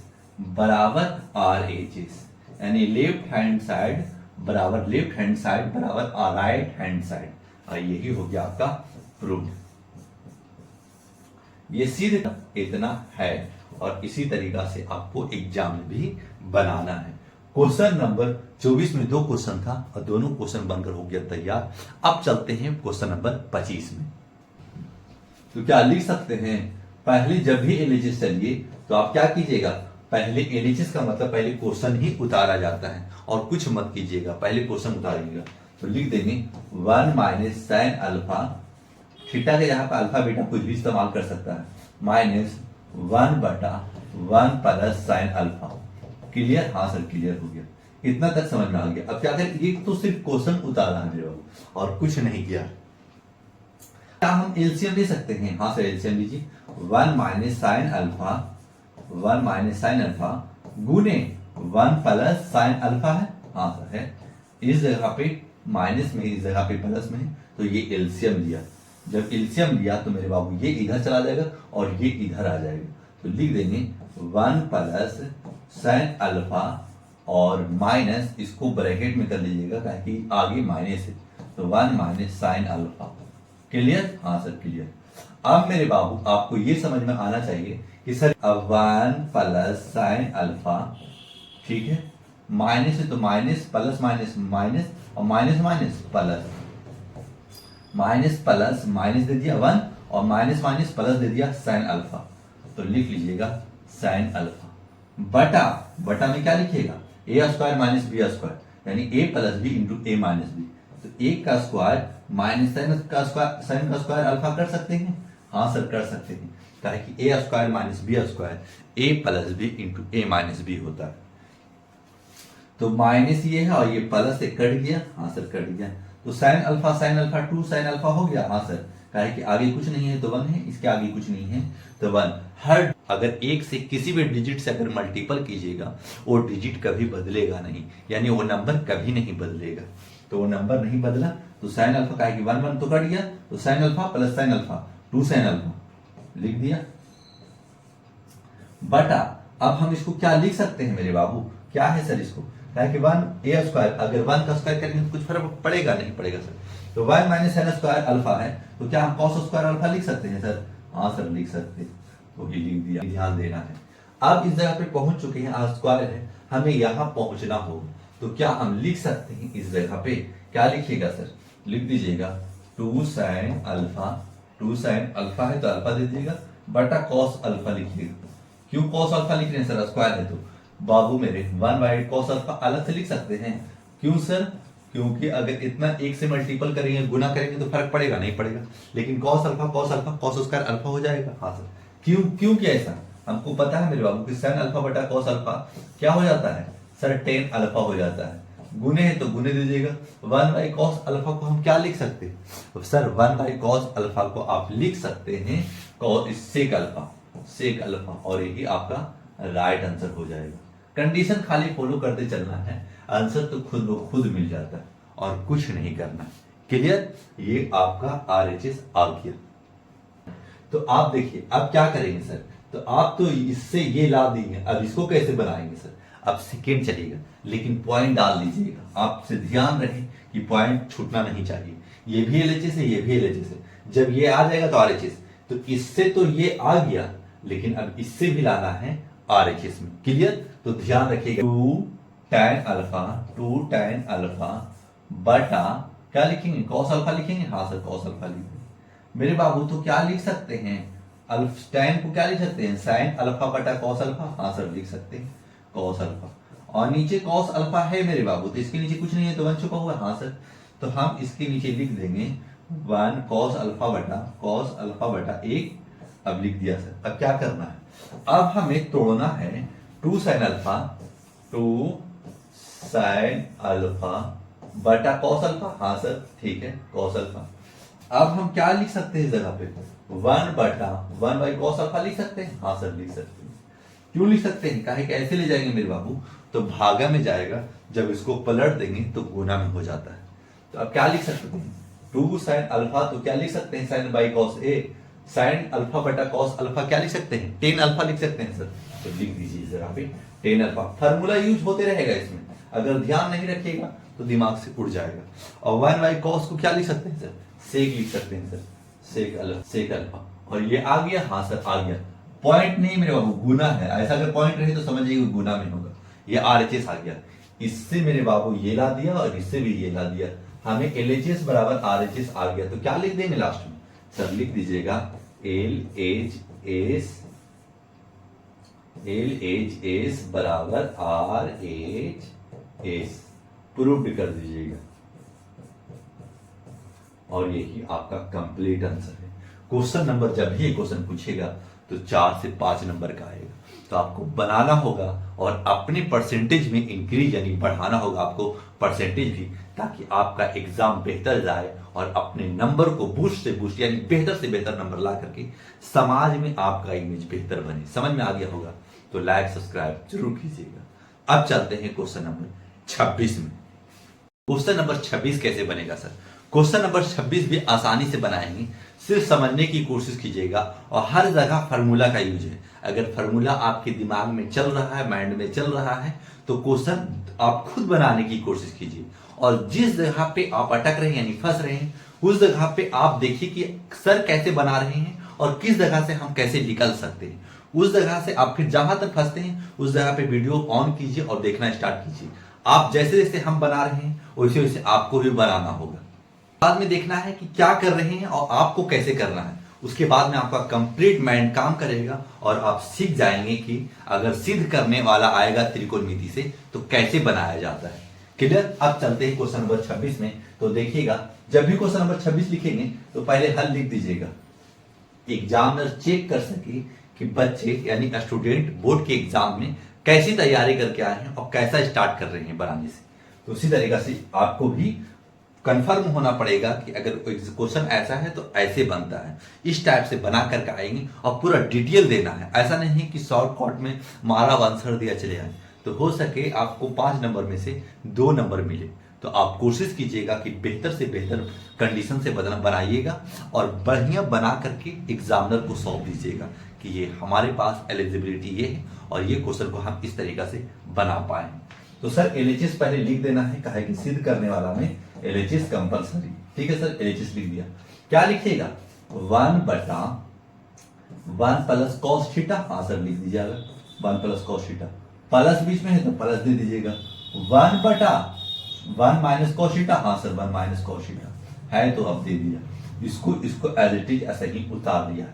बराबर RHS, यानी लेफ्ट हैंड साइड बराबर लेफ्ट हैंड साइड बराबर राइट हैंड साइड, और यही हो गया आपका प्रूफ। ये सीधे इतना है, और इसी तरीका से आपको एग्जाम में भी बनाना है। क्वेश्चन नंबर 24 में 2 क्वेश्चन था और दोनों क्वेश्चन बनकर हो गया तैयार। अब चलते हैं क्वेश्चन नंबर 25 में। तो क्या लिख सकते हैं, पहले जब भी एलएचएस चलिए तो आप क्या कीजिएगा, पहले एलएचएस का मतलब पहले क्वेश्चन ही उतारा जाता है, और कुछ मत कीजिएगा, पहले क्वेश्चन उतारिएगा। तो लिख देंगे 1 माइनस साइन अल्फा, थीटा के यहाँ पे अल्फा बीटा कुछ भी इस्तेमाल कर सकता है, माइनस 1 बटा 1 प्लस साइन अल्फा। क्लियर, हाँ सर क्लियर हो गया, इतना तक समझ में आ गया। अब क्या करें, ये तो सिर्फ क्वेश्चन उतारा है मेरे बाबू और कुछ नहीं किया। क्या हम एलसीएम ले सकते हैं, हाँ सर एलसीएम लीजिए, 1 minus sine alpha, 1 minus sine alpha गुने 1 प्लस साइन अल्फा है, हाँ सर है, इस जगह पे माइनस में इस जगह पे प्लस में, तो ये एलसीएम लिया। जब एलसीएम लिया तो मेरे बाबू ये इधर चला जाएगा और ये इधर आ जाएगा, तो लिख देंगे 1 प्लस साइन अल्फा और माइनस, इसको ब्रैकेट में कर लीजिएगा ताकि आगे माइनस है, तो 1 माइनस साइन अल्फा। क्लियर, हाँ सर क्लियर। अब मेरे बाबू आपको ये समझ में आना चाहिए कि सर अब 1 प्लस साइन अल्फा, ठीक है, माइनस है तो माइनस प्लस माइनस माइनस और minus minus plus, minus plus minus दे दिया 1 और माइनस माइनस प्लस दे दिया साइन अल्फा, तो लिख लीजिएगा साइन अल्फा बटा, बटा में क्या लिखिएगा, ए स्क्वायर माइनस बी स्क्वायर, यानी ए प्लस बी इंटू ए माइनस बी, तो ए का स्क्वायर माइनस साइन का स्क्वायर, साइन का स्क्वायर अल्फा कर सकते हैं, हाँ सर कर सकते हैं, ताकि ए square minus B square a plus B into A minus B होता है। तो माइनस ये है और ये प्लस से कट गया, हाँ सर कट गया, तो साइन अल्फा 2 साइन अल्फा हो गया, हाँ सर, काहे कि आगे कुछ नहीं है तो 1 है, इसके आगे कुछ नहीं है तो 1। हर अगर एक से किसी भी डिजिट से अगर मल्टीपल कीजिएगा वो डिजिट कभी बदलेगा नहीं, यानी वो नंबर कभी नहीं बदलेगा, तो वो नंबर नहीं बदला, तो साइन अल्फा काहे कि 1 1 तो कट गया, तो sine alpha plus sine alpha 2 sine alpha लिख दिया बटा। अब हम इसको क्या लिख सकते हैं मेरे बाबू, क्या है सर इसको, कि 1 ए स्क्वायर, अगर 1 का स्क्वायर करेंगे तो कुछ फर्क पड़ेगा नहीं पड़ेगा सर, तो 1 माइनस साइन स्क्वायर अल्फा है, तो क्या हम कॉस स्क्वायर अल्फा लिख सकते हैं सर, हाँ सर लिख सकते हैं, तो ही लिख दिया, ध्यान देना है। अब इस जगह पे पहुंच चुके हैं, स्क्वायर है, हमें यहाँ पहुंचना होगा, तो क्या हम लिख सकते हैं इस जगह पे, क्या लिखिएगा सर, लिख दीजिएगा 2 साइन अल्फा, 2 साइन अल्फा है तो अल्फा दे दीजिएगा बटा कॉस अल्फा लिखिएगा। क्यों कॉस अल्फा लिख रहे हैं सर, स्क्वायर है तो बाबू मेरे 1 बाई कॉस अल्फा अलग से लिख सकते हैं, क्यों सर, क्योंकि अगर इतना एक से मल्टीपल करेंगे गुना करेंगे तो फर्क पड़ेगा नहीं पड़ेगा, लेकिन cos alpha cos square alpha हो जाएगा, हाँ सर। क्यों क्या ऐसा, हमको पता है मेरे बाबू कि साइन अल्फा बटा कॉस अल्फा क्या हो जाता है सर, टेन अल्फा हो जाता है, गुने है तो गुने दीजिएगा। 1 बाई कॉस अल्फा को हम क्या लिख सकते हैं, तो सर 1 बाई कॉस अल्फा को आप लिख सकते हैं सेक अल्फा, सेक अल्फा, और यही आपका राइट आंसर हो जाएगा। कंडीशन खाली फॉलो करते चलना है, आंसर तो खुद मिल जाता है और कुछ नहीं करना है। क्लियर, ये आपका RHS आ गया। तो आप देखिए अब क्या करेंगे सर, तो आप तो इससे ये ला देंगे, अब इसको कैसे बनाएंगे सर, अब सेकेंड चलेगा, लेकिन पॉइंट डाल दीजिएगा, आपसे ध्यान रहे कि पॉइंट छूटना नहीं चाहिए, ये भी LHS है ये भी LHS है, जब ये आ जाएगा तो RHS, तो इससे तो ये आ गया, लेकिन अब इससे भी लाना है RHS में। क्लियर, तो ध्यान रखिएगा 2 tan अल्फा बटा क्या लिखेंगे, कॉस अल्फा लिखेंगे, हाँ सर कॉस अल्फा लिखेंगे मेरे बाबू, तो क्या लिख सकते हैं tan को क्या लिख सकते हैं, sin अल्फा बटा cos अल्फा, हाँ सर लिख सकते हैं cos अल्फा, और नीचे cos अल्फा है मेरे बाबू, तो इसके नीचे कुछ नहीं है तो बन चुका हुआ है, हाँ सर, तो हम इसके नीचे लिख देंगे 1 cos अल्फा बटा 1, अब लिख दिया सर। अब क्या करना है, अब हमें तोड़ना है 2 sin अल्फा बटा cos अल्फा, हाँ सर ठीक है cos अल्फा। अब हम क्या लिख सकते हैं इस जगह पे, 1 बटा 1 बाई cos अल्फा लिख सकते हैं, हाँ सर लिख सकते हैं। क्यों लिख सकते हैं, काहे कैसे ले जाएंगे मेरे बाबू, तो भागा में जाएगा, जब इसको पलट देंगे तो गुना में हो जाता है। तो अब क्या लिख सकते हैं, 2 sin अल्फा, तो क्या लिख सकते हैं sin by cos a, sin alpha बटा cos अल्फा क्या लिख सकते हैं, tan अल्फा लिख सकते हैं सर, तो लिख दीजिए इस जगह पे tan अल्फा। फार्मूला यूज होते रहेगा इसमें, अगर ध्यान नहीं रखिएगा तो दिमाग से उड़ जाएगा। और 1 बाई cos को क्या लिख सकते हैं सर, सेक लिख सकते हैं सर, सेक अल्फा, और ये आ गया, हाँ सर आ गया। पॉइंट नहीं मेरे बाबू, गुना है, ऐसा अगर पॉइंट रहे तो समझिए गुना में होगा। ये RHS आ गया, इससे मेरे बाबू ये ला दिया और इससे भी ये ला दिया, हमें LHS बराबर RHS आ गया। तो क्या लिख देंगे लास्ट में सर, लिख दीजिएगा LHS बराबर RHS, प्रूफ कर दीजिएगा, और यही आपका कंप्लीट आंसर है। क्वेश्चन नंबर जब भी क्वेश्चन पूछेगा तो 4 से 5 नंबर का आएगा, तो आपको बनाना होगा और अपने परसेंटेज में इंक्रीज यानी बढ़ाना होगा आपको परसेंटेज भी, ताकि आपका एग्जाम बेहतर जाए और अपने नंबर को बूस्ट से बूस्ट यानी बेहतर से बेहतर नंबर ला करके समाज में आपका इमेज बेहतर बने। समझ में आ गया होगा तो लाइक सब्सक्राइब जरूर कीजिएगा। अब चलते हैं क्वेश्चन नंबर 26 में। क्वेश्चन नंबर 26 कैसे बनेगा सर, क्वेश्चन नंबर 26 भी आसानी से बनाएंगे, सिर्फ समझने की कोशिश कीजिएगा, और हर जगह फार्मूला का यूज है। अगर फार्मूला आपके दिमाग में चल रहा है, माइंड में चल रहा है, तो क्वेश्चन आप खुद बनाने की कोशिश कीजिए, और जिस जगह पे आप अटक रहे हैं यानी फंस रहे हैं, उस जगह पे आप देखिए कि सर कैसे बना रहे हैं और किस जगह से हम कैसे निकल सकते हैं। उस जगह से आप फिर जहां तक फंसते हैं उस जगह पे वीडियो ऑन कीजिए और देखना स्टार्ट कीजिए। आप जैसे जैसे हम बना रहे हैं वैसे वैसे आपको भी बनाना होगा। बाद में देखना है कि क्या कर रहे हैं और आपको कैसे करना है, उसके बाद में आपका कंप्लीट माइंड काम करेगा और आप सीख जाएंगे कि अगर सिद्ध करने वाला आएगा त्रिकोणमिति से तो कैसे बनाया जाता है। क्लियर। अब चलते हैं क्वेश्चन नंबर 26 में। तो देखिएगा, जब भी क्वेश्चन नंबर 26 लिखेंगे तो पहले हल लिख दीजिएगा, एग्जामिनर चेक कर सके कि बच्चे यानी स्टूडेंट बोर्ड के एग्जाम में कैसी तैयारी करके आए हैं और कैसा स्टार्ट कर रहे हैं बनाने से। तो उसी तरीका से आपको भी कंफर्म होना पड़ेगा कि अगर क्वेश्चन ऐसा है तो ऐसे बनता है, इस टाइप से बना करके आएंगे और पूरा डिटेल देना है। ऐसा नहीं है कि शॉर्टकट में मारा आंसर दिया चले आए। तो हो सके आपको 5 नंबर में से 2 नंबर मिले, तो आप कोशिश कीजिएगा कि बेहतर से बेहतर कंडीशन से बनाइएगा और बढ़िया बना करके एग्जामिनर को सौंप दीजिएगा कि ये हमारे पास एलिजिबिलिटी ये है और ये क्वेश्चन को हम इस तरीका से बना पाए। तो सर LHS पहले लिख देना है, कहा है कि सिद्ध करने वाला में LHS कंपलसरी। ठीक है सर, LHS लिख दिया। क्या लिखिएगा, 1 बटा 1 प्लस कॉस थीटा, हाँ सर लिख दीजिएगा 1 प्लस कॉस थीटा, प्लस बीच में है तो प्लस दे दीजिएगा। 1 बटा 1 माइनस कॉस थीटा, हाँ सर 1 माइनस कॉस थीटा है तो अब दे दिया। इसको एज इट इज ऐसा ही उतार दिया।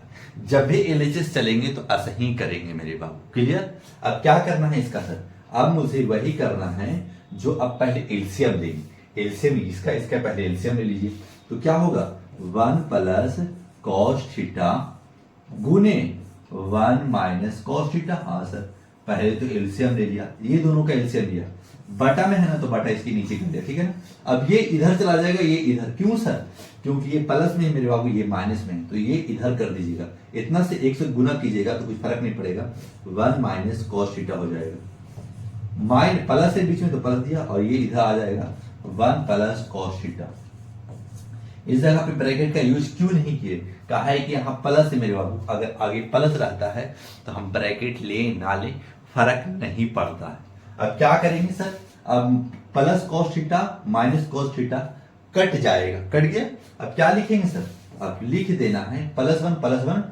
जब भी LHS चलेंगे तो ऐसा ही करेंगे मेरे बाबू। क्लियर। अब क्या करना है इसका सर, अब मुझे वही करना है जो अब पहले एलसीएम लेंगे। एलसीएम इसका पहले एलसीएम ले लीजिए। तो क्या होगा, 1 प्लस कॉस थीटा गुने 1 माइनस कॉस थीटा। हाँ सर, पहले तो एलसीएम ले लिया, ये दोनों का एलसीएम लिया, बटा में है ना तो बटा इसके नीचे कर दिया। ठीक है ना। अब ये इधर चला जाएगा, ये इधर। क्यों सर, क्योंकि ये प्लस में है मेरे बाबू, ये माइनस में है, तो ये इधर कर दीजिएगा। इतना से 1 से गुना कीजिएगा तो कुछ फर्क नहीं पड़ेगा, 1 माइनस कॉस थीटा हो जाएगा। प्लस है बीच में तो प्लस दिया और ये इधर आ जाएगा 1 प्लस कॉस थीटा। इस जगह पे ब्रैकेट का यूज क्यों नहीं किए, कहा है कि यहाँ प्लस है मेरे बाबू, अगर आगे प्लस रहता है तो हम ब्रैकेट ले ना ले फर्क नहीं पड़ता है। अब क्या करेंगे सर, अब plus cos theta minus cos theta cut जाएगा, कट गया। अब क्या लिखेंगे सर, अब लिख देना है +1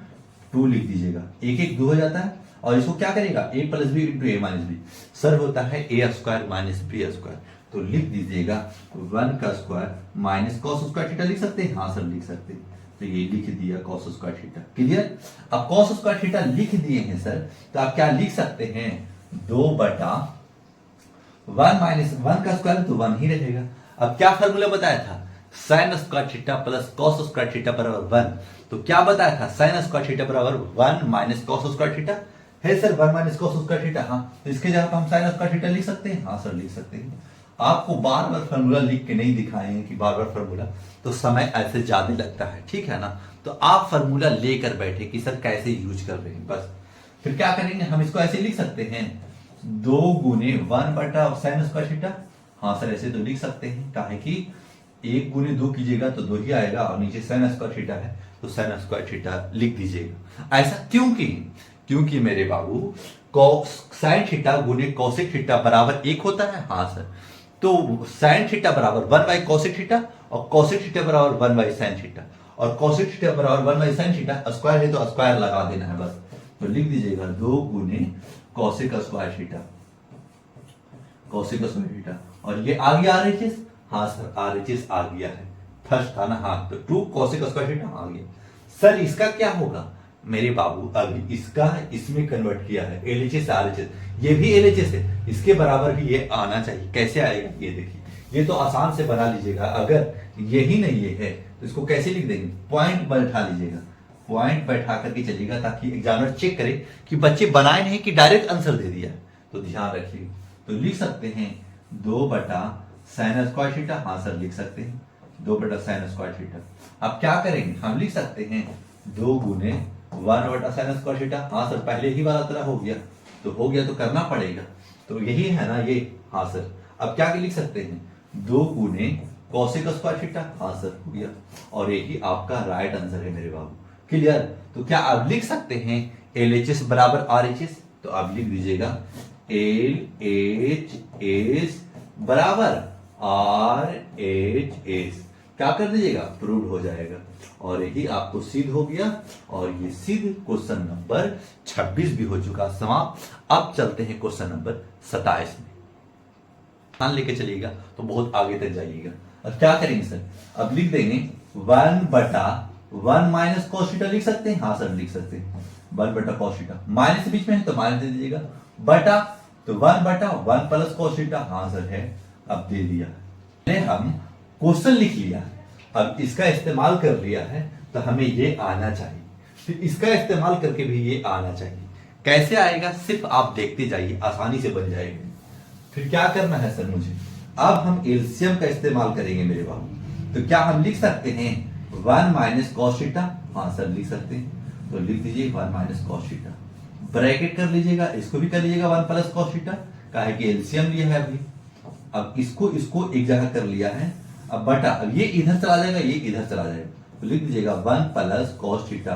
2 लिख दीजिएगा, 1 1 2 हो जाता है। और इसको क्या करेगा, a plus B into A minus B, sir होता है a square minus B square. तो लिख दीजिएगा 1 का square minus cos square theta लिख सकते हैं, हाँ सर लिख सकते हैं। तो ये लिख दिया cos स्क्वायर थीटा। क्लियर? अब cos स्क्वायर थीटा लिख दिए हैं सर, तो आप क्या लिख सकते हैं, 2/1 माइनस 1 का स्क्वायर तो 1 ही रहेगा। अब क्या फॉर्मूला बताया था, sign square theta plus cos square theta बराबर 1। तो क्या बताया था, साइन स्क्वायर थीटा बराबर 1 माइनस cos स्क्वायर थीटा है sir, 1 minus cos square theta. हाँ, तो इसके जगह पर हम साइन स्क्वायर थीटा लिख सकते हैं। हाँ सर, लिख सकते हैं। आपको बार बार फॉर्मूला लिख के नहीं दिखाएंगे कि बार बार फॉर्मूला, तो समय ऐसे ज्यादा लगता है, ठीक है ना। तो आप फॉर्मूला लेकर बैठे कि सर कैसे यूज कर रहे हैं, बस। फिर क्या करेंगे, हम इसको ऐसे लिख सकते हैं, 2 गुने 1 बटा साइन स्क्वायर थीटा। हाँ सर, ऐसे तो लिख सकते हैं, काहे कि 1 गुने 2 कीजिएगा तो 2 ही आएगा, और नीचे साइन स्क्वायर थीटा है तो साइन स्क्वायर थीटा लिख दीजिएगा। ऐसा क्योंकि मेरे बाबू साइन थीटा गुने कोसेक थीटा बराबर 1 होता है। हाँ सर, तो साइन थीटा बराबर 1 बाई कोसेक थीटा, और कोसेक थीटा बराबर 1 बाई साइन थीटा, और कोसेक थीटा बराबर 1 बाई साइन थीटा। स्क्वायर है तो स्क्वायर लगा देना है बस। तो लिख दीजिएगा 2 गुने cosec square theta, cosec square theta. और ये आ गया RHS। हाँ सर, RHS आ गया है, फर्स्ट था ना। हाँ, तो 2 कोसेक स्क्वायर थीटा आ गया। सर इसका क्या होगा मेरे बाबू, अभी इसका इसमें कन्वर्ट किया है, LHS से RHS, ये भी LHS है, इसके बराबर भी ये आना चाहिए। कैसे आएगा ये देखिए, ये तो आसान से बना लीजिएगा। अगर यही नहीं ये है तो इसको कैसे लिख देंगे, पॉइंट बैठा लीजिएगा, पॉइंट बैठा करके चलिएगा, ताकि एग्जामिनर चेक करे कि बच्चे बनाए नहीं कि डायरेक्ट आंसर दे दिया। तो ध्यान रखिए, तो लिख सकते हैं 2 बटा साइन स्क्वायर थीटा। हाँ सर, लिख सकते हैं 2 बटा साइन स्क्वायर थीटा। अब क्या करेंगे, हम लिख सकते हैं 2 गुने 1 बटा साइन स्क्वायर थीटा। हाँ सर, पहले ही वाला तरह हो गया, तो हो गया तो करना पड़ेगा, तो यही है ना ये। हाँ सर, अब क्या लिख सकते हैं, 2 गुने कोसेक स्क्वायर थीटा। हाँ सर, हो गया, और यही आपका राइट आंसर है मेरे बाबू। क्लियर? तो क्या आप लिख सकते हैं LHS बराबर RHS, तो आप लिख दीजिएगा LHS बराबर RHS, क्या कर दीजिएगा, प्रूव हो जाएगा, और यही आपको सिद्ध हो गया। और ये सिद्ध क्वेश्चन नंबर 26 भी हो चुका समाप्त। अब चलते हैं क्वेश्चन नंबर 27 में। ध्यान लेके चलिएगा तो बहुत आगे तक जाइएगा। अब क्या करेंगे सर, अब लिख देंगे 1 बटा 1 माइनस cos थीटा, लिख सकते हैं। हाँ सर, लिख सकते हैं 1 बटा cos थीटा, माइनस बीच में है तो माइनस दे दीजिएगा, बटा तो 1 बटा 1 प्लस cos थीटा। हाँ सर है, अब दे दिया। हम क्वेश्चन लिख लिया है, अब इसका इस्तेमाल कर लिया है, तो हमें ये आना चाहिए, फिर इसका इस्तेमाल करके भी ये आना चाहिए। कैसे आएगा, सिर्फ आप देखते जाइए, आसानी से बन जाएगा। फिर क्या करना है सर मुझे, अब हम एलसीएम का इस्तेमाल करेंगे मेरे बाबू। तो क्या हम लिख सकते हैं 1 माइनस cos थीटा। हाँ सर, लिख सकते हैं, तो लिख दीजिए 1 माइनस cos थीटा, ब्रैकेट कर लीजिएगा, इसको भी कर लीजिएगा 1 प्लस cos थीटा, काहे कि एलसीएम लिया है अभी। अब इसको एक जगह कर लिया है, अब बटा, अब ये इधर चला जाएगा, ये इधर चला जाएगा, तो लिख दीजिएगा 1 plus cos theta,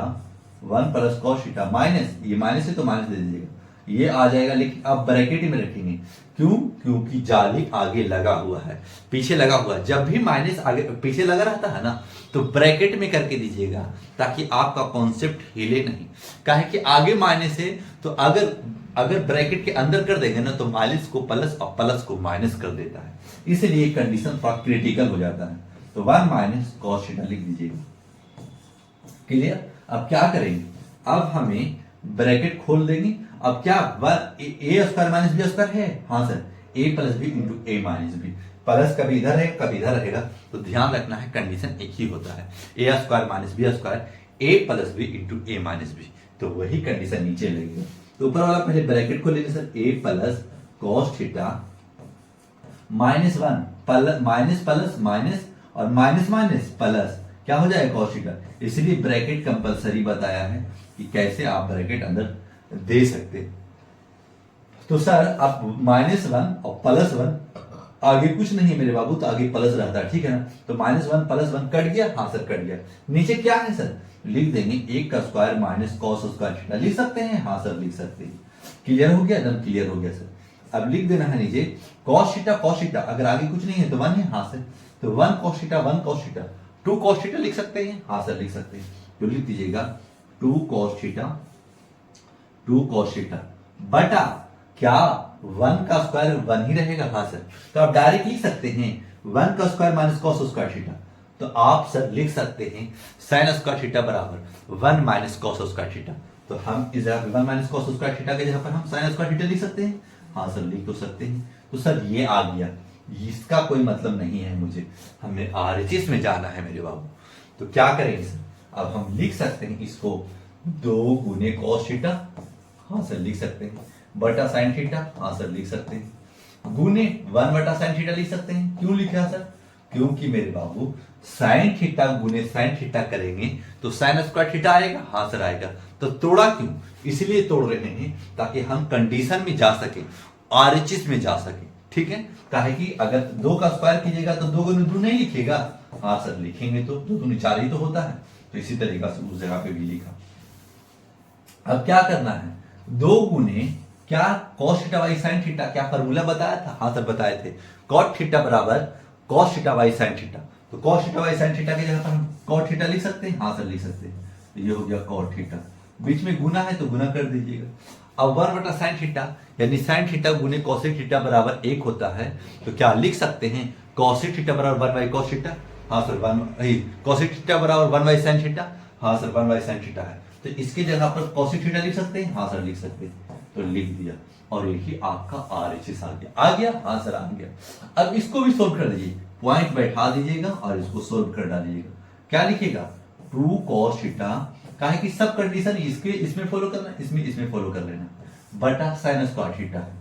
1 plus cos theta, minus, ये माइनस है तो माइनस दे दीजिएगा, ये आ जाएगा। लेकिन अब ब्रैकेट में रखेंगे, क्यों, क्योंकि जाली आगे लगा हुआ है, पीछे लगा हुआ है। जब भी माइनस आगे पीछे लगा रहता है ना, तो ब्रैकेट में करके दीजिएगा, ताकि आपका कॉन्सेप्ट हिले नहीं। काहे कि आगे माइनस है, तो अगर ब्रैकेट के अंदर कर देंगे ना, तो माइनस को प्लस और प्लस को माइनस कर देता है, इसलिए कंडीशन थोड़ा क्रिटिकल हो जाता है। तो 1 माइनस cos थीटा लिख दीजिएगा। क्लियर? अब क्या करेंगे, अब हमें ब्रैकेट खोल देंगे। अब क्या ए स्क्वायर माइनस बी स्क्वायर है। हाँ sir, a plus B into A minus B, plus कभी इधर है कभी इधर रहेगा, तो ध्यान रखना है कंडीशन एक ही होता है, ए square minus B square, a plus B into A minus b, तो वही कंडीशन नीचे लगेगा। तो ऊपर वाला पहले ब्रैकेट को लेंगे sir, a plus cos theta minus 1 minus plus minus और माइनस माइनस प्लस, क्या हो जाएगा cos थीटा। इसलिए ब्रैकेट कंपलसरी बताया है कि कैसे आप ब्रैकेट अंदर दे सकते। तो सर अब -1 और +1, आगे कुछ नहीं है मेरे बाबू, तो आगे प्लस रहता है, ठीक है ना। तो -1 +1 कट गया। हाँ सर, कट गया। नीचे क्या है सर, लिख देंगे 1 का square minus cos square theta, लिख सकते हैं। हाँ सर, लिख सकते हैं। क्लियर हो गया, एकदम क्लियर हो गया सर। अब लिख देना है नीचे cos थीटा, अगर आगे कुछ नहीं है तो 1 है। हाँ सर, तो 1 cos थीटा 2 cos थीटा लिख सकते हैं। हाँ सर, लिख सकते हैं। तो लिख दीजिएगा 2 cos थीटा बटा क्या 1 का स्क्वायर 1 ही रहेगा। हाँ सर, तो आप डायरेक्ट लिख सकते हैं 1 का square minus cos square theta, तो आप सर लिख सकते हैं साइन स्क्वायर थीटा बराबर 1 माइनस कॉस स्क्वायर थीटा। तो हम इस जगह 1 माइनस कॉस स्क्वायर थीटा के जगह पर हम साइन स्क्वायर थीटा लिख सकते हैं। हाँ सर लिख तो सकते हैं। तो सर ये आ गया, इसका कोई मतलब नहीं है मुझे, हमें आरएचएस में जाना है मेरे बाबू। तो क्या करेंगे सर, अब हम लिख सकते हैं इसको 2 गुने कॉस थीटा, हाँ सर लिख सकते हैं, बटा साइन थीटा, हाँ सर लिख सकते हैं, गुने 1 बटा साइन थीटा लिख सकते हैं। क्यों लिखा सर, क्योंकि मेरे बाबू साइन थीटा गुने साइन थीटा करेंगे तो साइन स्क्वायर थीटा आएगा, हाँ सर आएगा। तो तोड़ा क्यों, इसलिए तोड़ रहे हैं ताकि हम कंडीशन में जा सके, आरएचएस में जा सके, ठीक है। काहे कि अगर 2 का स्क्वायर कीजिएगा तो 2 गुने 2 नहीं लिखेगा, हाँ सर लिखेंगे तो 2 दूनी 4 ही तो होता है। तो इसी तरीका से उस जगह पे भी लिखा। अब क्या करना है, 2 गुने क्या cos theta by sine theta, क्या फॉर्मूला बताया था, हाँ सर बताए थे, कॉट थीटा बराबर cos theta by sine theta. तो cos theta by sine theta की जगह पर हम कॉट थीटा लिख सकते हैं, हाँ सर लिख सकते हैं। तो ये हो गया कॉट थीटा, बीच में गुना है तो गुना कर दीजिएगा। अब 1 बटा साइन थीटा यानी साइन थीटा गुने कॉसेक थीटा बराबर 1 होता है। तो क्या लिख सकते हैं, कॉसेक थीटा बराबर 1 बाई कॉस थीटा, हाँ सर 1 कॉसेक थीटा बराबर 1 बाई साइन थीटा, हाँ सर 1 बाई साइन थीटा है। तो इसकी जगह पर कॉसेक थीटा लिख सकते हैं, हाँ सर लिख सकते हैं। तो लिख दिया और यही आपका आरएचएस आ गया, हाँ सर आ गया। अब इसको भी सोल्व कर दीजिए, पॉइंट बैठा दीजिएगा और इसको सोल्व कर डालिएगा। क्या लिखेगा, 2 कॉस थीटा, काहे कि सब कंडीशन इसके इसमें फॉलो करना, इसमें फॉलो कर लेना, बटा साइन स्क्वायर थीटा है।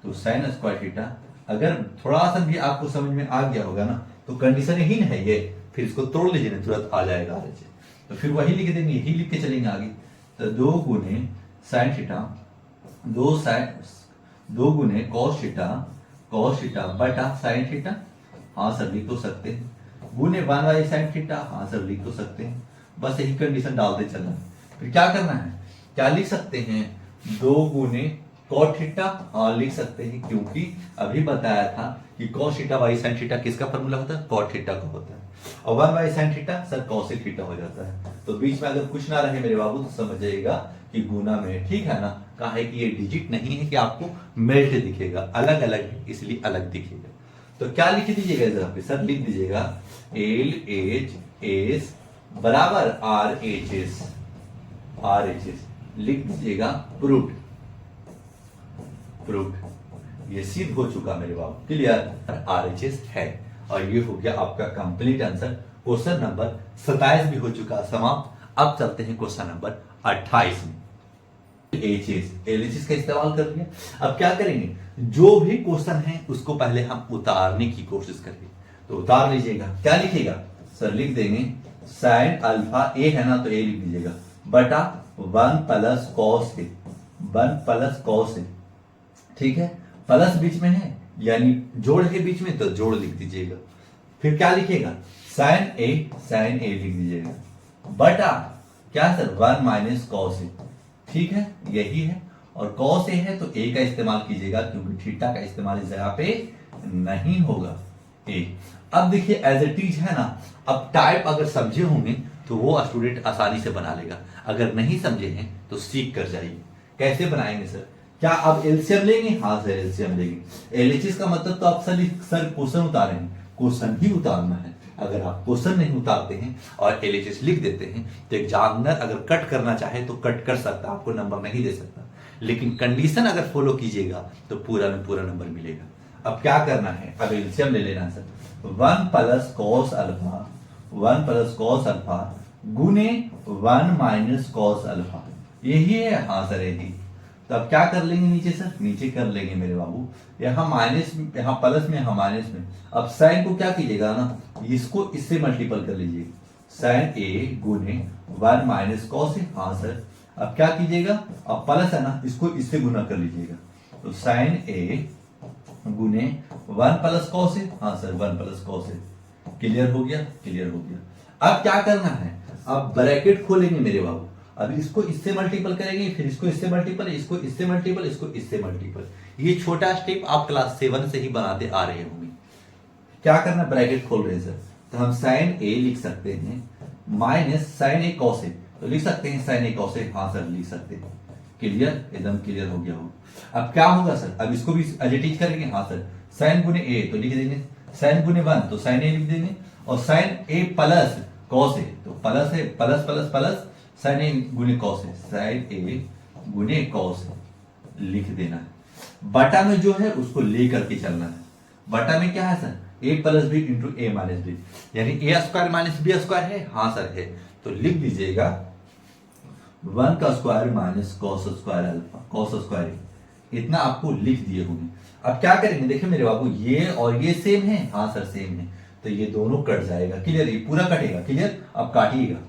तो साइन स्क्वायर थीटा अगर थोड़ा सा भी आपको समझ में आ गया होगा ना, तो कंडीशन ही है ये, फिर इसको तोड़ लीजिए ना तुरंत आ जाएगा आरएचएस। तो फिर वही लिख देंगे, यही लिख के चलेंगे आगे। तो 2 गुने साइन थीटा, 2 गुने कॉस थीटा बटा साइन थीटा, हाँ सर लिख तो सकते हैं, गुने 1 बाई साइन थीटा, हाँ सर लिख तो सकते हैं। बस यही कंडीशन डालते चलना। फिर क्या करना है, क्या लिख सकते हैं, 2 गुने कॉट थीटा, हाँ लिख सकते हैं, क्योंकि अभी बताया था कि cos theta by sine theta किसका फॉर्मूला होता है, कॉट थीटा का होता है। और 1 by sine theta sir cosec theta हो जाता है। तो बीच में अगर कुछ ना रहे मेरे बाबू तो समझिएगा कि गुना में, ठीक है ना। काहे कि ये डिजिट नहीं है कि आपको मेल्ट दिखेगा, अलग अलग है इसलिए अलग दिखेगा। तो क्या लिख दीजिएगा इस जगह पे, सर लिख दीजिएगा LHS बराबर RHS लिख दीजिएगा, प्रूव्ड। ये सिद्ध हो चुका मेरे बाबू, क्लियर, आरएचएस है। और ये हो गया आपका कंप्लीट आंसर। क्वेश्चन नंबर 27 भी हो चुका समाप्त। अब चलते हैं क्वेश्चन नंबर 28 में। LHS का इस्तेमाल कर लिया। अब क्या करेंगे, जो भी क्वेश्चन है उसको पहले हम उतारने की कोशिश करेंगे। तो उतार लीजिएगा, क्या लिखेगा सर, लिख देंगे साइन अल्फा ए है ना, तो ए लिख दीजिएगा, बटा 1 plus cos a, 1 plus cos A, ठीक है। प्लस बीच में है यानी जोड़ के बीच में, तो जोड़ लिख दीजिएगा। फिर क्या लिखेगा, साइन ए लिख दीजिएगा, बटा क्या सर 1 माइनस कॉस ए, ठीक है यही है। और कॉस ए है तो ए का इस्तेमाल कीजिएगा, क्योंकि थीटा का इस्तेमाल इस जगह पे नहीं होगा। ए अब देखिए एज इट इज है ना। अब टाइप अगर समझे होंगे तो वो स्टूडेंट आसानी से बना लेगा, अगर नहीं समझे हैं तो सीख कर जाइए। कैसे बनाएंगे सर, क्या आप एलसीएम लेंगे, हाँ सर एलसीएम लेंगे। एलएचएस का मतलब तो आप सर क्वेश्चन उतारेंगे, क्वेश्चन ही उतारना है। अगर आप क्वेश्चन नहीं उतारते हैं और एलएचएस लिख देते हैं तो एग्जामिनर अगर कट करना चाहे तो कट कर सकता, आपको नंबर नहीं दे सकता। लेकिन कंडीशन अगर फॉलो कीजिएगा तो पूरा में पूरा नंबर मिलेगा। अब क्या करना है, अब एलसीएम ले लेना सर, 1 प्लस कॉस अल्फा गुने 1 माइनस कॉस अल्फा, यही है, हाँ सर यही। तो अब क्या कर लेंगे नीचे सर, नीचे कर लेंगे मेरे बाबू, यहाँ माइनस, यहाँ प्लस में, यहाँ माइनस में। अब साइन को क्या कीजिएगा ना, इसको इससे मल्टीपल कर लीजिए, साइन ए गुने 1 माइनस कॉस ए, हाँ सर। अब क्या कीजिएगा, अब प्लस है ना, इसको इससे गुना कर लीजिएगा, तो साइन ए गुने 1 प्लस कॉस ए, हाँ sir 1 plus cos A. Clear हो गया, क्लियर हो गया। अब क्या करना है, अब ब्रैकेट खोलेंगे मेरे बाबू। अब इसको इससे मल्टीपल करेंगे, फिर इसको इससे मल्टीपल, इसको इससे मल्टीपल, इसको इससे मल्टीपल। ये छोटा स्टेप आप क्लास 7 से ही बनाते आ रहे होंगे। क्या करना, ब्रैकेट खोल रहे हैं सर, तो हम साइन ए लिख सकते हैं minus sign A cos A, तो लिख सकते हैं साइन ए कॉस ए, हाँ सर लिख सकते हैं। क्लियर, एकदम क्लियर हो गया हो। अब क्या होगा सर, अब इसको भी एडिटिव करेंगे, हाँ सर, साइन गुने ए तो लिख देंगे, साइन गुने 1 तो साइन ए लिख देंगे, और sign A plus cos A, तो प्लस है, प्लस प्लस प्लस साइन ए गुने कॉस है, साइन ए गुने कॉस है लिख देना है। बटा में जो है उसको लेकर के चलना है। बटा में क्या है sir, a plus B into A minus B, यानी ए स्क्वायर माइनस बी स्क्वायर है, हाँ सर है, तो लिख दीजिएगा 1 का square minus cos square alpha, cos square इतना आपको लिख दिए होंगे। अब क्या करेंगे, देखिए मेरे बाबू ये और ये सेम है, हाँ सर सेम है, तो ये दोनों कट जाएगा, क्लियर, ये पूरा कटेगा, क्लियर। अब काटिएगा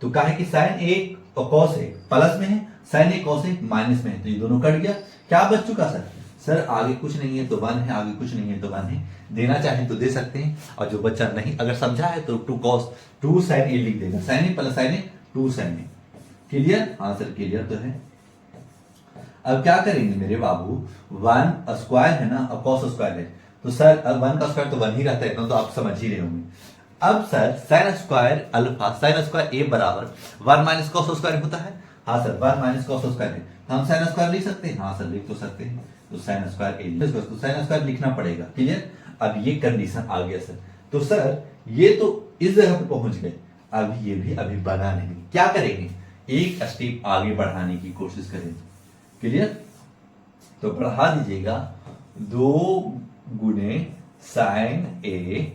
तो क्या है कि साइन ए और कॉस ए प्लस में है, sign A cos A minus में है, तो ये दोनों कट गया। क्या बच चुका सर, सर आगे कुछ नहीं है तो 1 है, आगे कुछ नहीं है तो 1 है, देना चाहे तो दे सकते हैं, और जो बच्चा नहीं अगर समझा है तो 2 कॉस 2 साइन ए लिख देगा, साइन ए प्लस साइन ए 2 साइन ए, क्लियर, हाँ सर क्लियर तो है। अब क्या करेंगे मेरे बाबू, 1 स्क्वायर है ना, अब कॉस स्क्वायर है, तो सर अब 1 का स्क्वायर तो 1 ही रहता है, इतना तो आप समझ ही रहे होंगे। अब sir sine square alpha, sine square a बराबर 1 माइनस कॉस स्क्वायर होता है, हाँ सर 1 माइनस कॉस स्क्वायर है, हम साइन स्क्वायर लिख सकते हैं, हाँ सर लिख तो सकते हैं, तो साइन स्क्वायर ए, तो साइन स्क्वायर लिखना पड़ेगा, क्लियर। अब ये कंडीशन आ गया सर, तो सर ये तो इस जगह पे पहुंच गए, अब ये भी अभी बना नहीं, क्या करेंगे, एक स्टेप आगे बढ़ाने की कोशिश करेंगे, क्लियर। तो बढ़ा दीजिएगा 2 गुने साइन ए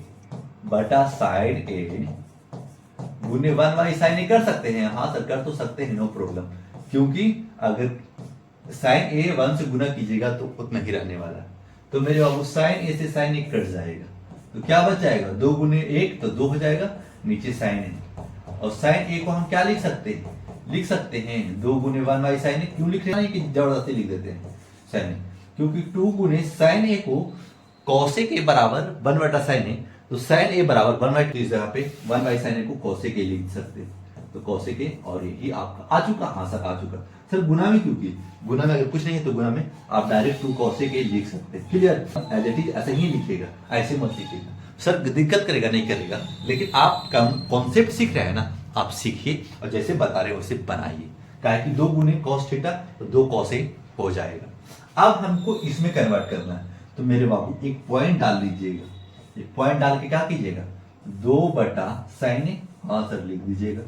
बटा साइन ए गुने 1 बाई साइन ए कर सकते हैं, हाँ सर कर तो सकते हैं, नो प्रॉब्लम, क्योंकि अगर साइन ए 1 से गुना कीजिएगा तो उतना ही रहने वाला है, तो मेरे बाबू साइन ए से साइन ए कट जाएगा, तो क्या बच जाएगा, 2 गुने 1 तो 2 हो जाएगा, नीचे साइन ए, और साइन ए को हम क्या लिख सकते हैं, लिख सकते हैं 2 गुने 1 बाई साइन ए, क्यों लिख रहे हैं कि जबरदस्ती लिख देते हैं साइन ए, क्योंकि 2 गुने साइन ए को कॉसेक ए बराबर 1 बटा साइन ए, तो साइन ए बराबर 1 बाई, इस जगह पे 1 बाई साइन ए को कॉसेक ए लिख सकते हैं, तो कॉसेक ए, और यही आपका आ चुका, हाँ सर आ चुका। सर गुना में क्योंकि गुना में अगर कुछ नहीं है तो गुना में आप डायरेक्ट 2 कॉसेक ए लिख सकते हैं, क्लियर, एज इट इज ऐसे ही लिखेगा, ऐसे मत लिखिएगा सर, दिक्कत करेगा नहीं करेगा, लेकिन आप कॉन्सेप्ट सीख रहे हैं ना, आप सीखिए और जैसे बता रहे वैसे बनाइए, क्या है कि 2 गुने कॉस थीटा तो 2 कॉस ए हो जाएगा। अब हमको इसमें कन्वर्ट करना है, तो मेरे बाबू एक पॉइंट डाल दीजिएगा, एक पॉइंट डाल के क्या कीजिएगा, 2 बटा साइन ए, हाँ सर लिख दीजिएगा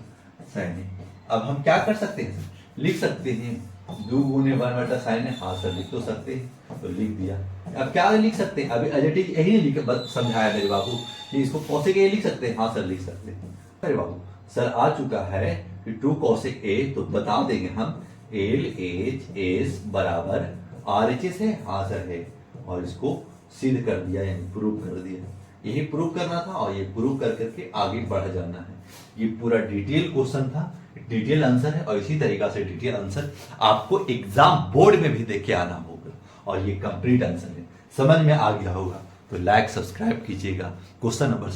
साइन ए। अब हम क्या कर सकते हैं, लिख सकते हैं 2 गुने 1 बटा साइन ए, हाँ सर लिख तो सकते हैं, तो लिख दिया। अब क्या लिख सकते हैं, अभी एडजेक्टिव यही नहीं लिख समझाया मेरे बाबू कि इसको कॉसेक ए लिख सकते हैं, हाँ सर लिख सकते हैं। अरे बाबू सर आ चुका है कि 2 कॉसेक ए, तो बता देंगे हम एल एच एस बराबर आर एच एस है, हाँ सर है, और इसको सिद्ध कर दिया, यानी प्रूव कर दिया, यही प्रूव करना था, और ये प्रूव कर करके आगे बढ़ जाना है। ये पूरा डिटेल क्वेश्चन था, डिटेल आंसर है, और इसी तरीका से डिटेल आंसर आपको एग्जाम बोर्ड में भी देख के आना होगा, और ये कंप्लीट आंसर है, समझ में आ गया होगा तो लाइक सब्सक्राइब कीजिएगा। Question number